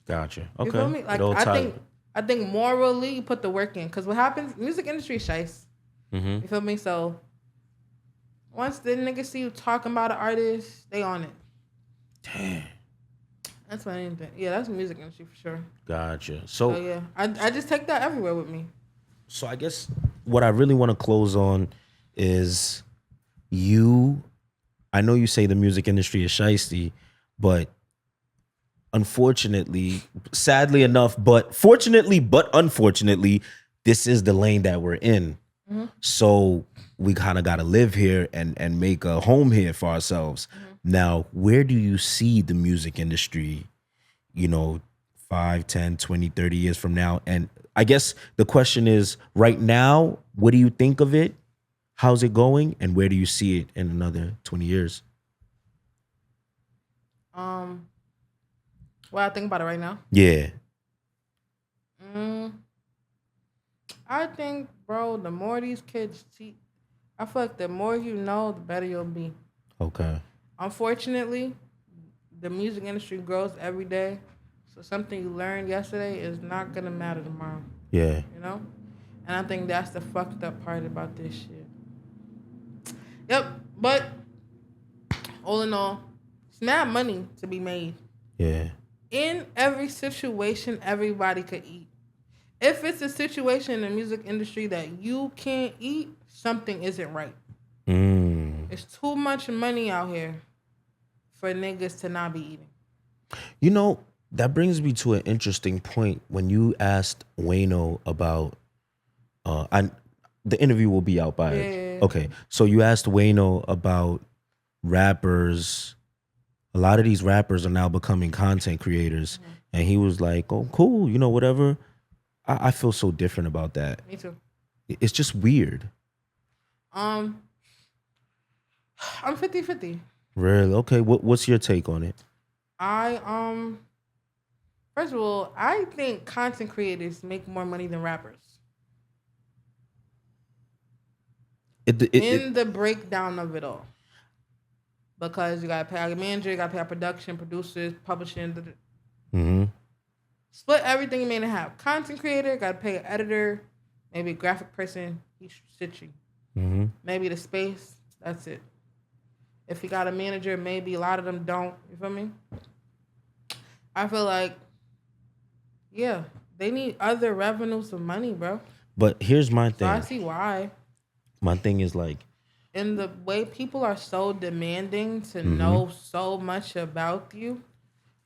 [SPEAKER 1] Gotcha. Okay.
[SPEAKER 2] You feel me? Like, I think morally you put the work in. Because what happens, music industry is shice. You feel me? So once the niggas see you talking about an artist, they on it.
[SPEAKER 1] Damn.
[SPEAKER 2] That's what I didn't think. Yeah, that's music industry for sure.
[SPEAKER 1] Gotcha.
[SPEAKER 2] So yeah, I just take that everywhere with me.
[SPEAKER 1] So I guess what I really want to close on is I know you say the music industry is shiesty, but unfortunately, sadly enough, but fortunately, but unfortunately, this is the lane that we're in. So we kind of got to live here and make a home here for ourselves. Now, where do you see the music industry, 5, 10, 20, 30 years from now? And I guess the question is, right now, what do you think of it? How's it going? And where do you see it in another 20 years?
[SPEAKER 2] What I think about it right now?
[SPEAKER 1] Yeah.
[SPEAKER 2] I think, bro, the more these kids teach, I feel like the more you know, the better you'll be.
[SPEAKER 1] Okay.
[SPEAKER 2] Unfortunately, the music industry grows every day. So something you learned yesterday is not going to matter tomorrow.
[SPEAKER 1] Yeah.
[SPEAKER 2] You know? And I think that's the fucked up part about this shit. Yep. But all in all, it's mad money to be made.
[SPEAKER 1] Yeah.
[SPEAKER 2] In every situation, everybody could eat. If it's a situation in the music industry that you can't eat, something isn't right. It's too much money out here for niggas to not be eating.
[SPEAKER 1] That brings me to an interesting point. When you asked Wayno about, The interview will be out by it. Okay. So you asked Wayno about rappers. A lot of these rappers are now becoming content creators. And he was like, oh, cool, you know, whatever. I feel so different about that.
[SPEAKER 2] Me too.
[SPEAKER 1] It's just weird.
[SPEAKER 2] I'm 50-50.
[SPEAKER 1] Really? Okay. What's your take on it?
[SPEAKER 2] First of all, I think content creators make more money than rappers. In the breakdown of it all. Because you gotta pay a manager, you gotta pay a production, producers, publishing. Split everything you may have. Content creator, gotta pay an editor, maybe a graphic person, he's stitching. Maybe the space, that's it. If you got a manager, maybe a lot of them don't. You feel me? I feel like, yeah, they need other revenues of money, bro.
[SPEAKER 1] But here's my thing.
[SPEAKER 2] So I see why.
[SPEAKER 1] My thing is like,
[SPEAKER 2] in the way people are so demanding to know so much about you,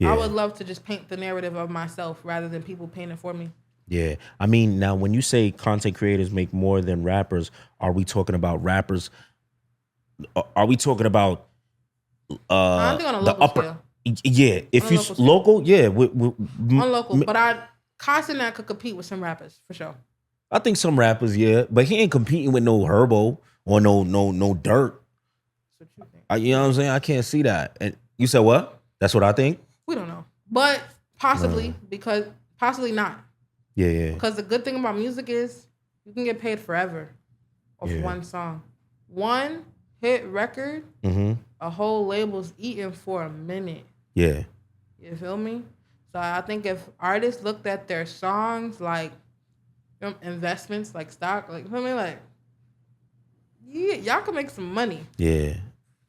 [SPEAKER 2] I would love to just paint the narrative of myself rather than people paint it for me.
[SPEAKER 1] Yeah. I mean, now when you say content creators make more than rappers, are we talking about rappers? Are we talking about
[SPEAKER 2] I think on a local scale.
[SPEAKER 1] Yeah. If you local, yeah.
[SPEAKER 2] On local. But Constant could compete with some rappers, for sure.
[SPEAKER 1] I think some rappers, yeah. But he ain't competing with no Herbo or no Dirt.
[SPEAKER 2] That's what you think.
[SPEAKER 1] You know what I'm saying? I can't see that. And you said what? That's what I think?
[SPEAKER 2] We don't know. But possibly, because possibly not.
[SPEAKER 1] Yeah.
[SPEAKER 2] Because the good thing about music is you can get paid forever off one song. One hit record, a whole label's eating for a minute.
[SPEAKER 1] Yeah.
[SPEAKER 2] You feel me? So I think if artists looked at their songs like investments, like stock, like, you feel me? Like, yeah, y'all can make some money.
[SPEAKER 1] Yeah.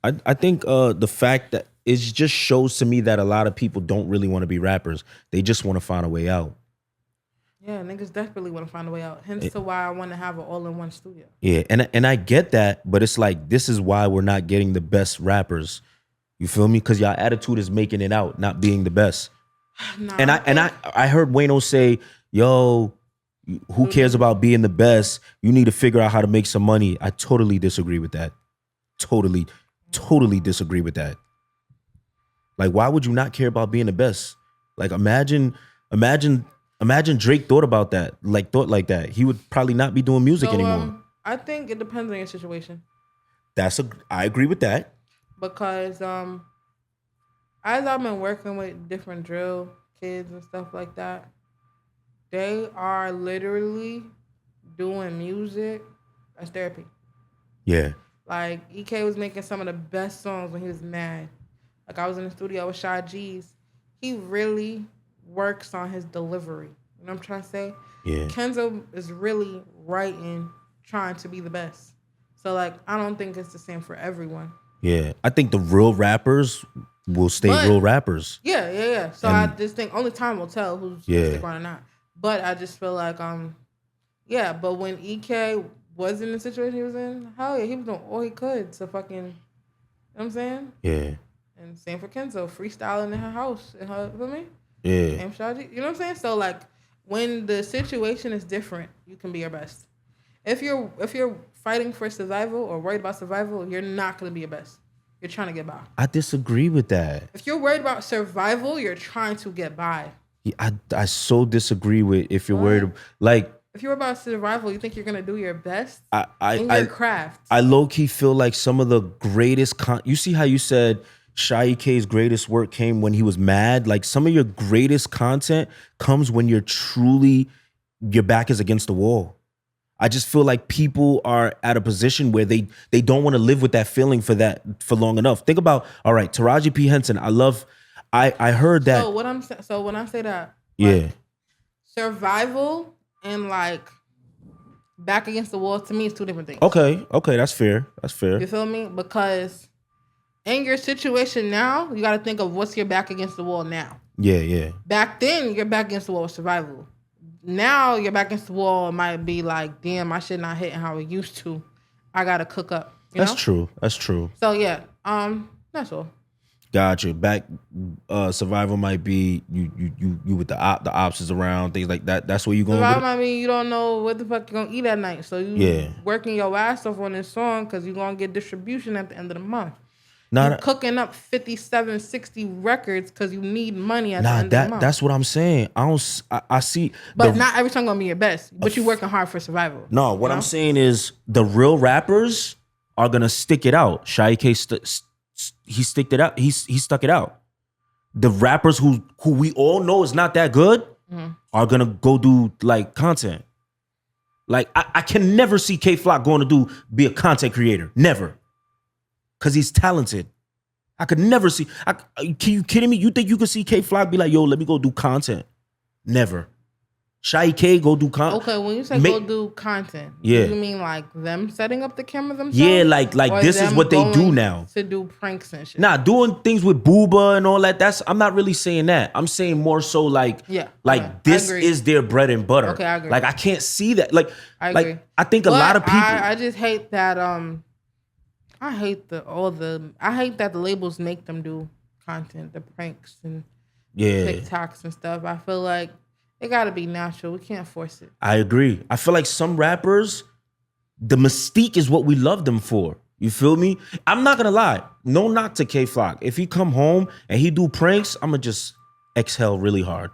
[SPEAKER 1] I think the fact that it just shows to me that a lot of people don't really want to be rappers. They just want to find a way out.
[SPEAKER 2] Yeah, niggas desperately want to find a way out. Hence to why I want to have an all-in-one studio.
[SPEAKER 1] Yeah, and I get that, but it's like, this is why we're not getting the best rappers. You feel me? Because y'all attitude is making it out, not being the best. I heard Wayno say, yo, who cares about being the best? You need to figure out how to make some money. I totally disagree with that. Totally disagree with that. Like, why would you not care about being the best? Like, imagine Drake thought about that, thought like that. He would probably not be doing music anymore.
[SPEAKER 2] I think it depends on your situation.
[SPEAKER 1] I agree with that.
[SPEAKER 2] Because as I've been working with different drill kids and stuff like that, they are literally doing music as therapy.
[SPEAKER 1] Yeah.
[SPEAKER 2] Like, EK was making some of the best songs when he was mad. Like, I was in the studio with Sha G's. He really works on his delivery. You know what I'm trying to say?
[SPEAKER 1] Yeah.
[SPEAKER 2] Kenzo is really writing, trying to be the best. So, like, I don't think it's the same for everyone.
[SPEAKER 1] Yeah. I think the real rappers will stay real rappers.
[SPEAKER 2] Yeah. So I just think only time will tell who's stick around or not. But I just feel like, but when EK was in the situation he was in, hell yeah, he was doing all he could to fucking, you know what I'm saying?
[SPEAKER 1] Yeah.
[SPEAKER 2] And same for Kenzo, freestyling in her house, you feel me?
[SPEAKER 1] Yeah.
[SPEAKER 2] And Shaji, you know what I'm saying? So like, when the situation is different, you can be your best. If you're fighting for survival or worried about survival, you're not gonna be your best. You're trying to get by.
[SPEAKER 1] I disagree with that.
[SPEAKER 2] If you're worried about survival, you're trying to get by.
[SPEAKER 1] Yeah, I so disagree with if you're worried, like,
[SPEAKER 2] if you're about survival, you think you're gonna do your best in your craft.
[SPEAKER 1] I low key feel like some of the greatest you see how you said Sha EK's greatest work came when he was mad? Like, some of your greatest content comes when you're truly, your back is against the wall. I just feel like people are at a position where they don't want to live with that feeling for long enough. Think about, all right, Taraji P. Henson. I heard that.
[SPEAKER 2] So when I say that,
[SPEAKER 1] yeah,
[SPEAKER 2] survival and like back against the wall, to me, is two different things.
[SPEAKER 1] Okay, that's fair.
[SPEAKER 2] You feel me? Because in your situation now, you got to think of what's your back against the wall now.
[SPEAKER 1] Yeah. Back
[SPEAKER 2] then, your back against the wall was survival. Now, your back against the wall might be like, damn, my shit not hitting how it used to. I got to cook up.
[SPEAKER 1] That's true.
[SPEAKER 2] So, yeah, that's all.
[SPEAKER 1] Gotcha. Back survival might be you with the ops is around, things like that. That's where you going.
[SPEAKER 2] Survival might mean you don't know what the fuck you're gonna eat at night. So you working your ass off on this song because you're gonna get distribution at the end of the month. You're cooking up 57, 60 records because you need money at the end of the month.
[SPEAKER 1] That's what I'm saying. I see.
[SPEAKER 2] But not every song gonna be your best. But you're working hard for survival.
[SPEAKER 1] No, what I'm saying is the real rappers are gonna stick it out. Sha EK he sticked it out. He stuck it out. The rappers who we all know is not that good are gonna go do like content. Like I can never see K Flock going to be a content creator. Never. Cause he's talented. I could never see. Can you kidding me? You think you could see K Flock be like, yo, let me go do content? Never. Sha EK go do content.
[SPEAKER 2] Okay, when you say go do content, do you mean like them setting up the camera themselves?
[SPEAKER 1] Yeah, like this is what they do now.
[SPEAKER 2] To do pranks and shit.
[SPEAKER 1] Nah, doing things with Booba and all that. I'm not really saying that. I'm saying more so like this is their bread and butter.
[SPEAKER 2] Okay, I agree.
[SPEAKER 1] Like I can't see that. Like
[SPEAKER 2] I agree.
[SPEAKER 1] Like I think a lot of people.
[SPEAKER 2] I just hate that. I hate that the labels make them do content, the pranks and TikToks and stuff. I feel like it gotta be natural. We can't force it.
[SPEAKER 1] I agree. I feel like some rappers, the mystique is what we love them for. You feel me? I'm not gonna lie. No knock to K Flock. If he come home and he do pranks, I'ma just exhale really hard.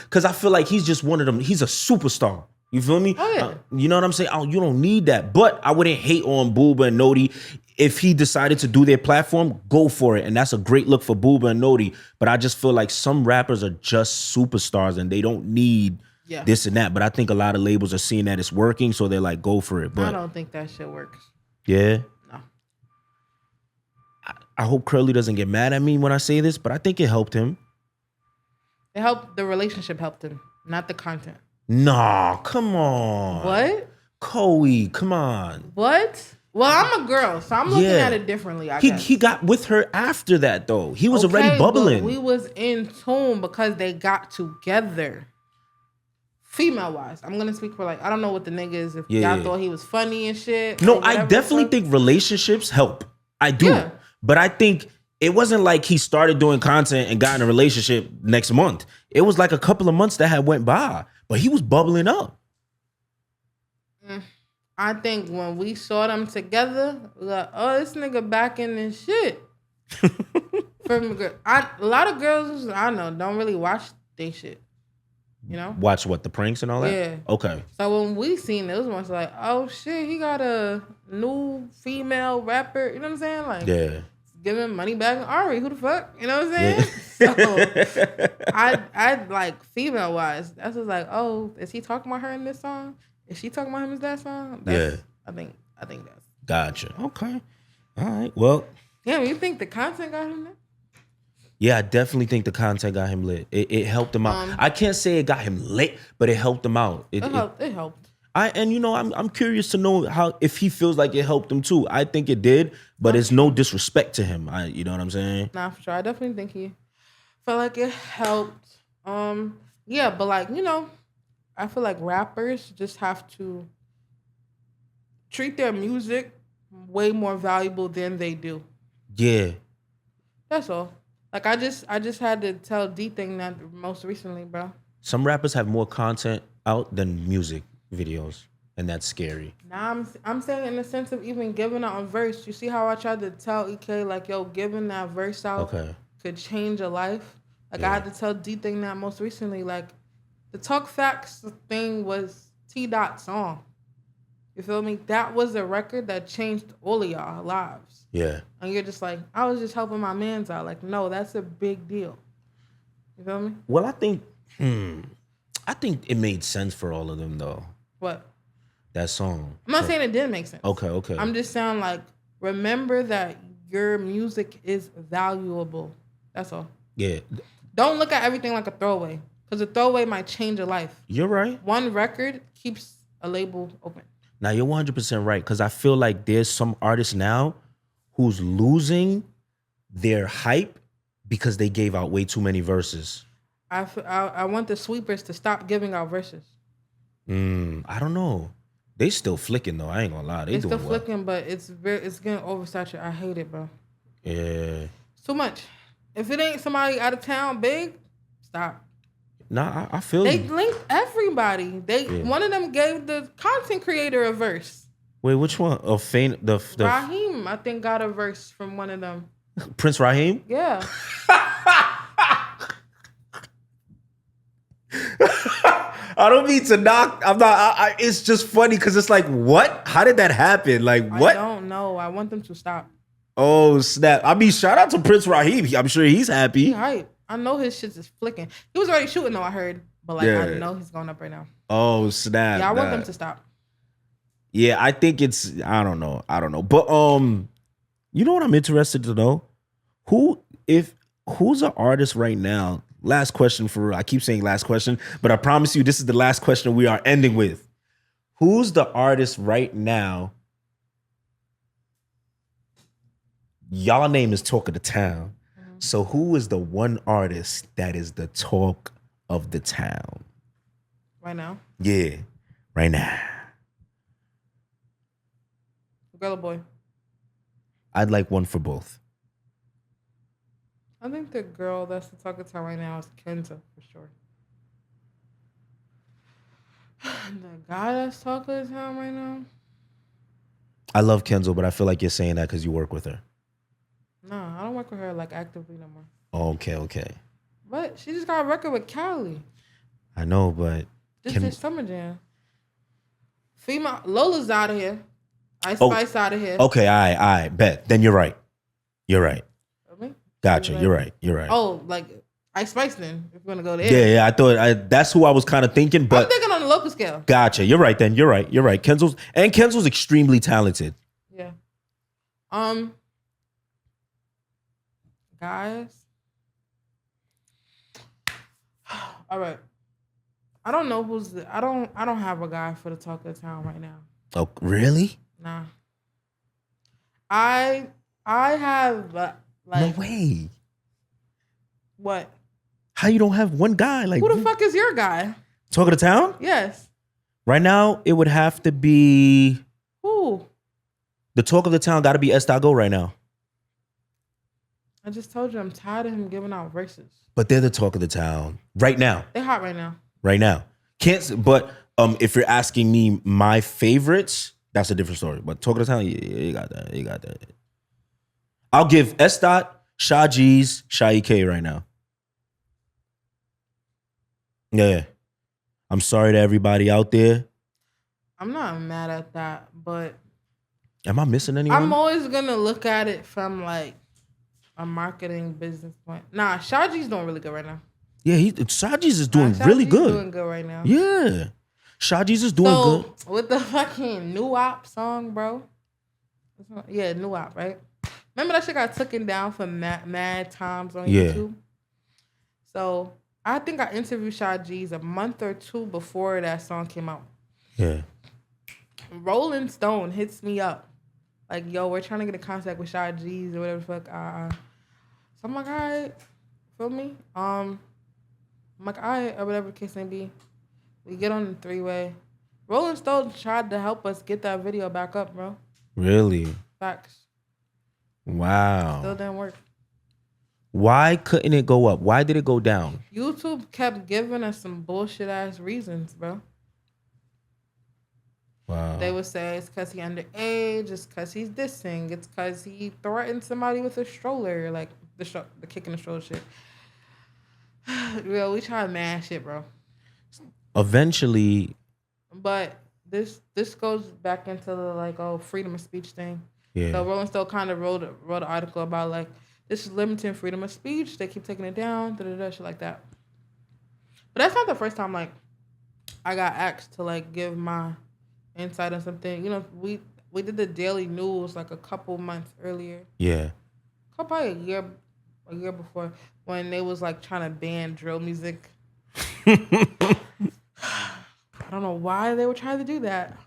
[SPEAKER 1] Cause I feel like he's just one of them. He's a superstar. You feel me?
[SPEAKER 2] Oh, yeah.
[SPEAKER 1] You know what I'm saying? You don't need that. But I wouldn't hate on Booba and Noti. If he decided to do their platform, go for it. And that's a great look for Booba and Noti. But I just feel like some rappers are just superstars and they don't need this and that. But I think a lot of labels are seeing that it's working, so they're like, go for it. But
[SPEAKER 2] I don't think that shit works.
[SPEAKER 1] Yeah?
[SPEAKER 2] No.
[SPEAKER 1] I hope Curly doesn't get mad at me when I say this, but I think it helped him.
[SPEAKER 2] The relationship helped him, not the content.
[SPEAKER 1] Nah, come on.
[SPEAKER 2] What?
[SPEAKER 1] Coey, come on.
[SPEAKER 2] What? Well, I'm a girl, so I'm looking at it differently, I guess.
[SPEAKER 1] He got with her after that, though. He was already bubbling.
[SPEAKER 2] But we was in tune because they got together. Female-wise. I'm going to speak for I don't know what the nigga is. If y'all thought he was funny and shit.
[SPEAKER 1] No, I definitely think relationships help. I do. Yeah. But I think it wasn't like he started doing content and got in a relationship next month. It was like a couple of months that had went by. But he was bubbling up.
[SPEAKER 2] I think when we saw them together, we were like, oh, this nigga back in this shit. A lot of girls I know don't really watch they shit. You know?
[SPEAKER 1] Watch what, the pranks and all that?
[SPEAKER 2] Yeah.
[SPEAKER 1] Okay.
[SPEAKER 2] So when we seen it was once like, oh shit, he got a new female rapper. You know what I'm saying? Like, giving money back to Ari. Who the fuck? You know what I'm saying? Yeah. So I like female wise. That's just like, oh, is he talking about her in this song? Is she talking about him in that song? I think that's
[SPEAKER 1] gotcha. Okay. All right. Well.
[SPEAKER 2] Yeah, you think the content got him lit?
[SPEAKER 1] Yeah, I definitely think the content got him lit. It helped him out. I can't say it got him lit, but it helped him out.
[SPEAKER 2] It helped.
[SPEAKER 1] I'm curious to know if he feels like it helped him too. I think it did, but it's no disrespect to him. You know what I'm saying?
[SPEAKER 2] Nah, for sure. I definitely think he felt like it helped. Yeah, but I feel like rappers just have to treat their music way more valuable than they do.
[SPEAKER 1] Yeah.
[SPEAKER 2] That's all. Like I just had to tell D-Thing that most recently, bro.
[SPEAKER 1] Some rappers have more content out than music videos, and that's scary.
[SPEAKER 2] Nah, I'm saying in the sense of even giving out a verse. You see how I tried to tell EK like, yo, giving that verse out could change a life. Like I had to tell D-Thing that most recently. Like the Talk Facts thing was TOTT song. You feel me? That was a record that changed all of y'all lives.
[SPEAKER 1] Yeah.
[SPEAKER 2] And you're just like, I was just helping my mans out. Like, no, that's a big deal. You feel me?
[SPEAKER 1] Well, I think it made sense for all of them though.
[SPEAKER 2] What?
[SPEAKER 1] That song.
[SPEAKER 2] I'm not saying it didn't make sense.
[SPEAKER 1] Okay.
[SPEAKER 2] I'm just saying like, remember that your music is valuable. That's all.
[SPEAKER 1] Yeah.
[SPEAKER 2] Don't look at everything like a throwaway. Because a throwaway might change your life.
[SPEAKER 1] You're right.
[SPEAKER 2] One record keeps a label open.
[SPEAKER 1] Now, you're 100% right. Because I feel like there's some artists now who's losing their hype because they gave out way too many verses.
[SPEAKER 2] I want the sweepers to stop giving out verses.
[SPEAKER 1] I don't know. They still flicking though. I ain't gonna lie. They still
[SPEAKER 2] flicking, but it's getting oversaturated. I hate it, bro.
[SPEAKER 1] Yeah.
[SPEAKER 2] It's too much. If it ain't somebody out of town big, stop.
[SPEAKER 1] Nah, I feel
[SPEAKER 2] they
[SPEAKER 1] you.
[SPEAKER 2] linked everybody. One of them gave the content creator a verse.
[SPEAKER 1] Wait, which one? The
[SPEAKER 2] Raheem, I think, got a verse from one of them.
[SPEAKER 1] Prince Raheem?
[SPEAKER 2] Yeah.
[SPEAKER 1] I don't mean to knock. I'm not. It's just funny because it's like, what? How did that happen? Like, what?
[SPEAKER 2] I don't know. I want them to stop.
[SPEAKER 1] Oh, snap. I mean, shout out to Prince Raheem. I'm sure he's happy.
[SPEAKER 2] He hype. I know his shit is flicking. He was already shooting though, I heard. But like, I know he's going up right now.
[SPEAKER 1] Oh, snap.
[SPEAKER 2] Yeah, I want them to stop.
[SPEAKER 1] Yeah, I think it's, I don't know. But you know what I'm interested to know? Who's an artist right now? Last question for, I keep saying last question, but I promise you this is the last question we are ending with. Who's the artist right now? Y'all name is talk of the town. Mm-hmm. So who is the one artist that is the talk of the town?
[SPEAKER 2] Right now?
[SPEAKER 1] Yeah, right now.
[SPEAKER 2] Girl or boy?
[SPEAKER 1] I'd like one for both.
[SPEAKER 2] I think the girl that's the talk of the town right now is Kenza, for sure. The guy that's talk of the town right now?
[SPEAKER 1] I love Kenzo, but I feel like you're saying that because you work with her.
[SPEAKER 2] No, I don't work with her like actively no more.
[SPEAKER 1] Oh, okay.
[SPEAKER 2] But she just got a record with Cali.
[SPEAKER 1] I know, but
[SPEAKER 2] this Summer Jam. Female Lola's out of here. Ice Spice out of here.
[SPEAKER 1] Okay, I bet. Then you're right. Really? Gotcha. You're right.
[SPEAKER 2] Oh, like Ice Spice then, if we're gonna go there.
[SPEAKER 1] Yeah, I thought that's who I was kind of thinking, but
[SPEAKER 2] I'm thinking on the local scale.
[SPEAKER 1] Gotcha. You're right then. You're right. Kenzo's extremely talented.
[SPEAKER 2] Yeah. Guys. All right. I don't know I don't have a guy for the talk of the town right now.
[SPEAKER 1] Oh, really?
[SPEAKER 2] Nah. I have like,
[SPEAKER 1] no way.
[SPEAKER 2] What?
[SPEAKER 1] How you don't have one guy? Like,
[SPEAKER 2] who the fuck is your guy?
[SPEAKER 1] Talk of the town?
[SPEAKER 2] Yes.
[SPEAKER 1] Right now, it would have to be.
[SPEAKER 2] Who?
[SPEAKER 1] The talk of the town got to be Nstigate right now.
[SPEAKER 2] I just told you I'm tired of him giving out verses.
[SPEAKER 1] But they're the talk of the town right now.
[SPEAKER 2] They're hot right now.
[SPEAKER 1] Right now. But if you're asking me my favorites, that's a different story. But talk of the town, yeah, you got that. I'll give Edot, Sha G's, Sha EK right now. Yeah. I'm sorry to everybody out there.
[SPEAKER 2] I'm not mad at that, but
[SPEAKER 1] am I missing anyone?
[SPEAKER 2] I'm always gonna look at it from like a marketing business point. Nah, Sha G's doing really good right now.
[SPEAKER 1] Yeah, Sha G's is doing really good.
[SPEAKER 2] Doing good right now.
[SPEAKER 1] Yeah. Sha G's is doing good.
[SPEAKER 2] With the fucking New Op song, bro. Yeah, New Op, right? Remember that shit got taken down for mad times on YouTube? So I think I interviewed Sha G's a month or two before that song came out.
[SPEAKER 1] Yeah.
[SPEAKER 2] Rolling Stone hits me up. Like, yo, we're trying to get in contact with Sha G's or whatever the fuck. So I'm like, all right. Feel me? I'm like, all right, or whatever the case may be. We get on the three-way. Rolling Stone tried to help us get that video back up, bro.
[SPEAKER 1] Really?
[SPEAKER 2] Facts.
[SPEAKER 1] Wow.
[SPEAKER 2] Still didn't work.
[SPEAKER 1] Why couldn't it go up? Why did it go down?
[SPEAKER 2] YouTube kept giving us some bullshit-ass reasons, bro.
[SPEAKER 1] Wow.
[SPEAKER 2] They would say it's because he's underage, it's because he's dissing, it's because he threatened somebody with a stroller, like the kicking the stroller shit. Yo, we tried mad shit, bro.
[SPEAKER 1] Eventually.
[SPEAKER 2] But this goes back into the freedom of speech thing.
[SPEAKER 1] Yeah.
[SPEAKER 2] So Rolling Stone kind of wrote an article about like this is limiting freedom of speech. They keep taking it down, shit like that. But that's not the first time like I got asked to like give my insight on something. You know, we did the Daily News like a couple months earlier.
[SPEAKER 1] Yeah.
[SPEAKER 2] Probably a year before when they was like trying to ban drill music. I don't know why they were trying to do that.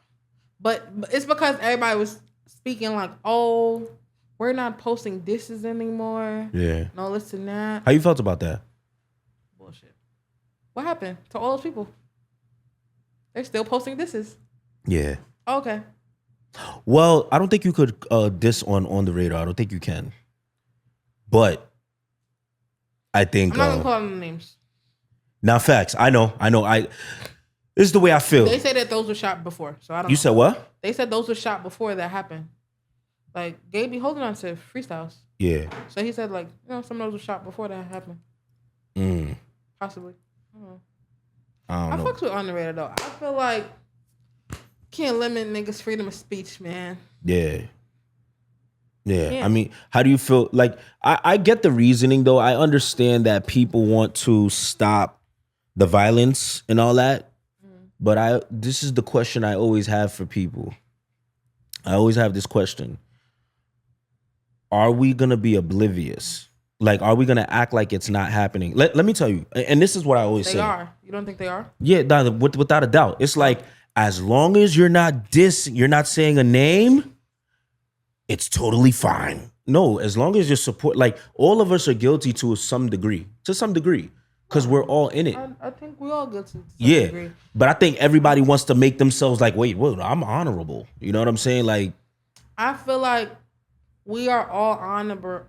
[SPEAKER 2] But it's because everybody was speaking like, oh, we're not posting disses anymore.
[SPEAKER 1] Yeah.
[SPEAKER 2] No, listen that.
[SPEAKER 1] How you felt about that?
[SPEAKER 2] Bullshit. What happened to all those people? They're still posting disses.
[SPEAKER 1] Yeah.
[SPEAKER 2] Okay.
[SPEAKER 1] Well, I don't think you could diss on the radar. I don't think you can. But I think
[SPEAKER 2] I'm not gonna call them names.
[SPEAKER 1] Now, facts. I know. This is the way I feel.
[SPEAKER 2] They say that those were shot before, so I don't know.
[SPEAKER 1] You said what?
[SPEAKER 2] They said those were shot before that happened. Like, Gabe be holding on to freestyles.
[SPEAKER 1] Yeah.
[SPEAKER 2] So he said, like, some of those were shot before that happened. Possibly. I don't know. I fucks with underrated, though. I feel like can't limit niggas' freedom of speech, man.
[SPEAKER 1] Yeah. I mean, how do you feel? Like, I get the reasoning, though. I understand that people want to stop the violence and all that. But this is the question I always have for people. I always have this question. Are we going to be oblivious? Like, are we going to act like it's not happening? Let me tell you, and this is what I always say.
[SPEAKER 2] They are. You don't think they are?
[SPEAKER 1] Yeah, without a doubt. It's like, as long as you're not you're not saying a name, it's totally fine. No, as long as you support, like, all of us are guilty to some degree. Because we're all in it.
[SPEAKER 2] I think we all guilty to some degree.
[SPEAKER 1] But I think everybody wants to make themselves like, wait, I'm honorable. You know what I'm saying? Like,
[SPEAKER 2] I feel like we are all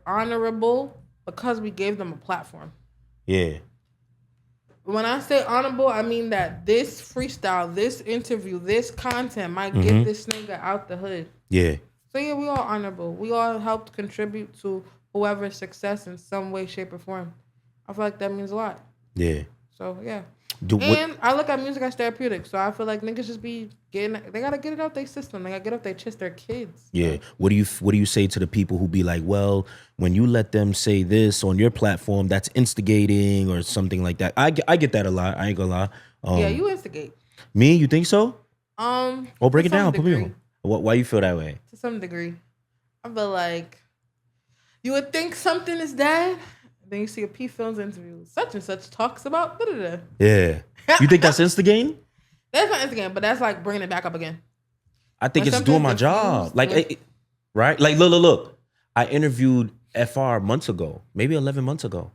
[SPEAKER 2] honorable because we gave them a platform.
[SPEAKER 1] Yeah.
[SPEAKER 2] When I say honorable, I mean that this freestyle, this interview, this content might get this nigga out the hood.
[SPEAKER 1] Yeah.
[SPEAKER 2] So yeah, we all honorable. We all helped contribute to whoever's success in some way, shape, or form. I feel like that means a lot.
[SPEAKER 1] Yeah.
[SPEAKER 2] So yeah. I look at music as therapeutic. So I feel like niggas just be they gotta get it out their system. They gotta get off their chest, their kids.
[SPEAKER 1] Yeah. What do you say to the people who be like, well, when you let them say this on your platform, that's instigating or something like that? I get that a lot. I ain't gonna lie.
[SPEAKER 2] Yeah, you instigate.
[SPEAKER 1] Me? You think so? Break it down. Put me on. Why you feel that way?
[SPEAKER 2] To some degree. I feel like you would think something is dead. Then you see a PPhilms interview. Such and such talks about da-da-da.
[SPEAKER 1] Yeah. You think that's instigating?
[SPEAKER 2] That's not instigating, but that's like bringing it back up again.
[SPEAKER 1] I think it's doing my job. Like, right? Like, look. I interviewed FR months ago, maybe 11 months ago.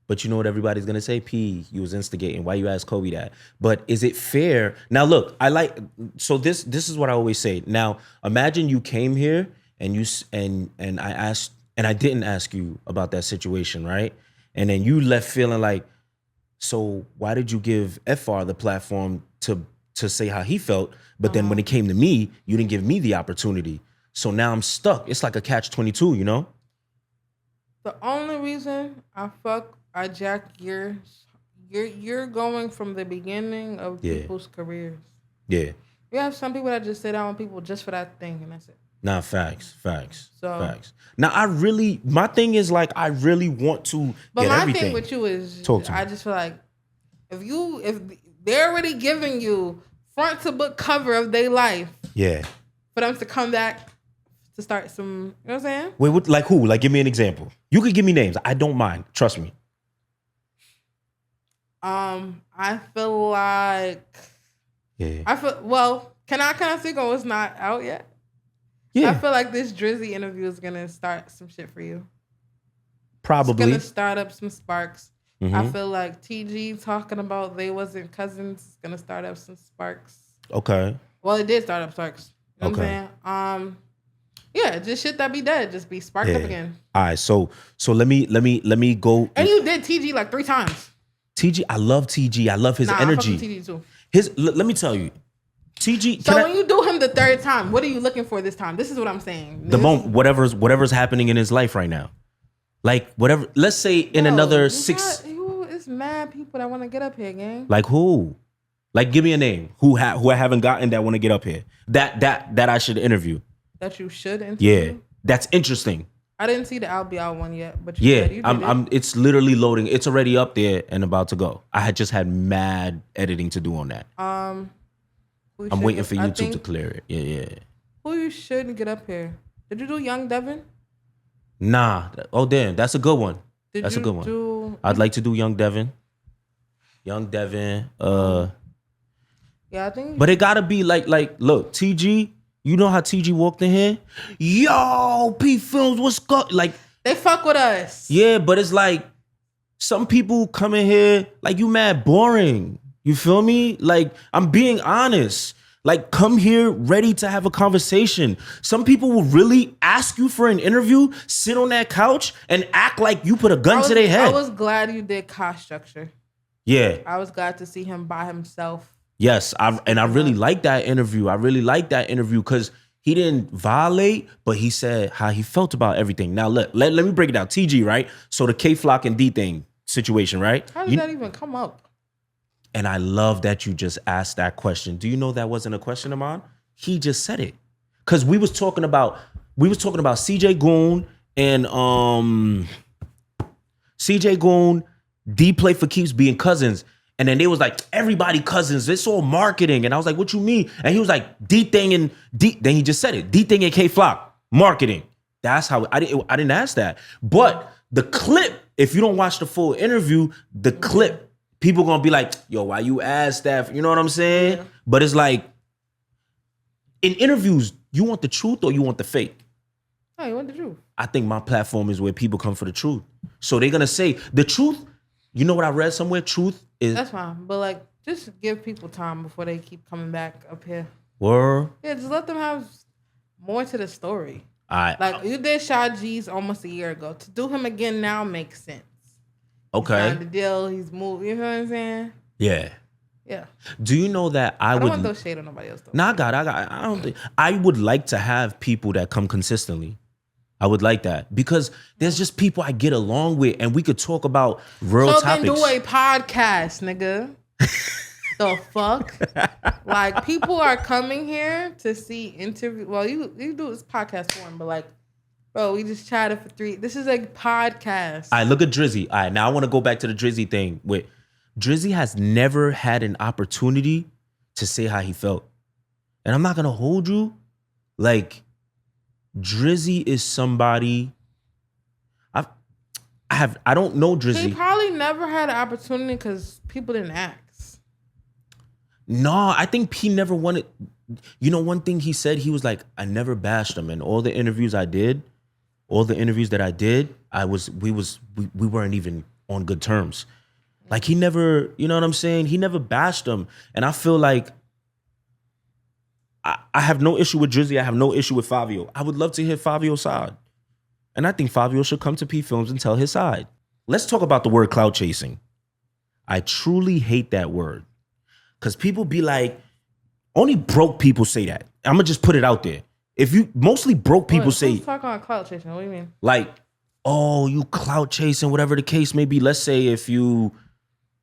[SPEAKER 1] But you know what everybody's going to say? P, you was instigating. Why you ask Coey that? But is it fair? Now, look, so this is what I always say. Now, imagine you came here and I asked, and I didn't ask you about that situation, right? And then you left feeling like, so why did you give FR the platform to say how he felt? But then when it came to me, you didn't give me the opportunity. So now I'm stuck. It's like a catch-22, you know?
[SPEAKER 2] The only reason I jack you're going from the beginning of people's careers.
[SPEAKER 1] Yeah.
[SPEAKER 2] You have some people that just sit down with people just for that thing, and that's it.
[SPEAKER 1] Nah, facts. Now, my thing is like, I really want to get everything.
[SPEAKER 2] Thing with you is, I just feel like if they're already giving you front to book cover of their life,
[SPEAKER 1] yeah,
[SPEAKER 2] for them to come back to start some, you know what I'm saying?
[SPEAKER 1] Wait, like who? Like, give me an example. You could give me names. I don't mind. Trust me.
[SPEAKER 2] I feel like, can I speak on what's not out yet? Yeah. I feel like this Drizzy interview is going to start some shit for you.
[SPEAKER 1] Probably.
[SPEAKER 2] It's going to start up some sparks. I feel like TG talking about they wasn't cousins is going to start up some sparks. Okay. Well, it did start up sparks. You know what I'm saying? Yeah, just shit that be dead. Just be sparked up again.
[SPEAKER 1] All right, so let me go.
[SPEAKER 2] And you did TG like 3 times.
[SPEAKER 1] TG, I love TG. I love his energy.
[SPEAKER 2] I fuck with TG too.
[SPEAKER 1] Let me tell you. TG.
[SPEAKER 2] So when you do him the 3rd time, what are you looking for this time? This is what I'm saying.
[SPEAKER 1] Whatever's happening in his life right now, like whatever. Let's say in another 6.
[SPEAKER 2] It's mad people that want to get up here, gang.
[SPEAKER 1] Like who? Like give me a name. Who I haven't gotten that want to get up here. That I should interview.
[SPEAKER 2] That you should interview.
[SPEAKER 1] Yeah, that's interesting.
[SPEAKER 2] I didn't see the I'll one yet, but
[SPEAKER 1] it's literally loading. It's already up there and about to go. I had just had mad editing to do on that. I'm waiting for YouTube to clear it. Yeah.
[SPEAKER 2] Who you shouldn't get up here? Did you do Young Devin?
[SPEAKER 1] Nah. Oh damn, that's a good one. That's a good one. I'd like to do Young Devin. Yeah,
[SPEAKER 2] I think.
[SPEAKER 1] But it gotta be like look, TG. You know how TG walked in here? Yo, PPhilms, what's good? Like
[SPEAKER 2] they fuck with us.
[SPEAKER 1] Yeah, but it's like some people come in here like you mad boring. You feel me? Like I'm being honest. Like, come here ready to have a conversation. Some people will really ask you for an interview, sit on that couch, and act like you put a gun to their head.
[SPEAKER 2] I was glad you did cost structure.
[SPEAKER 1] Yeah.
[SPEAKER 2] I was glad to see him by himself.
[SPEAKER 1] Yes, I really like that interview. I really like that interview because he didn't violate, but he said how he felt about everything. Now, let me break it down. TG, right? So the K-Flock and D thing situation, right?
[SPEAKER 2] How does that even come up?
[SPEAKER 1] And I love that you just asked that question. Do you know that wasn't a question of mine? He just said it. Because we was talking about CJ Goon and CJ Goon, D Play for Keeps being cousins. And then they was like, everybody cousins, it's all marketing. And I was like, what you mean? And he was like, D-Thing and D, then he just said it. D-Thing and K-Flock, marketing. That's how, I didn't ask that. But the clip, if you don't watch the full interview, the clip, people gonna be like, yo, why you ask that? You know what I'm saying? Yeah. But it's like, in interviews, you want the truth or you want the fake?
[SPEAKER 2] Oh, you want the truth.
[SPEAKER 1] I think my platform is where people come for the truth. So they're gonna say, the truth, you know what I read somewhere? Truth is...
[SPEAKER 2] That's fine. But like, just give people time before they keep coming back up here.
[SPEAKER 1] Word?
[SPEAKER 2] Yeah, just let them have more to the story. Like, you did Sha G's almost a year ago. To do him again now makes sense.
[SPEAKER 1] Okay.
[SPEAKER 2] He signed the deal. He's moved. You know what I'm saying?
[SPEAKER 1] Yeah.
[SPEAKER 2] Yeah.
[SPEAKER 1] Do you know that I
[SPEAKER 2] don't want those shade on nobody else though.
[SPEAKER 1] Nah, I don't think... I would like to have people that come consistently. I would like that because there's just people I get along with and we could talk about real topics.
[SPEAKER 2] So then do a podcast, nigga. The fuck? Like, people are coming here to see interview. Well, you do this podcast form, but like, bro, we just chatted for 3. This is a podcast.
[SPEAKER 1] All right, look at Drizzy. All right, now I want to go back to the Drizzy thing. With Drizzy has never had an opportunity to say how he felt. And I'm not going to hold you. Like, Drizzy is somebody I don't know Drizzy.
[SPEAKER 2] He probably never had an opportunity because people didn't ask.
[SPEAKER 1] No, I think he never wanted. You know, one thing he said, he was like, I never bashed him. And all the interviews that I did, we weren't even on good terms. Like, he never, you know what I'm saying? He never bashed him. And I feel like I have no issue with Drizzy. I have no issue with Fabio. I would love to hear Fabio's side. And I think Fabio should come to PPhilms and tell his side. Let's talk about the word clout chasing. I truly hate that word. Because people be like, only broke people say that. I'm going to just put it out there. Mostly broke people say...
[SPEAKER 2] Let's talk about clout chasing. What do you mean?
[SPEAKER 1] Like, oh, you clout chasing, whatever the case may be. Let's say if you...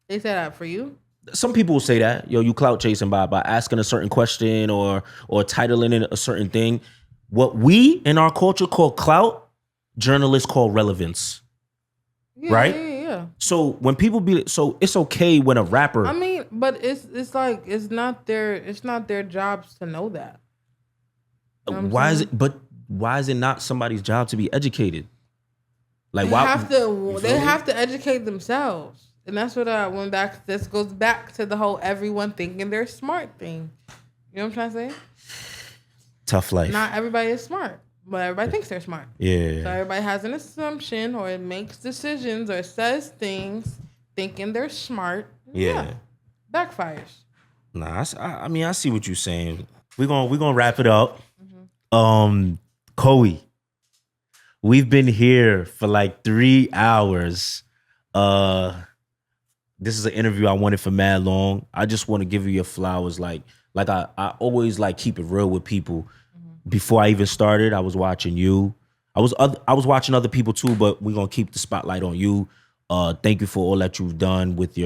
[SPEAKER 2] They say that for you?
[SPEAKER 1] Some people will say that, yo, you clout chasing by asking a certain question or titling in a certain thing. What we in our culture call clout, journalists call relevance.
[SPEAKER 2] Yeah,
[SPEAKER 1] right?
[SPEAKER 2] Yeah.
[SPEAKER 1] So when people so it's okay when a rapper.
[SPEAKER 2] I mean, but it's like it's not their jobs to know that. You know
[SPEAKER 1] why is it not somebody's job to be educated? Like
[SPEAKER 2] they have to educate themselves. And that's what I went back. This goes back to the whole everyone thinking they're smart thing. You know what I'm trying to say?
[SPEAKER 1] Tough life.
[SPEAKER 2] Not everybody is smart, but everybody thinks they're smart.
[SPEAKER 1] Yeah.
[SPEAKER 2] So everybody has an assumption or it makes decisions or says things thinking they're smart.
[SPEAKER 1] Yeah.
[SPEAKER 2] Backfires.
[SPEAKER 1] Nah, I mean, I see what you're saying. We're gonna wrap it up. Coey, we've been here for like 3 hours. This is an interview I wanted for mad long. I just want to give you your flowers. Like I always like keep it real with people. Before I even started, I was watching you. I was watching other people too, but we're gonna keep the spotlight on you. Thank you for all that you've done with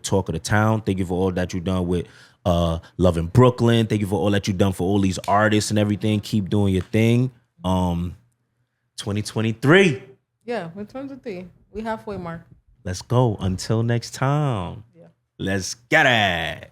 [SPEAKER 1] Talk of the Town. Thank you for all that you've done with Love in Brooklyn. Thank you for all that you've done for all these artists and everything. Keep doing your thing. 2023.
[SPEAKER 2] Yeah, we're 2023. We halfway mark.
[SPEAKER 1] Let's go. Until next time.
[SPEAKER 2] Yeah.
[SPEAKER 1] Let's get it.